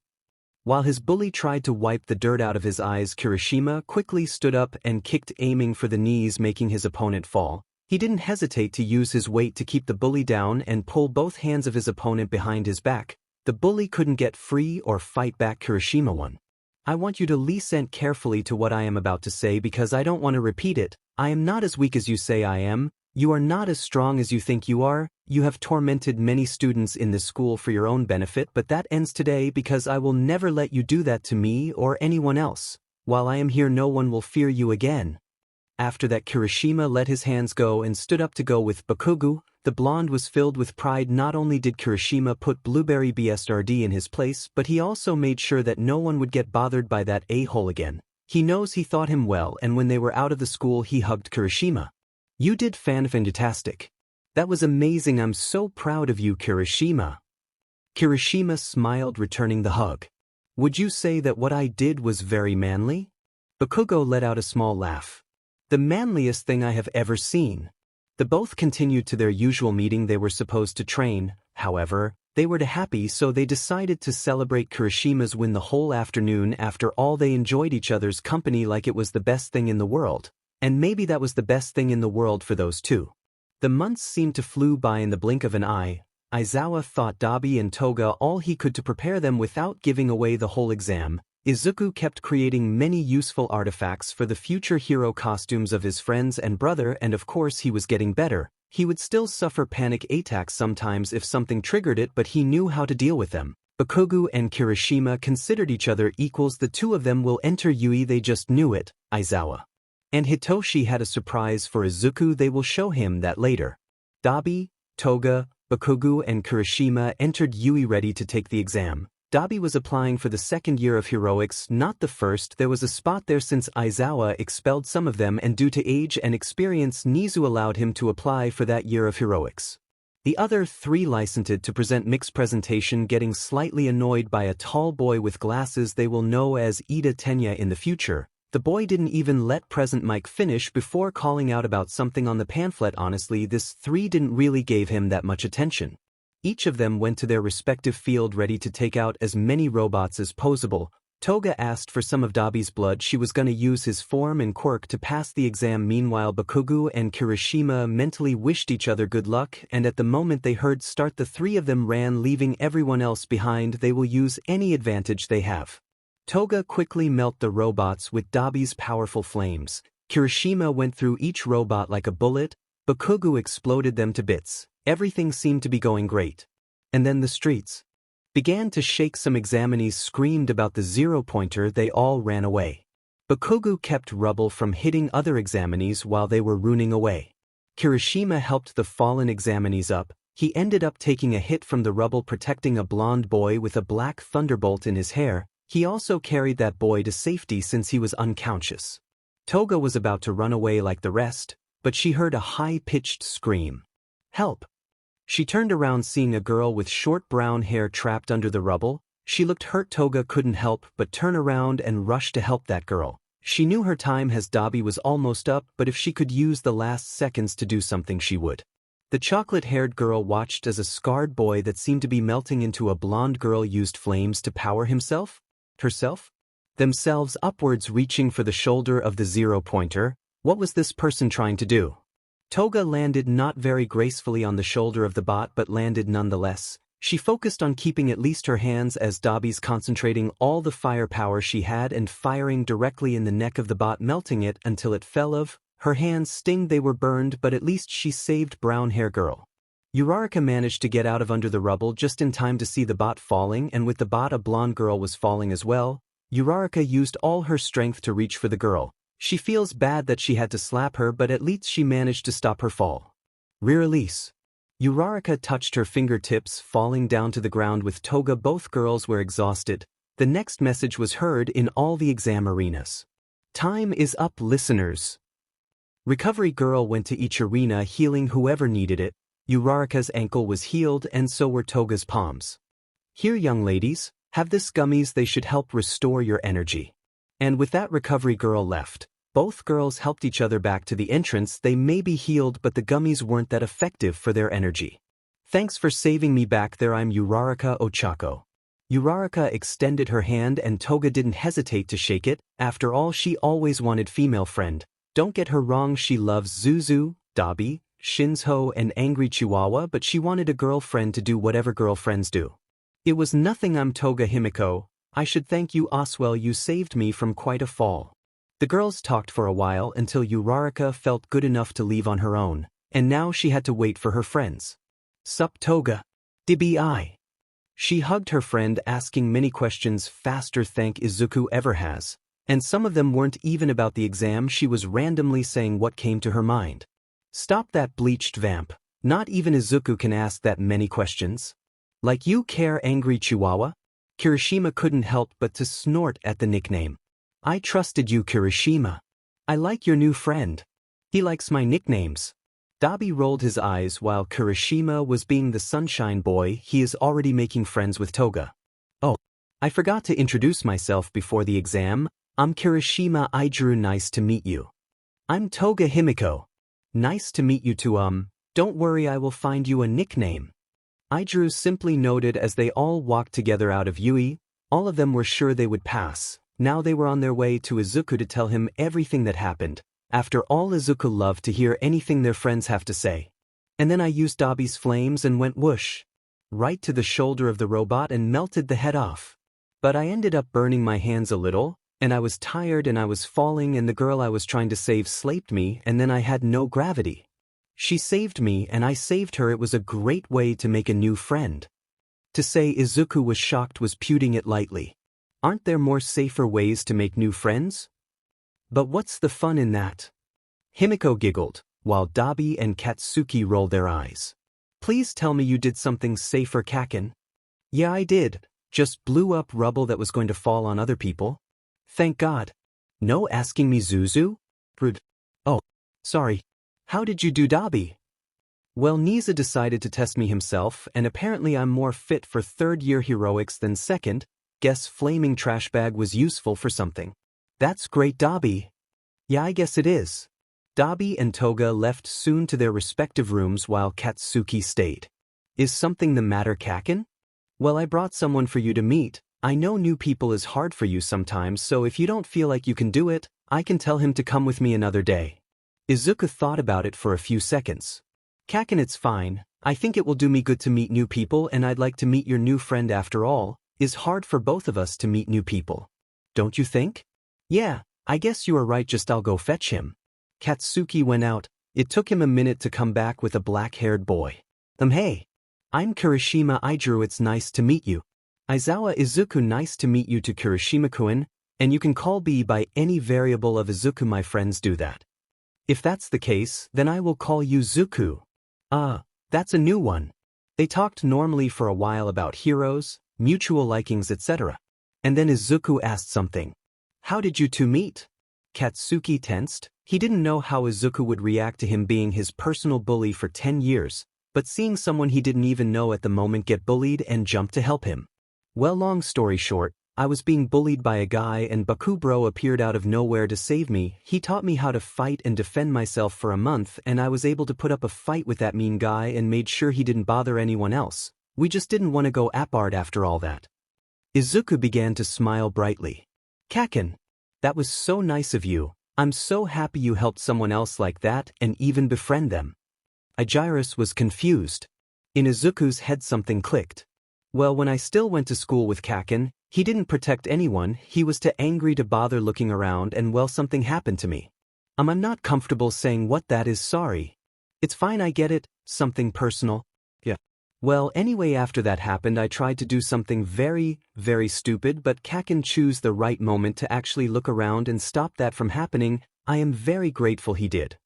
While his bully tried to wipe the dirt out of his eyes, Kirishima quickly stood up and kicked, aiming for the knees, making his opponent fall. He didn't hesitate to use his weight to keep the bully down and pull both hands of his opponent behind his back. The bully couldn't get free or fight back. Kirishima won. I want you to listen carefully to what I am about to say because I don't want to repeat it. I am not as weak as you say I am. You are not as strong as you think you are. You have tormented many students in this school for your own benefit, but that ends today because I will never let you do that to me or anyone else. While I am here no one will fear you again. After that Kirishima let his hands go and stood up to go with Bakugo. The blonde was filled with pride. Not only did Kirishima put Blueberry BSRD in his place, but he also made sure that no one would get bothered by that a-hole again. He knows he thought him well and when they were out of the school he hugged Kirishima. You did fantastic. That was amazing. I'm so proud of you, Kirishima. Kirishima smiled, returning the hug. Would you say that what I did was very manly? Bakugo let out a small laugh. The manliest thing I have ever seen. The both continued to their usual meeting. They were supposed to train, however, they were too happy so they decided to celebrate Kirishima's win the whole afternoon. After all, they enjoyed each other's company like it was the best thing in the world. And maybe that was the best thing in the world for those two. The months seemed to flew by in the blink of an eye. Aizawa thought Dabi and Toga all he could to prepare them without giving away the whole exam. Izuku kept creating many useful artifacts for the future hero costumes of his friends and brother, and of course he was getting better. He would still suffer panic attacks sometimes if something triggered it, but he knew how to deal with them. Bakugo and Kirishima considered each other equals. The two of them will enter Yui, they just knew it. Aizawa and Hitoshi had a surprise for Izuku. They will show him that later. Dabi, Toga, Bakugo and Kirishima entered Yui ready to take the exam. Dabi was applying for the second year of heroics, not the first. There was a spot there since Aizawa expelled some of them and due to age and experience Nizu allowed him to apply for that year of heroics. The other three licensed to present mixed presentation, getting slightly annoyed by a tall boy with glasses they will know as Ida Tenya in the future. The boy didn't even let present Mike finish before calling out about something on the pamphlet. Honestly, this three didn't really give him that much attention. Each of them went to their respective field ready to take out as many robots as possible. Toga asked for some of Dabi's blood. She was gonna use his form and quirk to pass the exam. Meanwhile, Bakugo and Kirishima mentally wished each other good luck, and at the moment they heard start, the three of them ran, leaving everyone else behind. They will use any advantage they have. Toga quickly melted the robots with Dabi's powerful flames. Kirishima went through each robot like a bullet. Bakugo exploded them to bits. Everything seemed to be going great. And then the streets began to shake. Some examinees screamed about the zero-pointer. They all ran away. Bakugo kept rubble from hitting other examinees while they were running away. Kirishima helped the fallen examinees up. He ended up taking a hit from the rubble, protecting a blonde boy with a black thunderbolt in his hair. He also carried that boy to safety since he was unconscious. Toga was about to run away like the rest, but she heard a high-pitched scream. Help! She turned around, seeing a girl with short brown hair trapped under the rubble. She looked hurt. Toga couldn't help but turn around and rush to help that girl. She knew her time as Dabi was almost up, but if she could use the last seconds to do something she would. The chocolate-haired girl watched as a scarred boy that seemed to be melting into a blonde girl used flames to power herself, themselves upwards reaching for the shoulder of the zero-pointer. What was this person trying to do? Toga landed not very gracefully on the shoulder of the bot but landed nonetheless. She focused on keeping at least her hands as Dobby's concentrating all the firepower she had and firing directly in the neck of the bot, melting it until it fell off. Her hands stinged, they were burned, but at least she saved brown hair girl. Uraraka managed to get out of under the rubble just in time to see the bot falling, and with the bot a blonde girl was falling as well. Uraraka used all her strength to reach for the girl. She feels bad that she had to slap her, but at least she managed to stop her fall. Re-release. Uraraka touched her fingertips, falling down to the ground with Toga. Both girls were exhausted. The next message was heard in all the exam arenas. Time is up, listeners. Recovery girl went to each arena healing whoever needed it. Uraraka's ankle was healed and so were Toga's palms. Here, young ladies, have this gummies, they should help restore your energy. And with that, recovery girl left. Both girls helped each other back to the entrance. They may be healed, but the gummies weren't that effective for their energy. Thanks for saving me back there, I'm Uraraka Ochako. Uraraka extended her hand and Toga didn't hesitate to shake it. After all, she always wanted female friend. Don't get her wrong, she loves Zuzu, Dabi, Shinzo and Angry Chihuahua, but she wanted a girlfriend to do whatever girlfriends do. It was nothing, I'm Toga Himiko. I should thank you, Oswell, you saved me from quite a fall. The girls talked for a while until Uraraka felt good enough to leave on her own, and now she had to wait for her friends. Sup Toga? DBI. She hugged her friend, asking many questions faster than Izuku ever has, and some of them weren't even about the exam. She was randomly saying what came to her mind. Stop that, bleached vamp. Not even Izuku can ask that many questions. Like you care, Angry Chihuahua? Kirishima couldn't help but to snort at the nickname. I trusted you, Kirishima. I like your new friend. He likes my nicknames. Dabi rolled his eyes while Kirishima was being the sunshine boy. He is already making friends with Toga. Oh, I forgot to introduce myself before the exam. I'm Kirishima Ijiru, nice to meet you. I'm Toga Himiko. Nice to meet you too. Don't worry, I will find you a nickname. Ijiru simply noted as they all walked together out of Yui. All of them were sure they would pass. Now they were on their way to Izuku to tell him everything that happened. After all, Izuku loved to hear anything their friends have to say. And then I used Dabi's flames and went whoosh right to the shoulder of the robot and melted the head off. But I ended up burning my hands a little, and I was tired and I was falling, and the girl I was trying to save slapped me, and then I had no gravity. She saved me and I saved her. It was a great way to make a new friend. To say Izuku was shocked was putting it lightly. Aren't there more safer ways to make new friends? But what's the fun in that? Himiko giggled, while Dabi and Katsuki rolled their eyes. Please tell me you did something safer, Kaken. Yeah, I did. Just blew up rubble that was going to fall on other people. Thank God. No asking me, Zuzu? Rude. Oh, sorry. How did you do, Dabi? Well, Niza decided to test me himself, and apparently I'm more fit for third-year heroics than second. Guess flaming trash bag was useful for something. That's great, Dabi. Yeah, I guess it is. Dabi and Toga left soon to their respective rooms while Katsuki stayed. Is something the matter, Kaken? Well, I brought someone for you to meet. I know new people is hard for you sometimes, so if you don't feel like you can do it, I can tell him to come with me another day. Izuku thought about it for a few seconds. Kaken, it's fine. I think it will do me good to meet new people, and I'd like to meet your new friend after all. It's hard for both of us to meet new people. Don't you think? Yeah, I guess you are right, just I'll go fetch him. Katsuki went out. It took him a minute to come back with a black-haired boy. Hey. I'm Kirishima Ijiru, it's nice to meet you. Aizawa Izuku, nice to meet you to Kirishima-kun, and you can call B by any variable of Izuku, my friends do that. If that's the case, then I will call you Zuku. That's a new one. They talked normally for a while about heroes, mutual likings, etc. And then Izuku asked something. How did you two meet? Katsuki tensed. He didn't know how Izuku would react to him being his personal bully for 10 years, but seeing someone he didn't even know at the moment get bullied and jump to help him. Well, long story short, I was being bullied by a guy and Bakubro appeared out of nowhere to save me. He taught me how to fight and defend myself for a month and I was able to put up a fight with that mean guy and made sure he didn't bother anyone else. We just didn't want to go apart after all that. Izuku began to smile brightly. Kaken, that was so nice of you. I'm so happy you helped someone else like that and even befriend them. Ijairus was confused. In Izuku's head something clicked. Well, when I still went to school with Kaken, he didn't protect anyone, he was too angry to bother looking around and well something happened to me. I'm not comfortable saying what that is, sorry. It's fine, I get it, something personal. Yeah. Well, anyway, after that happened I tried to do something very, very stupid but Kaken chose the right moment to actually look around and stop that from happening. I am very grateful he did.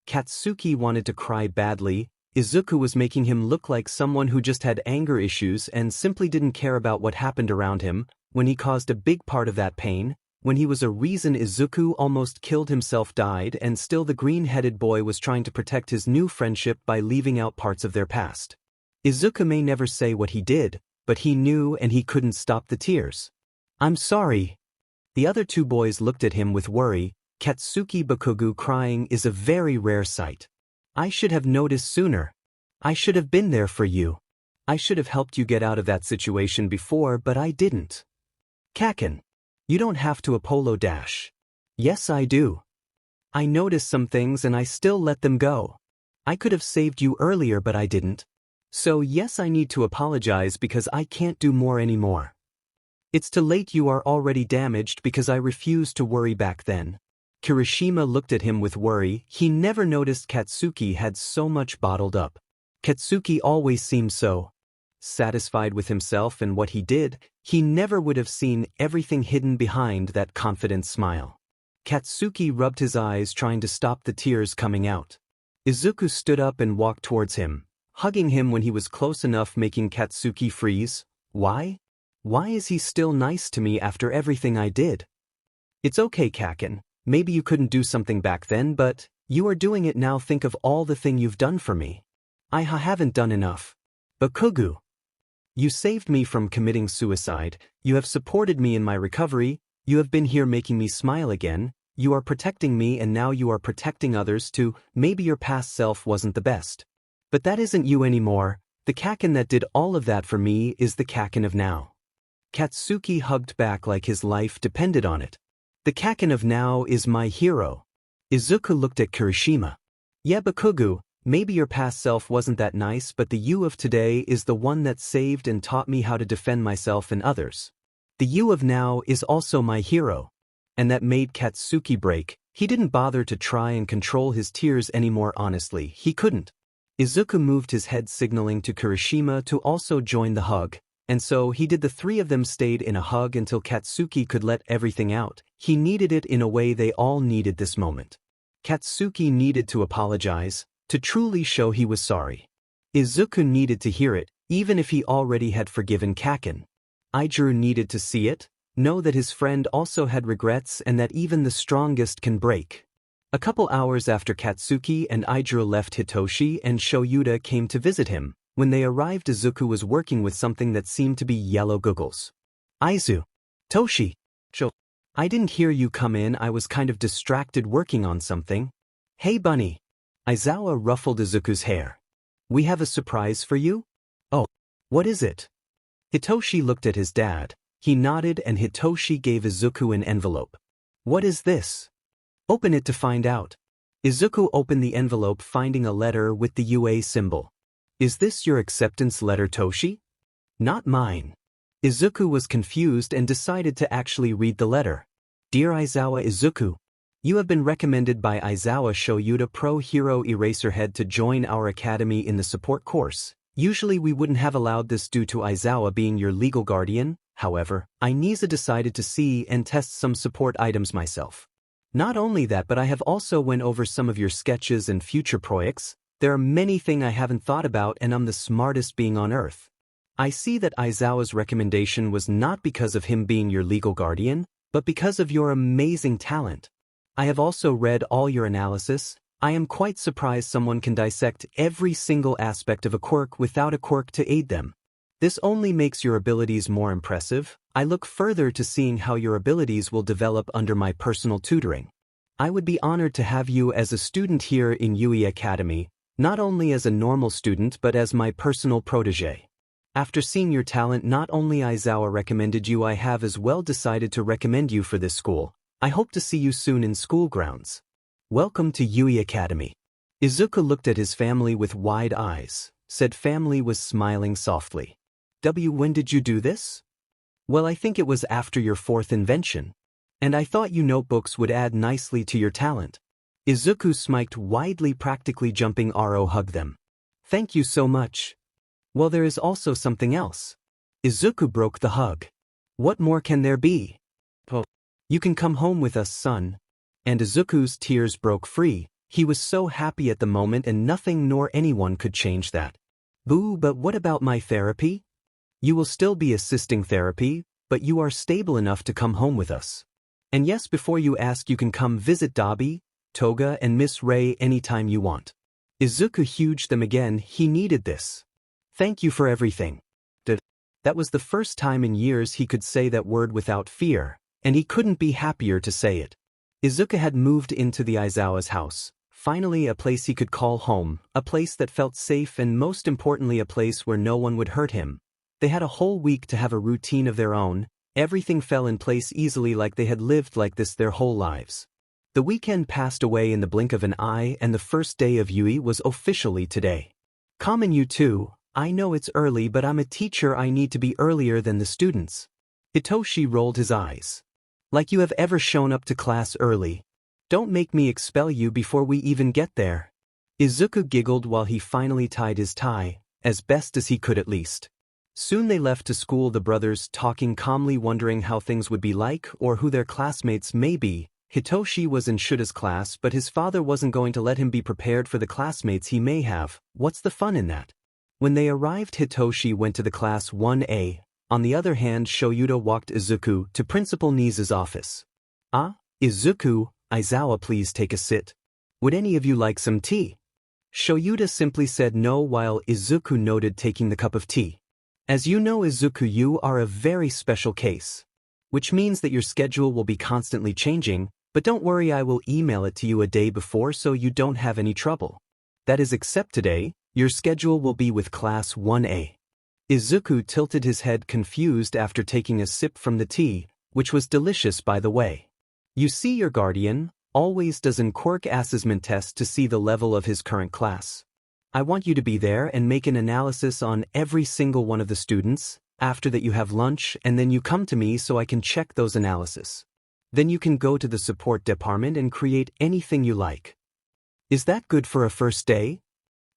Katsuki wanted to cry badly. Izuku was making him look like someone who just had anger issues and simply didn't care about what happened around him, when he caused a big part of that pain, when he was a reason Izuku almost killed himself died and still the green-headed boy was trying to protect his new friendship by leaving out parts of their past. Izuku may never say what he did, but he knew and he couldn't stop the tears. I'm sorry. The other two boys looked at him with worry. Katsuki Bakugu crying is a very rare sight. I should have noticed sooner. I should have been there for you. I should have helped you get out of that situation before, but I didn't. Kaken, you don't have to Apollo dash. Yes, I do. I noticed some things and I still let them go. I could have saved you earlier, but I didn't. So yes, I need to apologize because I can't do more anymore. It's too late, you are already damaged because I refused to worry back then. Kirishima looked at him with worry. He never noticed Katsuki had so much bottled up. Katsuki always seemed so satisfied with himself and what he did, he never would have seen everything hidden behind that confident smile. Katsuki rubbed his eyes trying to stop the tears coming out. Izuku stood up and walked towards him, hugging him when he was close enough, making Katsuki freeze. Why? Why is he still nice to me after everything I did? It's okay, Kaken. Maybe you couldn't do something back then, but you are doing it now. Think of all the thing you've done for me. I haven't done enough. Bakugu, you saved me from committing suicide, you have supported me in my recovery, you have been here making me smile again, you are protecting me and now you are protecting others too. Maybe your past self wasn't the best. But that isn't you anymore. The Kaken that did all of that for me is the Kaken of now. Katsuki hugged back like his life depended on it. The Kaken of now is my hero. Izuku looked at Kirishima. Yeah, Bakugu, maybe your past self wasn't that nice, but the you of today is the one that saved and taught me how to defend myself and others. The you of now is also my hero. And that made Katsuki break. He didn't bother to try and control his tears anymore, honestly, he couldn't. Izuku moved his head signaling to Kirishima to also join the hug. And so he did. The three of them stayed in a hug until Katsuki could let everything out. He needed it in a way they all needed this moment. Katsuki needed to apologize, to truly show he was sorry. Izuku needed to hear it, even if he already had forgiven Kaken. Ijaru needed to see it, know that his friend also had regrets and that even the strongest can break. A couple hours after Katsuki and Ijaru left, Hitoshi and Shoyuta came to visit him. When they arrived, Izuku was working with something that seemed to be yellow googles. Toshi. I didn't hear you come in, I was kind of distracted working on something. Hey bunny. Aizawa ruffled Izuku's hair. We have a surprise for you? Oh, what is it? Hitoshi looked at his dad. He nodded and Hitoshi gave Izuku an envelope. What is this? Open it to find out. Izuku opened the envelope, finding a letter with the UA symbol. Is this your acceptance letter, Toshi? Not mine. Izuku was confused and decided to actually read the letter. Dear Aizawa Izuku, you have been recommended by Aizawa Shoyuta Pro Hero Eraserhead to join our academy in the support course. Usually we wouldn't have allowed this due to Aizawa being your legal guardian. However, Aizawa decided to see and test some support items myself. Not only that, but I have also went over some of your sketches and future projects. There are many things I haven't thought about and I'm the smartest being on earth. I see that Aizawa's recommendation was not because of him being your legal guardian, but because of your amazing talent. I have also read all your analysis. I am quite surprised someone can dissect every single aspect of a quirk without a quirk to aid them. This only makes your abilities more impressive. I look further to seeing how your abilities will develop under my personal tutoring. I would be honored to have you as a student here in Yui Academy, not only as a normal student but as my personal protege. After seeing your talent, not only Izawa recommended you, I have as well decided to recommend you for this school. I hope to see you soon in school grounds. Welcome to Yui Academy. Izuku looked at his family with wide eyes. Said family was smiling softly. When did you do this? Well, I think it was after your fourth invention. And I thought you notebooks would add nicely to your talent. Izuku smiled widely, practically jumping. Aro hugged them. Thank you so much. Well, there is also something else. Izuku broke the hug. What more can there be? Oh, you can come home with us, son. And Izuku's tears broke free. He was so happy at the moment and nothing nor anyone could change that. Boo, but what about my therapy? You will still be assisting therapy, but you are stable enough to come home with us. And yes, before you ask, you can come visit Dabi, Toga and Miss Ray anytime you want. Izuku hugged them again. He needed this. Thank you for everything. That was the first time in years he could say that word without fear, and he couldn't be happier to say it. Izuku had moved into the Aizawa's house. Finally, a place he could call home, a place that felt safe, and most importantly, a place where no one would hurt him. They had a whole week to have a routine of their own. Everything fell in place easily, like they had lived like this their whole lives. The weekend passed away in the blink of an eye, and the first day of Yui was officially today. Common you too. I know it's early, but I'm a teacher. I need to be earlier than the students. Hitoshi rolled his eyes. Like you have ever shown up to class early. Don't make me expel you before we even get there. Izuku giggled while he finally tied his tie, as best as he could at least. Soon they left to school, the brothers talking calmly, wondering how things would be like or who their classmates may be. Hitoshi was in Shuta's class, but his father wasn't going to let him be prepared for the classmates he may have. What's the fun in that? When they arrived, Hitoshi went to the class 1A. On the other hand, Shoyuta walked Izuku to Principal Niza's office. Ah, Izuku, Aizawa, please take a sit. Would any of you like some tea? Shoyuta simply said no while Izuku noted taking the cup of tea. As you know, Izuku, you are a very special case. Which means that your schedule will be constantly changing, but don't worry, I will email it to you a day before so you don't have any trouble. That is, except today. Your schedule will be with Class 1A. Izuku tilted his head, confused, after taking a sip from the tea, which was delicious by the way. You see, your guardian always does an quirk assessment test to see the level of his current class. I want you to be there and make an analysis on every single one of the students. After that you have lunch and then you come to me so I can check those analysis. Then you can go to the support department and create anything you like. Is that good for a first day?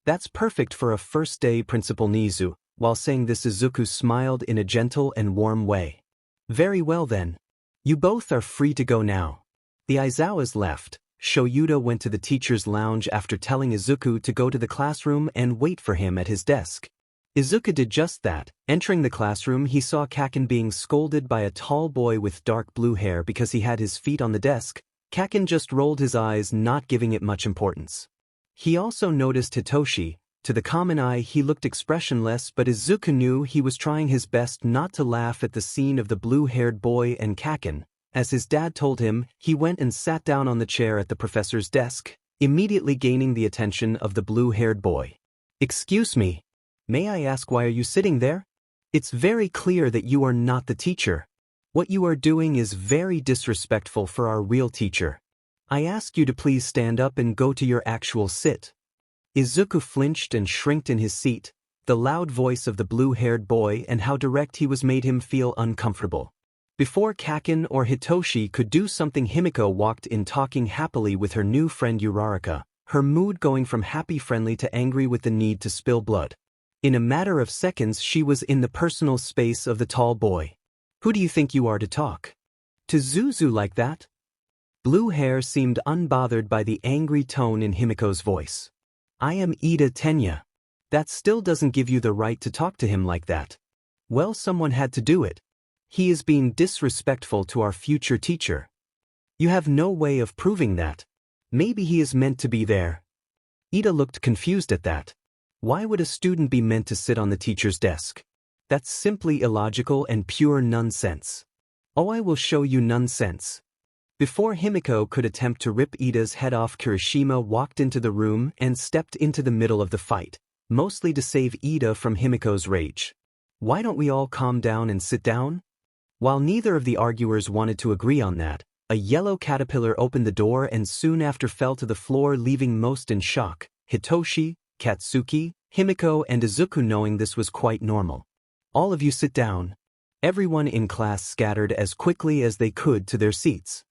That's perfect for a first day, Principal Nizu. While saying this, Izuku smiled in a gentle and warm way. Very well then. You both are free to go now. The Aizawas left. Shoyuta went to the teacher's lounge after telling Izuku to go to the classroom and wait for him at his desk. Izuku did just that. Entering the classroom, he saw Kaken being scolded by a tall boy with dark blue hair because he had his feet on the desk. Kaken just rolled his eyes, not giving it much importance. He also noticed Hitoshi. To the common eye, he looked expressionless, but Izuku knew he was trying his best not to laugh at the scene of the blue-haired boy and Kaken. As his dad told him, he went and sat down on the chair at the professor's desk, immediately gaining the attention of the blue-haired boy. Excuse me. May I ask, why are you sitting there? It's very clear that you are not the teacher. What you are doing is very disrespectful for our real teacher. I ask you to please stand up and go to your actual sit. Izuku flinched and shrinked in his seat. The loud voice of the blue-haired boy and how direct he was made him feel uncomfortable. Before Kaken or Hitoshi could do something, Himiko walked in talking happily with her new friend Uraraka, her mood going from happy friendly to angry with the need to spill blood. In a matter of seconds she was in the personal space of the tall boy. Who do you think you are to talk to Zuzu like that? Blue hair seemed unbothered by the angry tone in Himiko's voice. I am Ida Tenya. That still doesn't give you the right to talk to him like that. Well, someone had to do it. He is being disrespectful to our future teacher. You have no way of proving that. Maybe he is meant to be there. Ida looked confused at that. Why would a student be meant to sit on the teacher's desk? That's simply illogical and pure nonsense. Oh, I will show you nonsense. Before Himiko could attempt to rip Ida's head off, Kirishima walked into the room and stepped into the middle of the fight, mostly to save Ida from Himiko's rage. Why don't we all calm down and sit down? While neither of the arguers wanted to agree on that, a yellow caterpillar opened the door and soon after fell to the floor, leaving most in shock, Hitoshi, Katsuki, Himiko and Izuku, knowing this was quite normal. All of you sit down. Everyone in class scattered as quickly as they could to their seats.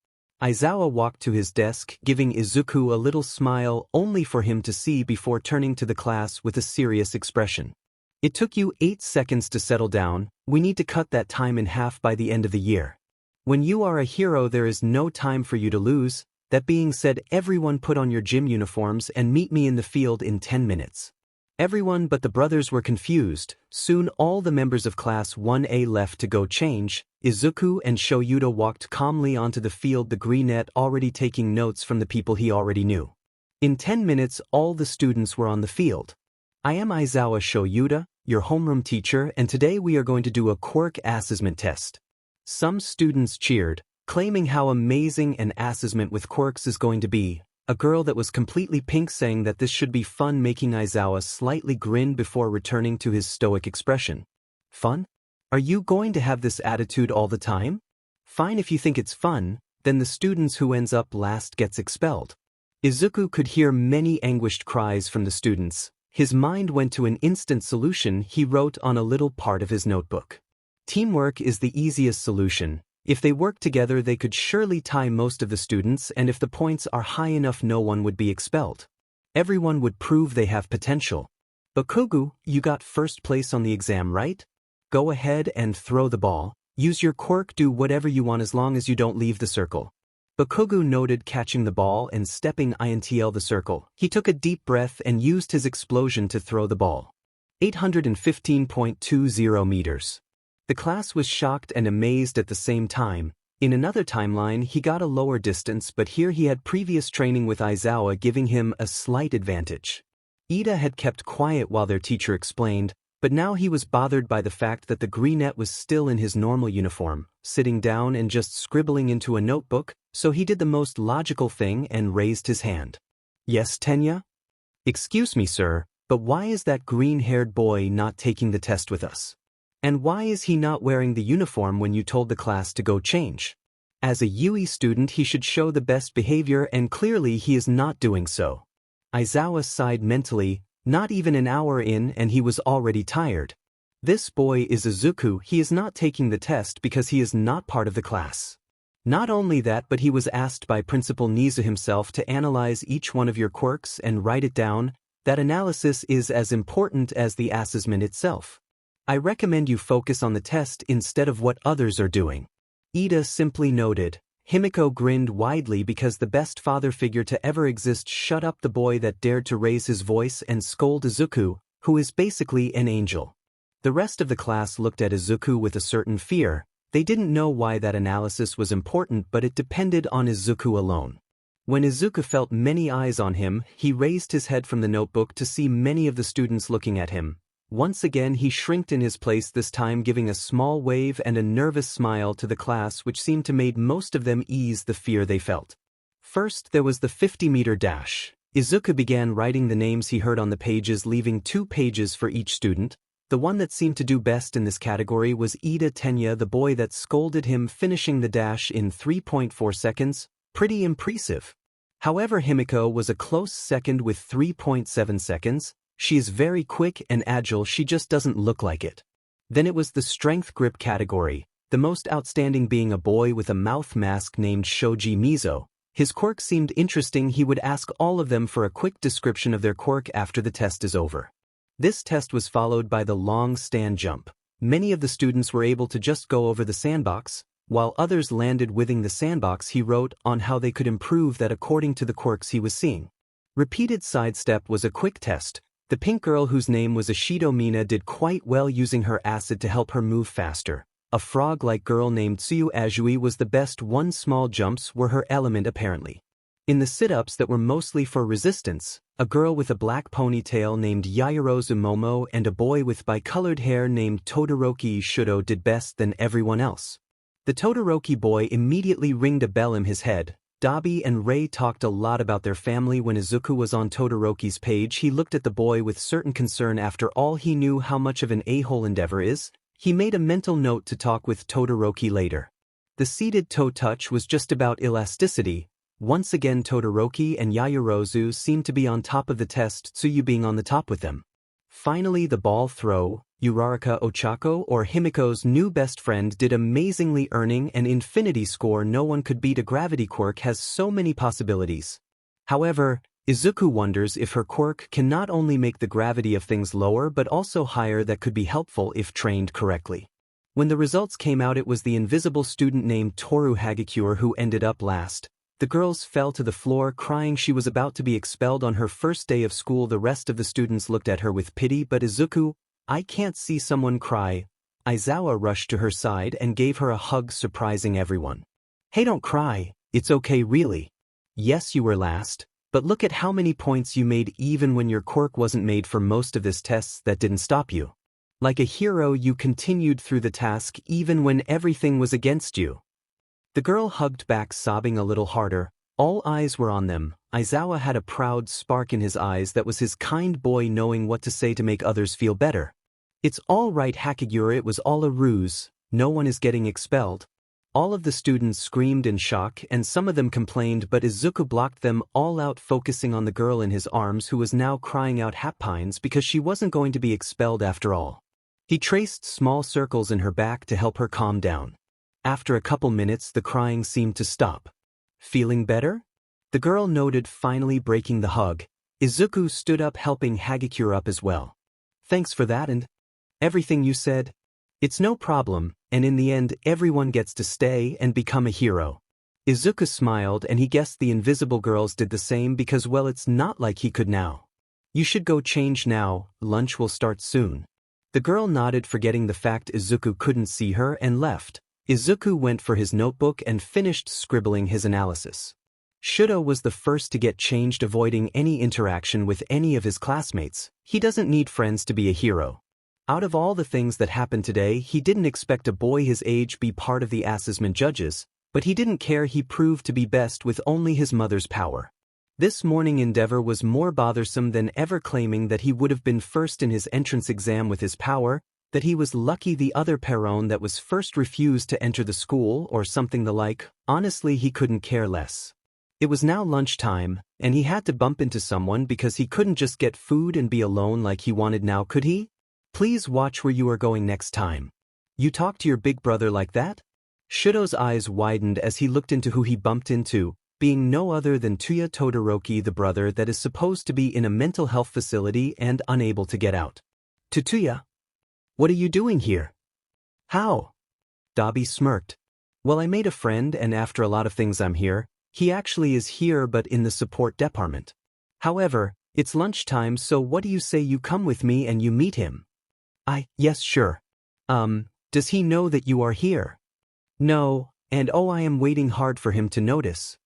Aizawa walked to his desk, giving Izuku a little smile only for him to see before turning to the class with a serious expression. It took you 8 seconds to settle down. We need to cut that time in half by the end of the year. When you are a hero, there is no time for you to lose. That being said, everyone put on your gym uniforms and meet me in the field in 10 minutes. Everyone but the brothers were confused. Soon all the members of Class 1A left to go change. Izuku and Shoyuta walked calmly onto the field, the greenette already taking notes from the people he already knew. In 10 minutes all the students were on the field. I am Aizawa Shoyuta, your homeroom teacher, and today we are going to do a quirk assessment test. Some students cheered, claiming how amazing an assessment with quirks is going to be. A girl that was completely pink saying that this should be fun, making Aizawa slightly grin before returning to his stoic expression. Fun? Are you going to have this attitude all the time? Fine, if you think it's fun, then the students who ends up last gets expelled. Izuku could hear many anguished cries from the students. His mind went to an instant solution. He wrote on a little part of his notebook. Teamwork is the easiest solution. If they work together, they could surely tie most of the students, and if the points are high enough, no one would be expelled. Everyone would prove they have potential. Bakugu, you got first place on the exam, right? Go ahead and throw the ball. Use your quirk, do whatever you want as long as you don't leave the circle. Bakugu noted, catching the ball and stepping INTL the circle. He took a deep breath and used his explosion to throw the ball. 815.20 meters. The class was shocked and amazed at the same time. In another timeline, he got a lower distance, but here he had previous training with Aizawa giving him a slight advantage. Ida had kept quiet while their teacher explained, but now he was bothered by the fact that the greenette was still in his normal uniform, sitting down and just scribbling into a notebook, so he did the most logical thing and raised his hand. Yes, Tenya? Excuse me, sir, but why is that green-haired boy not taking the test with us? And why is he not wearing the uniform when you told the class to go change? As a UE student, he should show the best behavior, and clearly he is not doing so. Aizawa sighed mentally. Not even an hour in and he was already tired. This boy is Izuku. He is not taking the test because he is not part of the class. Not only that, but he was asked by Principal Nizu himself to analyze each one of your quirks and write it down. That analysis is as important as the assessment itself. I recommend you focus on the test instead of what others are doing. Ida simply noted. Himiko grinned widely because the best father figure to ever exist shut up the boy that dared to raise his voice and scold Izuku, who is basically an angel. The rest of the class looked at Izuku with a certain fear. They didn't know why that analysis was important, but it depended on Izuku alone. When Izuku felt many eyes on him, he raised his head from the notebook to see many of the students looking at him. Once again he shrinked in his place, this time giving a small wave and a nervous smile to the class, which seemed to make most of them ease the fear they felt. First there was the 50-meter dash. Izuku began writing the names he heard on the pages, leaving 2 pages for each student. The one that seemed to do best in this category was Ida Tenya, the boy that scolded him, finishing the dash in 3.4 seconds. Pretty impressive. However, Himiko was a close second with 3.7 seconds. She is very quick and agile, she just doesn't look like it. Then it was the strength grip category, the most outstanding being a boy with a mouth mask named Shoji Mizo. His quirk seemed interesting. He would ask all of them for a quick description of their quirk after the test is over. This test was followed by the long stand jump. Many of the students were able to just go over the sandbox, while others landed within the sandbox. He wrote on how they could improve that according to the quirks he was seeing. Repeated sidestep was a quick test. The pink girl, whose name was Ashido Mina, did quite well using her acid to help her move faster. A frog-like girl named Tsuyu Ajui was the best. One small jumps were her element apparently. In the sit-ups that were mostly for resistance, a girl with a black ponytail named Yaoyorozu Momo and a boy with bicolored hair named Todoroki Shudo did best than everyone else. The Todoroki boy immediately ringed a bell in his head. Dabi and Rei talked a lot about their family. When Izuku was on Todoroki's page, he looked at the boy with certain concern. After all, he knew how much of an a-hole Endeavor is. He made a mental note to talk with Todoroki later. The seated toe touch was just about elasticity. Once again, Todoroki and Yaoyorozu seemed to be on top of the test, Tsuyu being on the top with them. Finally, the ball throw. Uraraka Ochako, or Himiko's new best friend, did amazingly, earning an infinity score. No one could beat. A gravity quirk has so many possibilities. However, Izuku wonders if her quirk can not only make the gravity of things lower but also higher. That could be helpful if trained correctly. When the results came out, it was the invisible student named Toru Hagakure who ended up last. The girls fell to the floor crying. She was about to be expelled on her first day of school. The rest of the students looked at her with pity, but Izuku, I can't see someone cry. Aizawa rushed to her side and gave her a hug, surprising everyone. Hey, don't cry, it's okay really. Yes, you were last, but look at how many points you made. Even when your quirk wasn't made for most of this tests, that didn't stop you. Like a hero, you continued through the task even when everything was against you. The girl hugged back, sobbing a little harder. All eyes were on them. Aizawa had a proud spark in his eyes. That was his kind boy knowing what to say to make others feel better. It's all right, Hakagura, it was all a ruse. No one is getting expelled. All of the students screamed in shock and some of them complained, but Izuku blocked them all out, focusing on the girl in his arms who was now crying out happines because she wasn't going to be expelled after all. He traced small circles in her back to help her calm down. After a couple minutes, the crying seemed to stop. Feeling better? The girl noted, finally breaking the hug. Izuku stood up, helping Hagakure up as well. Thanks for that and everything you said. It's no problem, and in the end, everyone gets to stay and become a hero. Izuku smiled and he guessed the invisible girls did the same because, well, it's not like he could now. You should go change now, lunch will start soon. The girl nodded, forgetting the fact Izuku couldn't see her, and left. Izuku went for his notebook and finished scribbling his analysis. Shudo was the first to get changed, avoiding any interaction with any of his classmates. He doesn't need friends to be a hero. Out of all the things that happened today, he didn't expect a boy his age be part of the assessment judges, but he didn't care. He proved to be best with only his mother's power. This morning Endeavor was more bothersome than ever, claiming that he would have been first in his entrance exam with his power, that he was lucky the other Perron that was first refused to enter the school or something the like. Honestly, he couldn't care less. It was now lunchtime, and he had to bump into someone because he couldn't just get food and be alone like he wanted now, could he? Please watch where you are going next time. You talk to your big brother like that? Shudo's eyes widened as he looked into who he bumped into, being no other than Tuya Todoroki, the brother that is supposed to be in a mental health facility and unable to get out. Tuya, what are you doing here? How? Dabi smirked. Well, I made a friend, and after a lot of things I'm here. He actually is here but in the support department. However, it's lunchtime, so what do you say you come with me and you meet him? Yes, sure. Does he know that you are here? No, and oh, I am waiting hard for him to notice.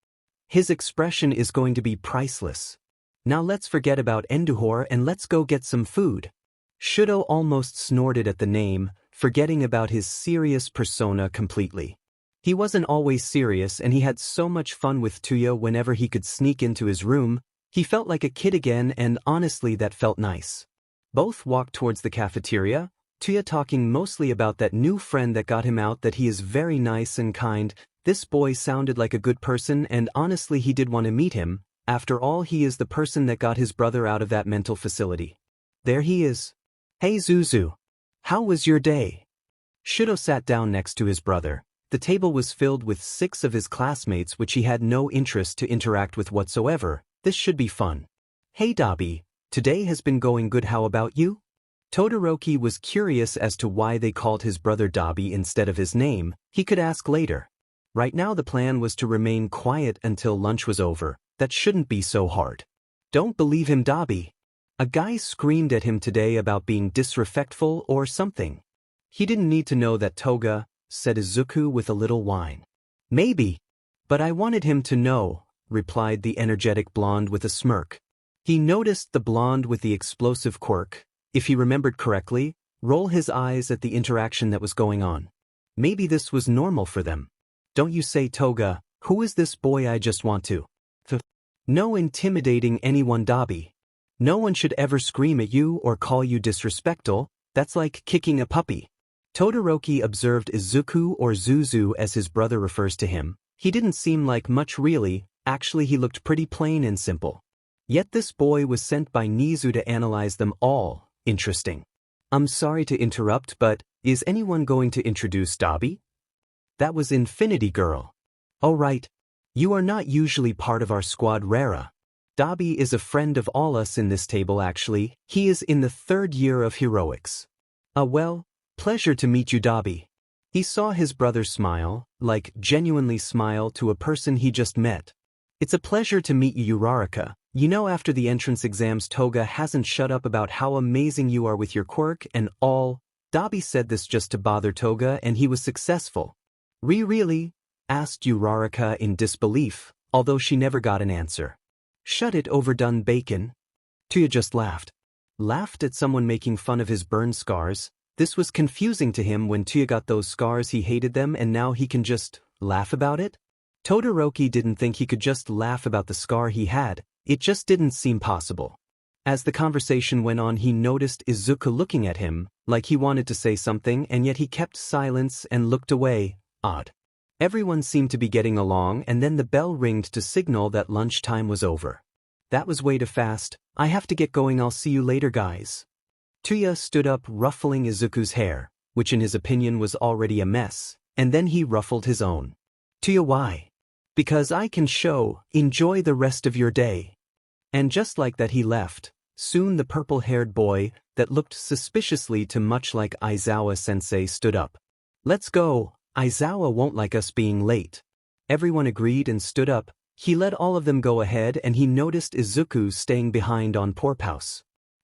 His expression is going to be priceless. Now let's forget about Enduhor and let's go get some food. Shudo almost snorted at the name, forgetting about his serious persona completely. He wasn't always serious, and he had so much fun with Tuya whenever he could sneak into his room. He felt like a kid again, and honestly that felt nice. Both walked towards the cafeteria, Tuya talking mostly about that new friend that got him out, that he is very nice and kind. This boy sounded like a good person, and honestly he did want to meet him. After all, he is the person that got his brother out of that mental facility. There he is. Hey Zuzu. How was your day? Shudo sat down next to his brother. The table was filled with 6 of his classmates which he had no interest to interact with whatsoever. This should be fun. Hey Dabi, today has been going good, how about you? Todoroki was curious as to why they called his brother Dabi instead of his name. He could ask later. Right now the plan was to remain quiet until lunch was over. That shouldn't be so hard. Don't believe him, Dabi. A guy screamed at him today about being disrespectful or something. He didn't need to know that, Toga, said Izuku with a little whine. Maybe. But I wanted him to know. replied the energetic blonde with a smirk. He noticed the blonde with the explosive quirk, if he remembered correctly, roll his eyes at the interaction that was going on. Maybe this was normal for them. Don't you say, Toga, who is this boy? I just want to. No intimidating anyone, Dabi. No one should ever scream at you or call you disrespectful, that's like kicking a puppy. Todoroki observed Izuku, or Zuzu as his brother refers to him. He didn't seem like much really, actually he looked pretty plain and simple. Yet this boy was sent by Nizu to analyze them all. Interesting. I'm sorry to interrupt, but is anyone going to introduce Dabi? That was Infinity Girl. Oh right. You are not usually part of our squad, Rara. Dabi is a friend of all us in this table actually, he is in the 3rd year of heroics. Well, pleasure to meet you, Dabi. He saw his brother smile, like genuinely smile to a person he just met. It's a pleasure to meet you, Uraraka. You know, after the entrance exams Toga hasn't shut up about how amazing you are with your quirk and all. Dabi said this just to bother Toga and he was successful. Really? Asked Uraraka in disbelief, although she never got an answer. Shut it, overdone bacon. Tuya just laughed. Laughed at someone making fun of his burn scars. This was confusing to him. When Tuya got those scars he hated them and now he can just laugh about it? Todoroki didn't think he could just laugh about the scar he had, it just didn't seem possible. As the conversation went on he noticed Izuku looking at him, like he wanted to say something and yet he kept silence and looked away, odd. Everyone seemed to be getting along and then the bell ringed to signal that lunchtime was over. That was way too fast, I have to get going, I'll see you later guys. Tuya stood up ruffling Izuku's hair, which in his opinion was already a mess, and then he ruffled his own. Tuya, why? Because I can show, enjoy the rest of your day. And just like that he left. Soon the purple-haired boy, that looked suspiciously too much like Aizawa-sensei stood up. Let's go, Aizawa won't like us being late. Everyone agreed and stood up. He let all of them go ahead and he noticed Izuku staying behind on Porpoise.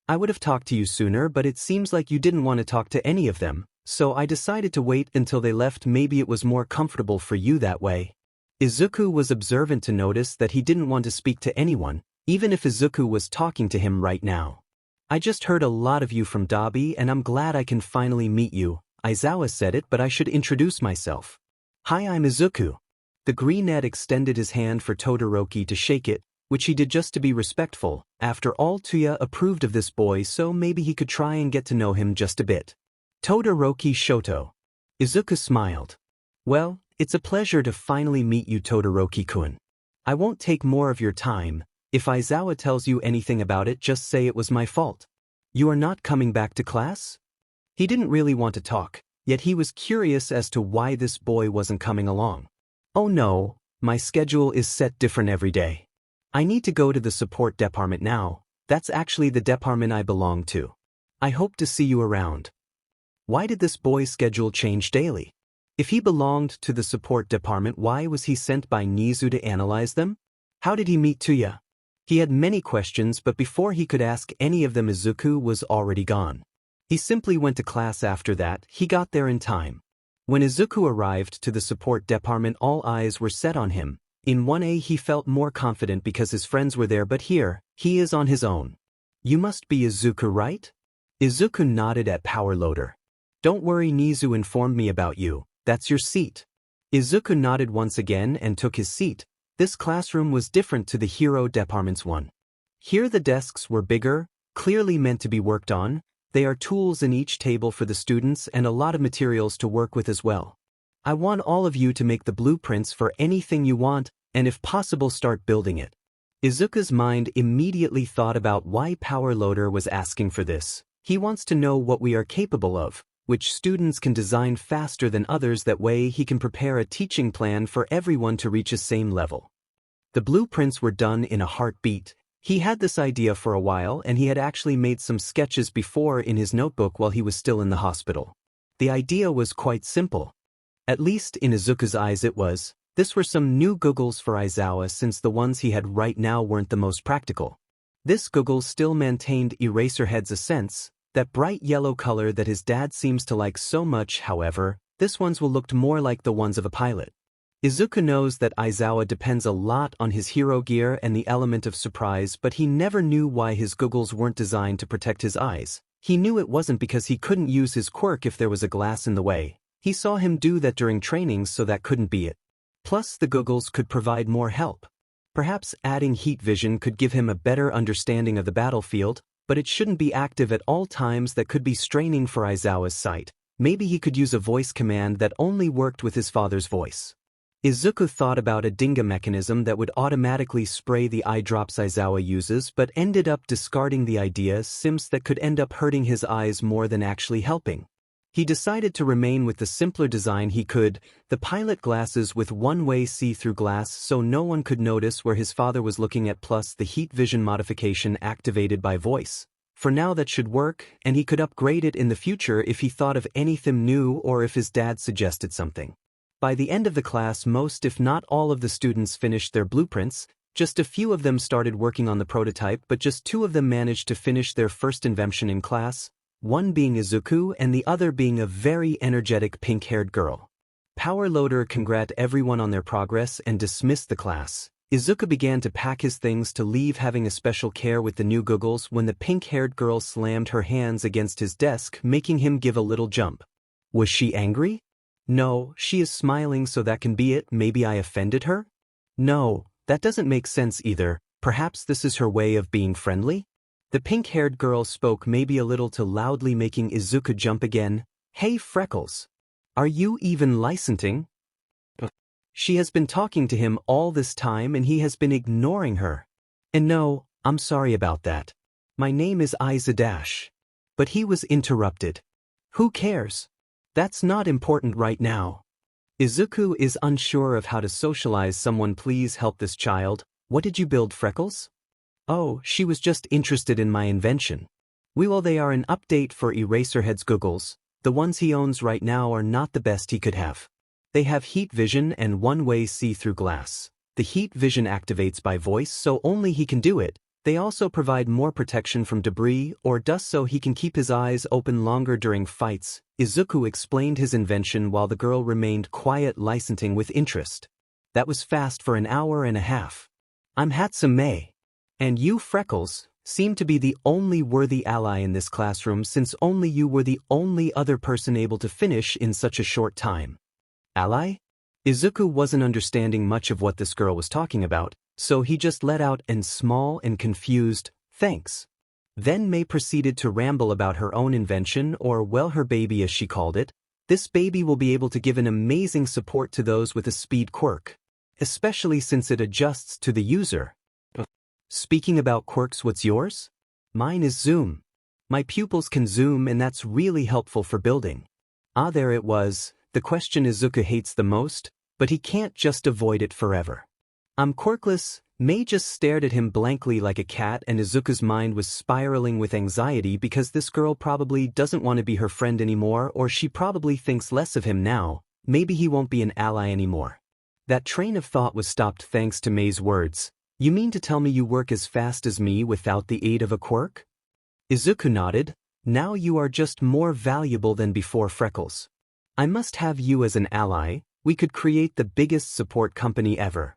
I would have talked to you sooner, but it seems like you didn't want to talk to any of them, so I decided to wait until they left. Maybe it was more comfortable for you that way. Izuku was observant to notice that he didn't want to speak to anyone, even if Izuku was talking to him right now. I just heard a lot of you from Dabi and I'm glad I can finally meet you. Aizawa said it, but I should introduce myself. Hi, I'm Izuku. The greenette extended his hand for Todoroki to shake it, which he did just to be respectful. After all, Tuya approved of this boy, so maybe he could try and get to know him just a bit. Todoroki Shoto. Izuku smiled. Well, it's a pleasure to finally meet you, Todoroki-kun. I won't take more of your time. If Aizawa tells you anything about it, just say it was my fault. You are not coming back to class? He didn't really want to talk, yet he was curious as to why this boy wasn't coming along. Oh no, my schedule is set different every day. I need to go to the support department now. That's actually the department I belong to. I hope to see you around. Why did this boy's schedule change daily? If he belonged to the support department, why was he sent by Nizu to analyze them? How did he meet Tuya? He had many questions, but before he could ask any of them, Izuku was already gone. He simply went to class after that. He got there in time. When Izuku arrived to the support department, all eyes were set on him. In 1A he felt more confident because his friends were there, but here, he is on his own. You must be Izuku, right? Izuku nodded at Power Loader. Don't worry, Nizu informed me about you. That's your seat. Izuku nodded once again and took his seat. This classroom was different to the hero department's one. Here the desks were bigger, clearly meant to be worked on. There are tools in each table for the students and a lot of materials to work with as well. I want all of you to make the blueprints for anything you want, and if possible start building it. Izuku's mind immediately thought about why Power Loader was asking for this. He wants to know what we are capable of, which students can design faster than others. That way he can prepare a teaching plan for everyone to reach the same level. The blueprints were done in a heartbeat. He had this idea for a while and he had actually made some sketches before in his notebook while he was still in the hospital. The idea was quite simple. At least in Izuku's eyes it was. This were some new goggles for Aizawa since the ones he had right now weren't the most practical. This goggles still maintained Eraserhead's essence, that bright yellow color that his dad seems to like so much. However, this ones will look more like the ones of a pilot. Izuku knows that Aizawa depends a lot on his hero gear and the element of surprise, but he never knew why his goggles weren't designed to protect his eyes. He knew it wasn't because he couldn't use his quirk if there was a glass in the way. He saw him do that during trainings, so that couldn't be it. Plus, the goggles could provide more help. Perhaps adding heat vision could give him a better understanding of the battlefield, but it shouldn't be active at all times. That could be straining for Aizawa's sight. Maybe he could use a voice command that only worked with his father's voice. Izuku thought about a dinga mechanism that would automatically spray the eye drops Aizawa uses, but ended up discarding the idea since that could end up hurting his eyes more than actually helping. He decided to remain with the simpler design the pilot glasses with one-way see-through glass so no one could notice where his father was looking at, plus the heat vision modification activated by voice. For now that should work, and he could upgrade it in the future if he thought of anything new or if his dad suggested something. By the end of the class, most if not all of the students finished their blueprints. Just a few of them started working on the prototype, but just 2 of them managed to finish their first invention in class, one being Izuku and the other being a very energetic pink-haired girl. Power Loader congratulated everyone on their progress and dismissed the class. Izuku began to pack his things to leave, having a special care with the new goggles, when the pink-haired girl slammed her hands against his desk, making him give a little jump. Was she angry? No, she is smiling, so that can be it. Maybe I offended her? No, that doesn't make sense either. Perhaps this is her way of being friendly? The pink-haired girl spoke maybe a little too loudly, making Izuku jump again. Hey Freckles! Are you even licensing? She has been talking to him all this time and he has been ignoring her. And no, I'm sorry about that. My name is Aiza-. But he was interrupted. Who cares? That's not important right now. Izuku is unsure of how to socialize someone. Please help this child. What did you build, Freckles? Oh, she was just interested in my invention. They are an update for Eraserhead's goggles. The ones he owns right now are not the best he could have. They have heat vision and one-way see-through glass. The heat vision activates by voice, so only he can do it. They also provide more protection from debris or dust so he can keep his eyes open longer during fights. Izuku explained his invention while the girl remained quiet, listening with interest. That was fast for an hour and a half. I'm Hatsume. And you, Freckles, seem to be the only worthy ally in this classroom, since only you were the only other person able to finish in such a short time. Ally? Izuku wasn't understanding much of what this girl was talking about, so he just let out a small and confused, thanks. Then May proceeded to ramble about her own invention, or her baby as she called it. This baby will be able to give an amazing support to those with a speed quirk, especially since it adjusts to the user. Speaking about quirks, what's yours? Mine is zoom. My pupils can zoom, and that's really helpful for building. Ah, there it was, the question Izuku hates the most, but he can't just avoid it forever. I'm quirkless. May just stared at him blankly like a cat, and Izuku's mind was spiraling with anxiety because this girl probably doesn't want to be her friend anymore, or she probably thinks less of him now. Maybe he won't be an ally anymore. That train of thought was stopped thanks to May's words. You mean to tell me you work as fast as me without the aid of a quirk? Izuku nodded. Now you are just more valuable than before, Freckles. I must have you as an ally. We could create the biggest support company ever.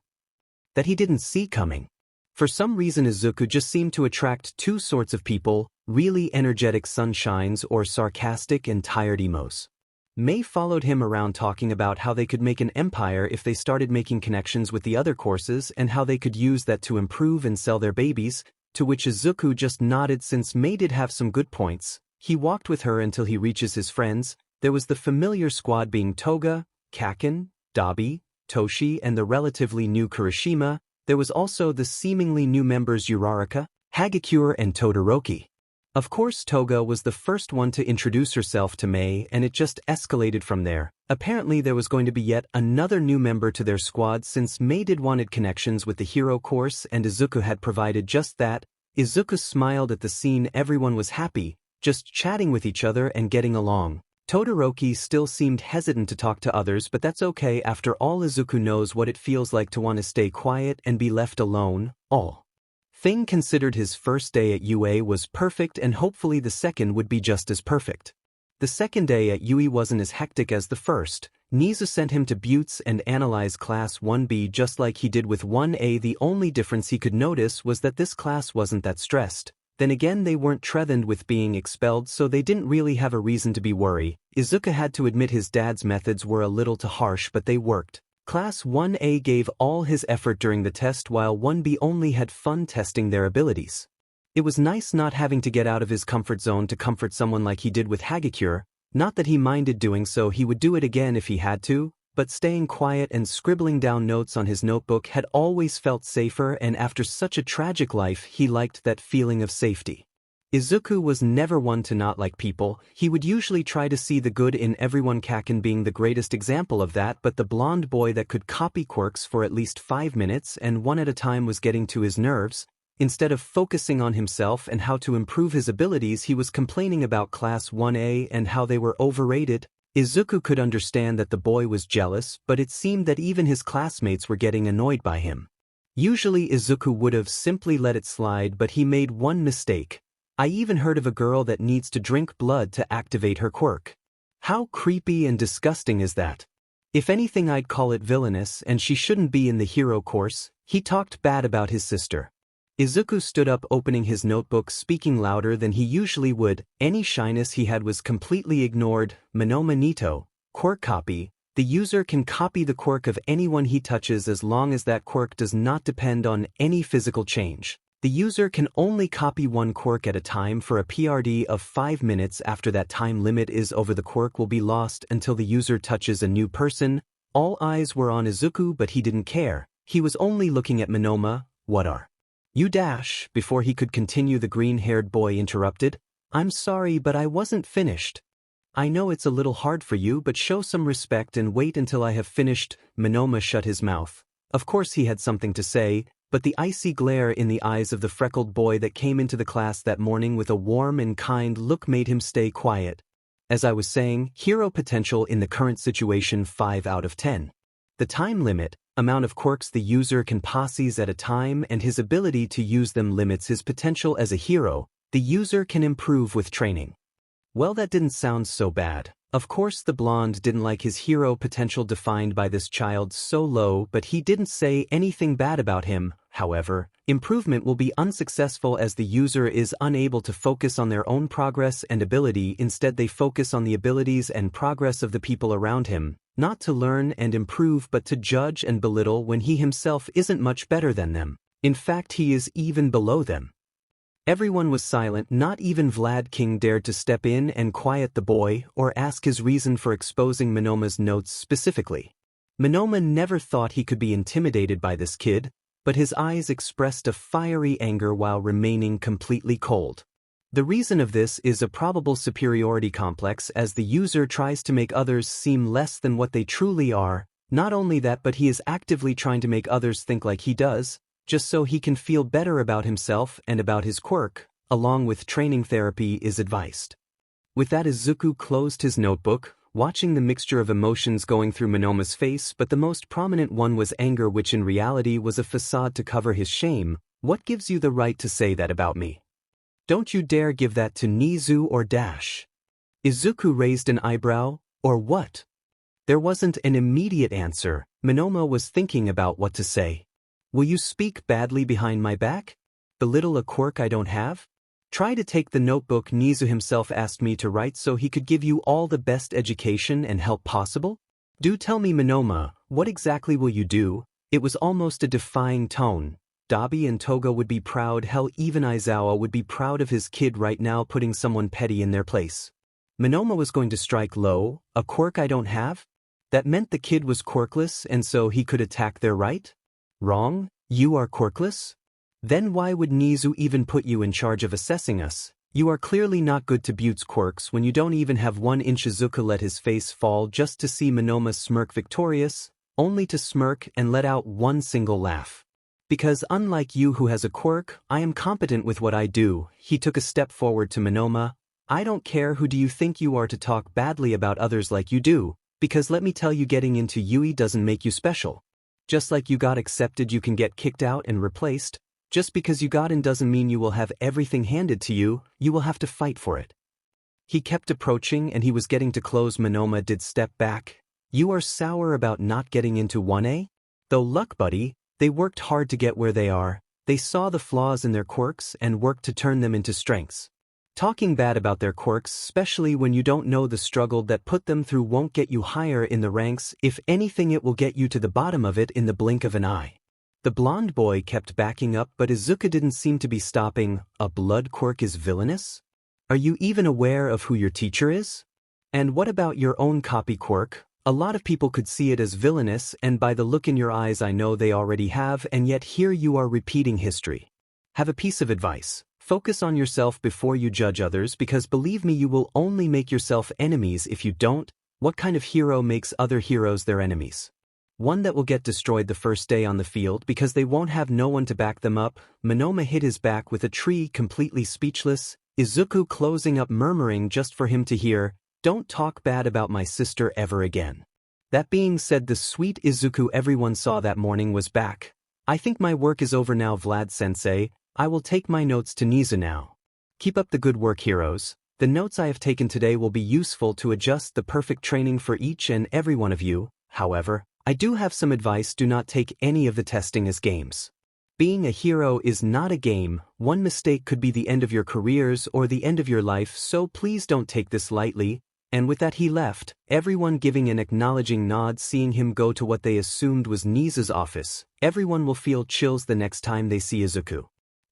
That he didn't see coming. For some reason Izuku just seemed to attract 2 sorts of people, really energetic sunshines or sarcastic and tired emos. May followed him around talking about how they could make an empire if they started making connections with the other courses and how they could use that to improve and sell their babies, to which Izuku just nodded since May did have some good points. He walked with her until he reaches his friends. There was the familiar squad being Toga, Kaken, Dabi, Toshi, and the relatively new Kirishima. There was also the seemingly new members Uraraka, Hagakure, and Todoroki. Of course, Toga was the first one to introduce herself to May, and it just escalated from there. Apparently there was going to be yet another new member to their squad since May did wanted connections with the hero course, and Izuku had provided just that. Izuku smiled at the scene. Everyone was happy, just chatting with each other and getting along. Todoroki still seemed hesitant to talk to others, but that's okay. After all, Izuku knows what it feels like to want to stay quiet and be left alone. All thing considered, his first day at UA was perfect, and hopefully the second would be just as perfect. The second day at UE wasn't as hectic as the first. Nizu sent him to Buttes and analyze Class 1B just like he did with 1A. The only difference he could notice was that this class wasn't that stressed. Then again, they weren't threatened with being expelled, so they didn't really have a reason to be worried. Izuku had to admit his dad's methods were a little too harsh, but they worked. Class 1A gave all his effort during the test while 1B only had fun testing their abilities. It was nice not having to get out of his comfort zone to comfort someone like he did with Hagakure. Not that he minded doing so, he would do it again if he had to, but staying quiet and scribbling down notes on his notebook had always felt safer, and after such a tragic life he liked that feeling of safety. Izuku was never one to not like people. He would usually try to see the good in everyone, Kaken being the greatest example of that, but the blonde boy that could copy quirks for at least 5 minutes and one at a time was getting to his nerves. Instead of focusing on himself and how to improve his abilities, he was complaining about Class 1A and how they were overrated. Izuku could understand that the boy was jealous, but it seemed that even his classmates were getting annoyed by him. Usually Izuku would have simply let it slide, but he made one mistake. I even heard of a girl that needs to drink blood to activate her quirk. How creepy and disgusting is that? If anything, I'd call it villainous, and she shouldn't be in the hero course. He talked bad about his sister. Izuku stood up, opening his notebook, speaking louder than he usually would. Any shyness he had was completely ignored. Minoma Nito, quirk copy. The user can copy the quirk of anyone he touches as long as that quirk does not depend on any physical change. The user can only copy one quirk at a time for a PRD of 5 minutes. After that time limit is over, the quirk will be lost until the user touches a new person. All eyes were on Izuku, but he didn't care. He was only looking at Minoma. What are you dash? Before he could continue, the green-haired boy interrupted. I'm sorry, but I wasn't finished. I know it's a little hard for you, but show some respect and wait until I have finished. Minoma shut his mouth. Of course he had something to say, but the icy glare in the eyes of the freckled boy that came into the class that morning with a warm and kind look made him stay quiet. As I was saying, hero potential in the current situation 5 out of 10. The time limit, amount of quirks the user can possess at a time, and his ability to use them limits his potential as a hero. The user can improve with training. Well, that didn't sound so bad. Of course the blonde didn't like his hero potential defined by this child so low, but he didn't say anything bad about him. However, improvement will be unsuccessful as the user is unable to focus on their own progress and ability. Instead, they focus on the abilities and progress of the people around him, not to learn and improve but to judge and belittle when he himself isn't much better than them. In fact, he is even below them. Everyone was silent. Not even Vlad King dared to step in and quiet the boy or ask his reason for exposing Minoma's notes specifically. Minoma never thought he could be intimidated by this kid, but his eyes expressed a fiery anger while remaining completely cold. The reason of this is a probable superiority complex, as the user tries to make others seem less than what they truly are. Not only that, but he is actively trying to make others think like he does, just so he can feel better about himself and about his quirk, along with training therapy is advised. With that, Izuku closed his notebook, watching the mixture of emotions going through Minoma's face, but the most prominent one was anger, which in reality was a facade to cover his shame. What gives you the right to say that about me? Don't you dare give that to Nizu or Dash. Izuku raised an eyebrow. Or what? There wasn't an immediate answer. Minoma was thinking about what to say. Will you speak badly behind my back? Belittle a quirk I don't have? Try to take the notebook Nizu himself asked me to write so he could give you all the best education and help possible? Do tell me, Minoma, what exactly will you do? It was almost a defying tone. Dabi and Toga would be proud. Hell, even Aizawa would be proud of his kid right now putting someone petty in their place. Minoma was going to strike low. A quirk I don't have? That meant the kid was quirkless and so he could attack their right? Wrong? You are quirkless? Then why would Nizu even put you in charge of assessing us? You are clearly not good to Butte's quirks when you don't even have 1 inch. Izuku let his face fall just to see Minoma smirk victorious, only to smirk and let out one single laugh. Because unlike you who has a quirk, I am competent with what I do. He took a step forward to Minoma. I don't care who do you think you are to talk badly about others like you do, because let me tell you, getting into Yui doesn't make you special. Just like you got accepted, you can get kicked out and replaced. Just because you got in doesn't mean you will have everything handed to you. You will have to fight for it. He kept approaching and he was getting to close. Minoma did step back. You are sour about not getting into 1A? Though luck buddy, they worked hard to get where they are, they saw the flaws in their quirks and worked to turn them into strengths. Talking bad about their quirks, especially when you don't know the struggle that put them through, won't get you higher in the ranks. If anything, it will get you to the bottom of it in the blink of an eye. The blonde boy kept backing up, but Izuku didn't seem to be stopping. A blood quirk is villainous? Are you even aware of who your teacher is? And what about your own copy quirk? A lot of people could see it as villainous, and by the look in your eyes I know they already have, and yet here you are repeating history. Have a piece of advice. Focus on yourself before you judge others, because believe me, you will only make yourself enemies if you don't. What kind of hero makes other heroes their enemies? One that will get destroyed the first day on the field because they won't have no one to back them up. Mineta hit his back with a tree, completely speechless. Izuku closing up, murmuring just for him to hear, "Don't talk bad about my sister ever again." That being said, the sweet Izuku everyone saw that morning was back. I think my work is over now, Vlad-sensei. I will take my notes to Nizu now. Keep up the good work, heroes. The notes I have taken today will be useful to adjust the perfect training for each and every one of you. However, I do have some advice. Do not take any of the testing as games. Being a hero is not a game. One mistake could be the end of your careers or the end of your life, so please don't take this lightly. And with that he left, everyone giving an acknowledging nod, seeing him go to what they assumed was Nizu's office. Everyone will feel chills the next time they see Izuku.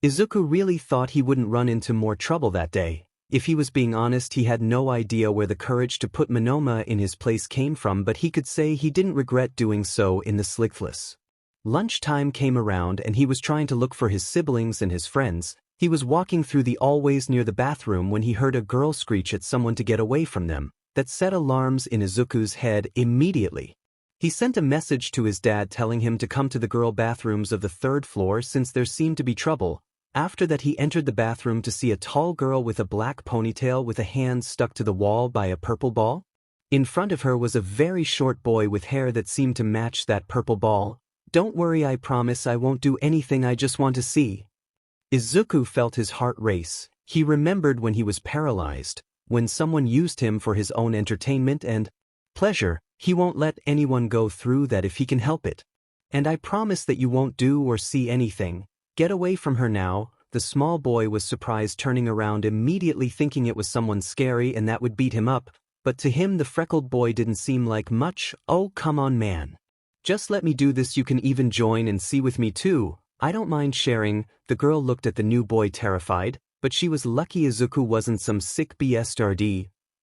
Izuku really thought he wouldn't run into more trouble that day. If he was being honest, he had no idea where the courage to put Mineta in his place came from, but he could say he didn't regret doing so in the slickfless. Lunchtime came around and he was trying to look for his siblings and his friends. He was walking through the hallways near the bathroom when he heard a girl screech at someone to get away from them. That set alarms in Izuku's head immediately. He sent a message to his dad telling him to come to the girl bathrooms of the 3rd floor since there seemed to be trouble. After that he entered the bathroom to see a tall girl with a black ponytail with a hand stuck to the wall by a purple ball. In front of her was a very short boy with hair that seemed to match that purple ball. "Don't worry, I promise I won't do anything, I just want to see." Izuku felt his heart race. He remembered when he was paralyzed, when someone used him for his own entertainment and pleasure. He won't let anyone go through that if he can help it. "And I promise that you won't do or see anything. Get away from her now." The small boy was surprised, turning around immediately thinking it was someone scary and that would beat him up, but to him the freckled boy didn't seem like much. "Oh, come on man. Just let me do this, you can even join and see with me too. I don't mind sharing." The girl looked at the new boy terrified, but she was lucky Izuku wasn't some sick bastard.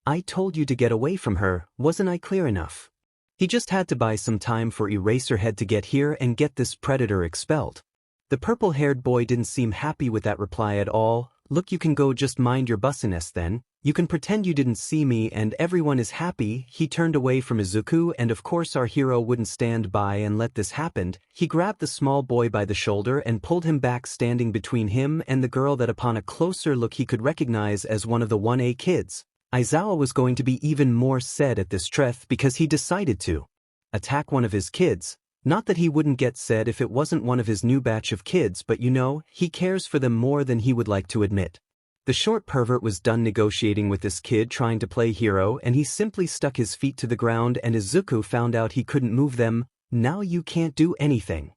"I told you to get away from her, wasn't I clear enough?" He just had to buy some time for Eraserhead to get here and get this predator expelled. The purple-haired boy didn't seem happy with that reply at all. "Look, you can go, just mind your business then. You can pretend you didn't see me and everyone is happy." He turned away from Izuku, and of course our hero wouldn't stand by and let this happen. He grabbed the small boy by the shoulder and pulled him back, standing between him and the girl that upon a closer look he could recognize as one of the 1A kids. Aizawa was going to be even more sad at this truth because he decided to attack one of his kids. Not that he wouldn't get sad if it wasn't one of his new batch of kids, but you know, he cares for them more than he would like to admit. The short pervert was done negotiating with this kid trying to play hero, and he simply stuck his feet to the ground, and Izuku found out he couldn't move them. "Now you can't do anything."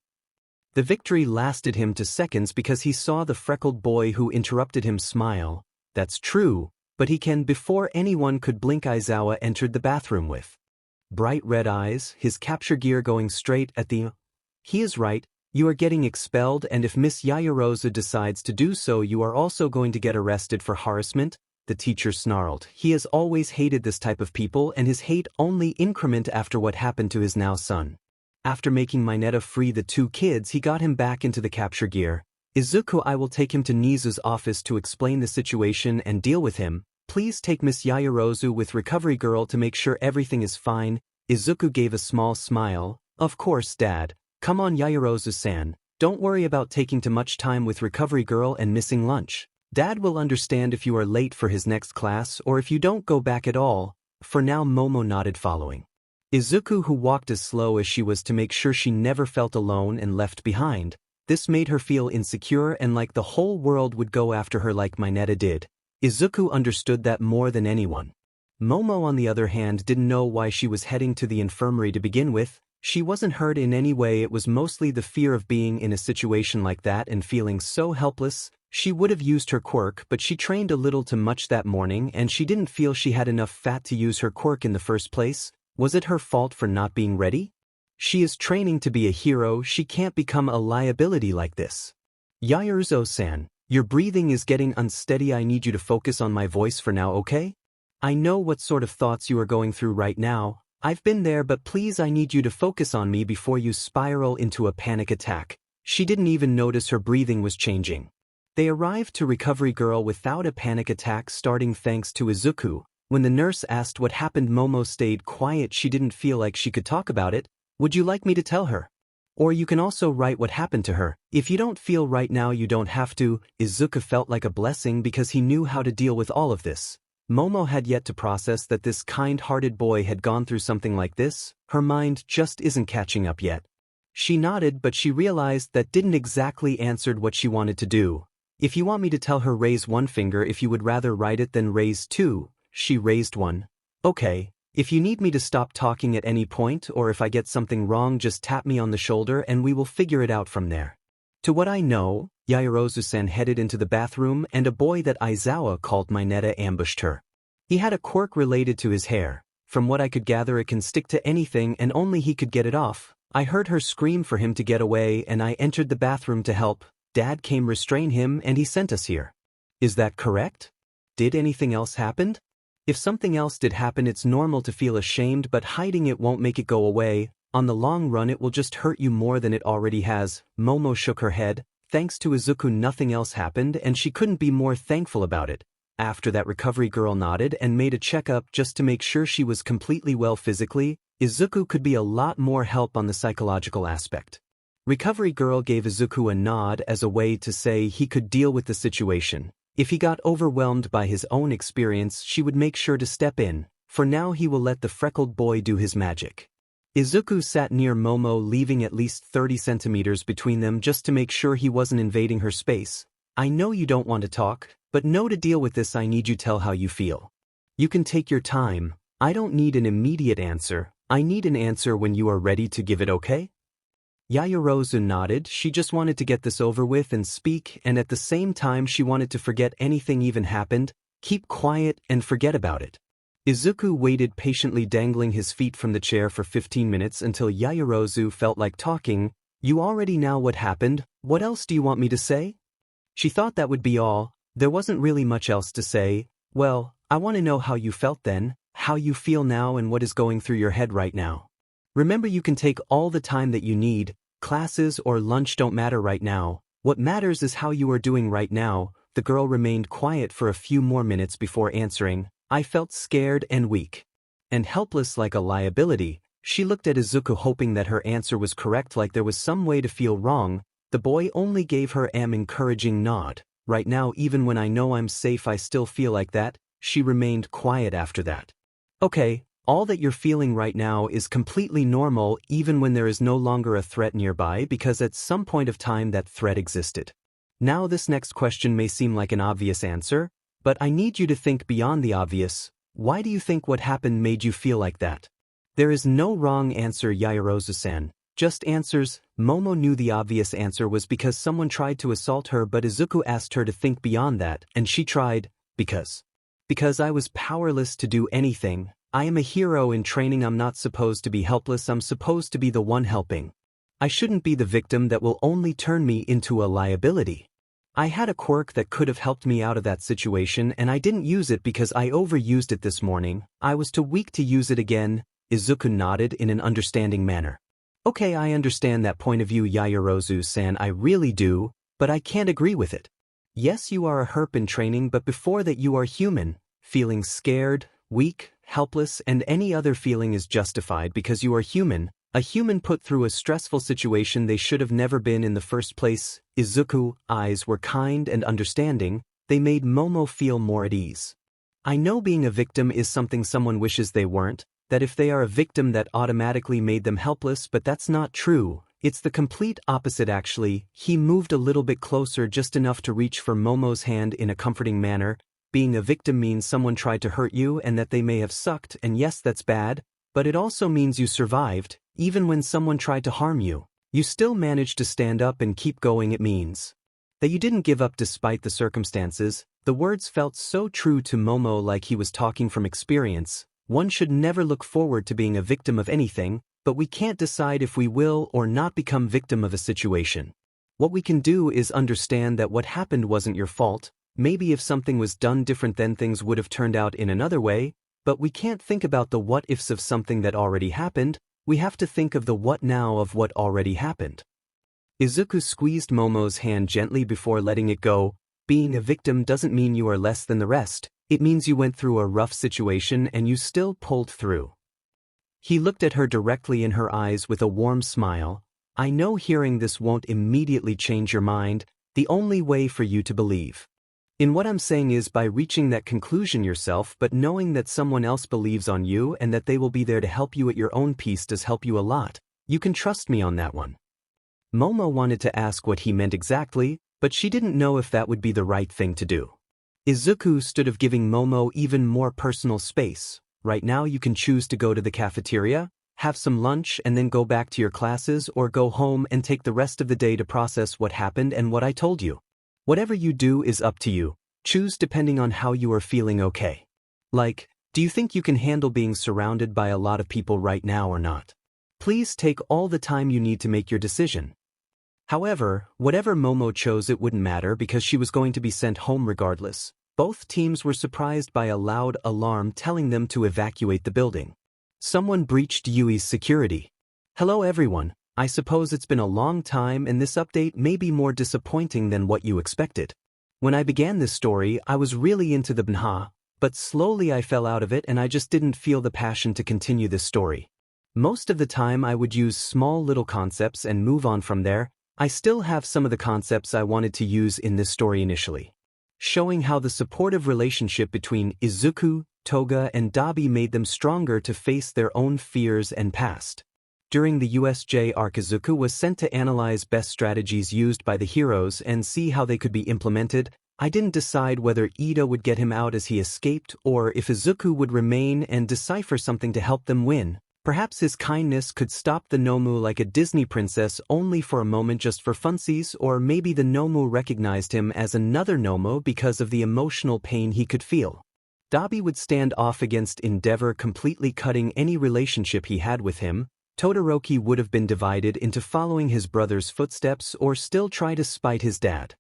The victory lasted him to seconds because he saw the freckled boy who interrupted him smile. "That's true, but he can." Before anyone could blink, Aizawa entered the bathroom with bright red eyes, his capture gear going straight at the... "He is right, you are getting expelled, and if Miss Yayarosa decides to do so, you are also going to get arrested for harassment," the teacher snarled. He has always hated this type of people, and his hate only incremented after what happened to his now son. After making Mineta free the 2 kids, he got him back into the capture gear. "Izuku, I will take him to Nizu's office to explain the situation and deal with him. Please take Miss Yayarozu with recovery girl to make sure everything is fine." Izuku gave a small smile. "Of course, Dad. Come on, Yayarozu-san. Don't worry about taking too much time with recovery girl and missing lunch. Dad will understand if you are late for his next class or if you don't go back at all." For now Momo nodded, following Izuku, who walked as slow as she was to make sure she never felt alone and left behind. This made her feel insecure and like the whole world would go after her like Mineta did. Izuku understood that more than anyone. Momo on the other hand didn't know why she was heading to the infirmary to begin with. She wasn't hurt in any way, it was mostly the fear of being in a situation like that and feeling so helpless. She would have used her quirk, but she trained a little too much that morning and she didn't feel she had enough fat to use her quirk in the first place. Was it her fault for not being ready? She is training to be a hero, she can't become a liability like this. Yaoruzo-san, your breathing is getting unsteady, I need you to focus on my voice for now, okay? I know what sort of thoughts you are going through right now. I've been there, but please, I need you to focus on me before you spiral into a panic attack. She didn't even notice her breathing was changing. They arrived to Recovery Girl without a panic attack, starting thanks to Izuku. When the nurse asked what happened, Momo stayed quiet. She didn't feel like she could talk about it. Would you like me to tell her? Or you can also write what happened to her. If you don't feel right now, you don't have to. Izuku felt like a blessing because he knew how to deal with all of this. Momo had yet to process that this kind-hearted boy had gone through something like this. Her mind just isn't catching up yet. She nodded, but she realized that didn't exactly answer what she wanted to do. If you want me to tell her, raise one finger. If you would rather write it, then raise two. She raised one. Okay. If you need me to stop talking at any point, or if I get something wrong, just tap me on the shoulder and we will figure it out from there. To what I know, Yaoruzo-san headed into the bathroom and a boy that Aizawa called Mineta ambushed her. He had a quirk related to his hair. From what I could gather, it can stick to anything and only he could get it off. I heard her scream for him to get away and I entered the bathroom to help. Dad came restrain him and he sent us here. Is that correct? Did anything else happen? If something else did happen, it's normal to feel ashamed, but hiding it won't make it go away. On the long run, it will just hurt you more than it already has. Momo shook her head. Thanks to Izuku, nothing else happened, and she couldn't be more thankful about it. After that, Recovery Girl nodded and made a checkup just to make sure she was completely well physically. Izuku could be a lot more help on the psychological aspect. Recovery Girl gave Izuku a nod as a way to say he could deal with the situation. If he got overwhelmed by his own experience, she would make sure to step in. For now, he will let the freckled boy do his magic. Izuku sat near Momo, leaving at least 30 centimeters between them just to make sure he wasn't invading her space. I know you don't want to talk, but no, to deal with this I need you to tell how you feel. You can take your time. I don't need an immediate answer. I need an answer when you are ready to give it, okay? Yaoruzo nodded. She just wanted to get this over with and speak, and at the same time she wanted to forget anything even happened. Keep quiet and forget about it. Izuku waited patiently, dangling his feet from the chair for 15 minutes until Yaoruzo felt like talking. You already know what happened. What else do you want me to say? She thought that would be all. There wasn't really much else to say. Well, I want to know how you felt then, how you feel now, and what is going through your head right now. Remember, you can take all the time that you need. Classes or lunch don't matter right now. What matters is how you are doing right now. The girl remained quiet for a few more minutes before answering. I felt scared and weak. And helpless, like a liability. She looked at Izuku, hoping that her answer was correct, like there was some way to feel wrong. The boy only gave her an encouraging nod. Right now, even when I know I'm safe, I still feel like that. She remained quiet after that. Okay. All that you're feeling right now is completely normal, even when there is no longer a threat nearby, because at some point of time that threat existed. Now this next question may seem like an obvious answer, but I need you to think beyond the obvious. Why do you think what happened made you feel like that? There is no wrong answer, Yaoruzo-san. Just answers. Momo knew the obvious answer was because someone tried to assault her, but Izuku asked her to think beyond that, and she tried. Because I was powerless to do anything. I am a hero in training. I'm not supposed to be helpless. I'm supposed to be the one helping. I shouldn't be the victim that will only turn me into a liability. I had a quirk that could have helped me out of that situation, and I didn't use it because I overused it this morning. I was too weak to use it again. Izuku nodded in an understanding manner. Okay, I understand that point of view, Yaoruzo-san, I really do, but I can't agree with it. Yes, you are a herp in training, but before that you are human. Feeling scared, weak, helpless, and any other feeling is justified because you are human, a human put through a stressful situation they should have never been in the first place. Izuku's eyes were kind and understanding. They made Momo feel more at ease. I know being a victim is something someone wishes they weren't, that if they are a victim that automatically made them helpless, but that's not true. It's the complete opposite actually. He moved a little bit closer, just enough to reach for Momo's hand in a comforting manner. being a victim means someone tried to hurt you and that they may have sucked, and yes, that's bad, but it also means you survived, even when someone tried to harm you. You still managed to stand up and keep going. It means that you didn't give up despite the circumstances. The words felt so true to Momo, like he was talking from experience. One should never look forward to being a victim of anything, but we can't decide if we will or not become victim of a situation. What we can do is understand that what happened wasn't your fault. Maybe if something was done different, then things would have turned out in another way, but we can't think about the what-ifs of something that already happened. We have to think of the what now of what already happened. Izuku squeezed Momo's hand gently before letting it go. Being a victim doesn't mean you are less than the rest. It means you went through a rough situation and you still pulled through. He looked at her directly in her eyes with a warm smile. I know hearing this won't immediately change your mind. The only way for you to believe in what I'm saying is by reaching that conclusion yourself, but knowing that someone else believes on you and that they will be there to help you at your own pace does help you a lot. You can trust me on that one. Momo wanted to ask what he meant exactly, but she didn't know if that would be the right thing to do. Izuku stood of giving Momo even more personal space. Right now you can choose to go to the cafeteria, have some lunch, and then go back to your classes, or go home and take the rest of the day to process what happened and what I told you. Whatever you do is up to you. Choose depending on how you are feeling. Okay. Like, do you think you can handle being surrounded by a lot of people right now or not? Please take all the time you need to make your decision. However, whatever Momo chose, it wouldn't matter because she was going to be sent home regardless. Both teams were surprised by a loud alarm telling them to evacuate the building. Someone breached Yui's security. Hello everyone, I suppose it's been a long time and this update may be more disappointing than what you expected. When I began this story, I was really into the BGMI, but slowly I fell out of it and I just didn't feel the passion to continue this story. Most of the time I would use small little concepts and move on from there. I still have some of the concepts I wanted to use in this story initially, showing how the supportive relationship between Izuku, Toga, and Dabi made them stronger to face their own fears and past. During the USJ arc, Izuku was sent to analyze best strategies used by the heroes and see how they could be implemented. I didn't decide whether Ida would get him out as he escaped or if Izuku would remain and decipher something to help them win. Perhaps his kindness could stop the Nomu like a Disney princess only for a moment just for funsies, or maybe the Nomu recognized him as another Nomu because of the emotional pain he could feel. Dabi would stand off against Endeavor, completely cutting any relationship he had with him. Todoroki would have been divided into following his brother's footsteps or still try to spite his dad.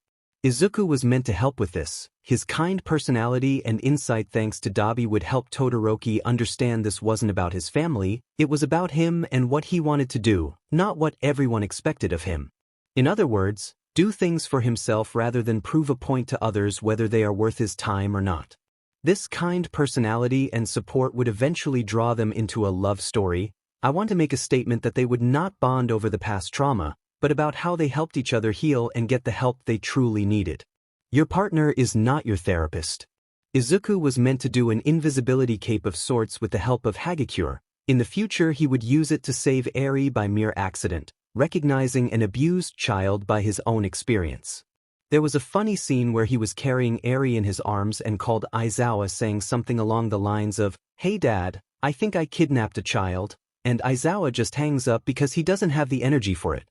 Izuku was meant to help with this. His kind personality and insight thanks to Dabi would help Todoroki understand this wasn't about his family, it was about him and what he wanted to do, not what everyone expected of him. In other words, do things for himself rather than prove a point to others whether they are worth his time or not. This kind personality and support would eventually draw them into a love story. I want to make a statement that they would not bond over the past trauma, but about how they helped each other heal and get the help they truly needed. Your partner is not your therapist. Izuku was meant to do an invisibility cape of sorts with the help of Hagakure. In the future he would use it to save Eri by mere accident, recognizing an abused child by his own experience. There was a funny scene where he was carrying Eri in his arms and called Aizawa, saying something along the lines of, "Hey dad, I think I kidnapped a child," and Aizawa just hangs up because he doesn't have the energy for it.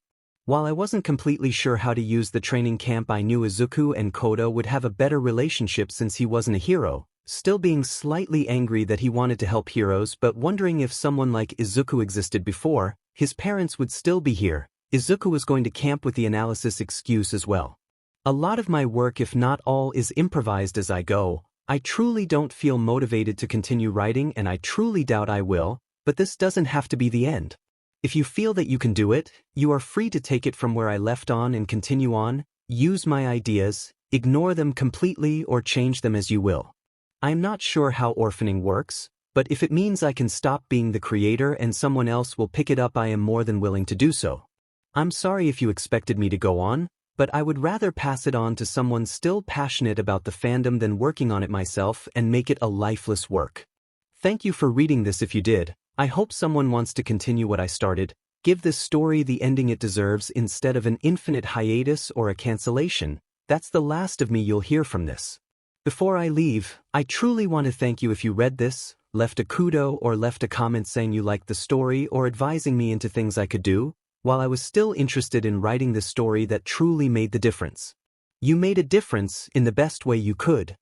While I wasn't completely sure how to use the training camp, I knew Izuku and Koda would have a better relationship since he wasn't a hero, still being slightly angry that he wanted to help heroes but wondering if someone like Izuku existed before, his parents would still be here. Izuku was going to camp with the analysis excuse as well. A lot of my work, if not all, is improvised as I go. I truly don't feel motivated to continue writing and I truly doubt I will, but this doesn't have to be the end. If you feel that you can do it, you are free to take it from where I left on and continue on, use my ideas, ignore them completely or change them as you will. I am not sure how orphaning works, but if it means I can stop being the creator and someone else will pick it up, I am more than willing to do so. I'm sorry if you expected me to go on, but I would rather pass it on to someone still passionate about the fandom than working on it myself and make it a lifeless work. Thank you for reading this if you did. I hope someone wants to continue what I started. Give this story the ending it deserves instead of an infinite hiatus or a cancellation. That's the last of me you'll hear from this. Before I leave, I truly want to thank you if you read this, left a kudo or left a comment saying you liked the story or advising me into things I could do, while I was still interested in writing this story that truly made the difference. You made a difference in the best way you could.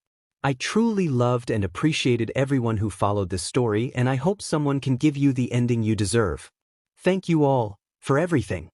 I truly loved and appreciated everyone who followed this story, and I hope someone can give you the ending you deserve. Thank you all, for everything.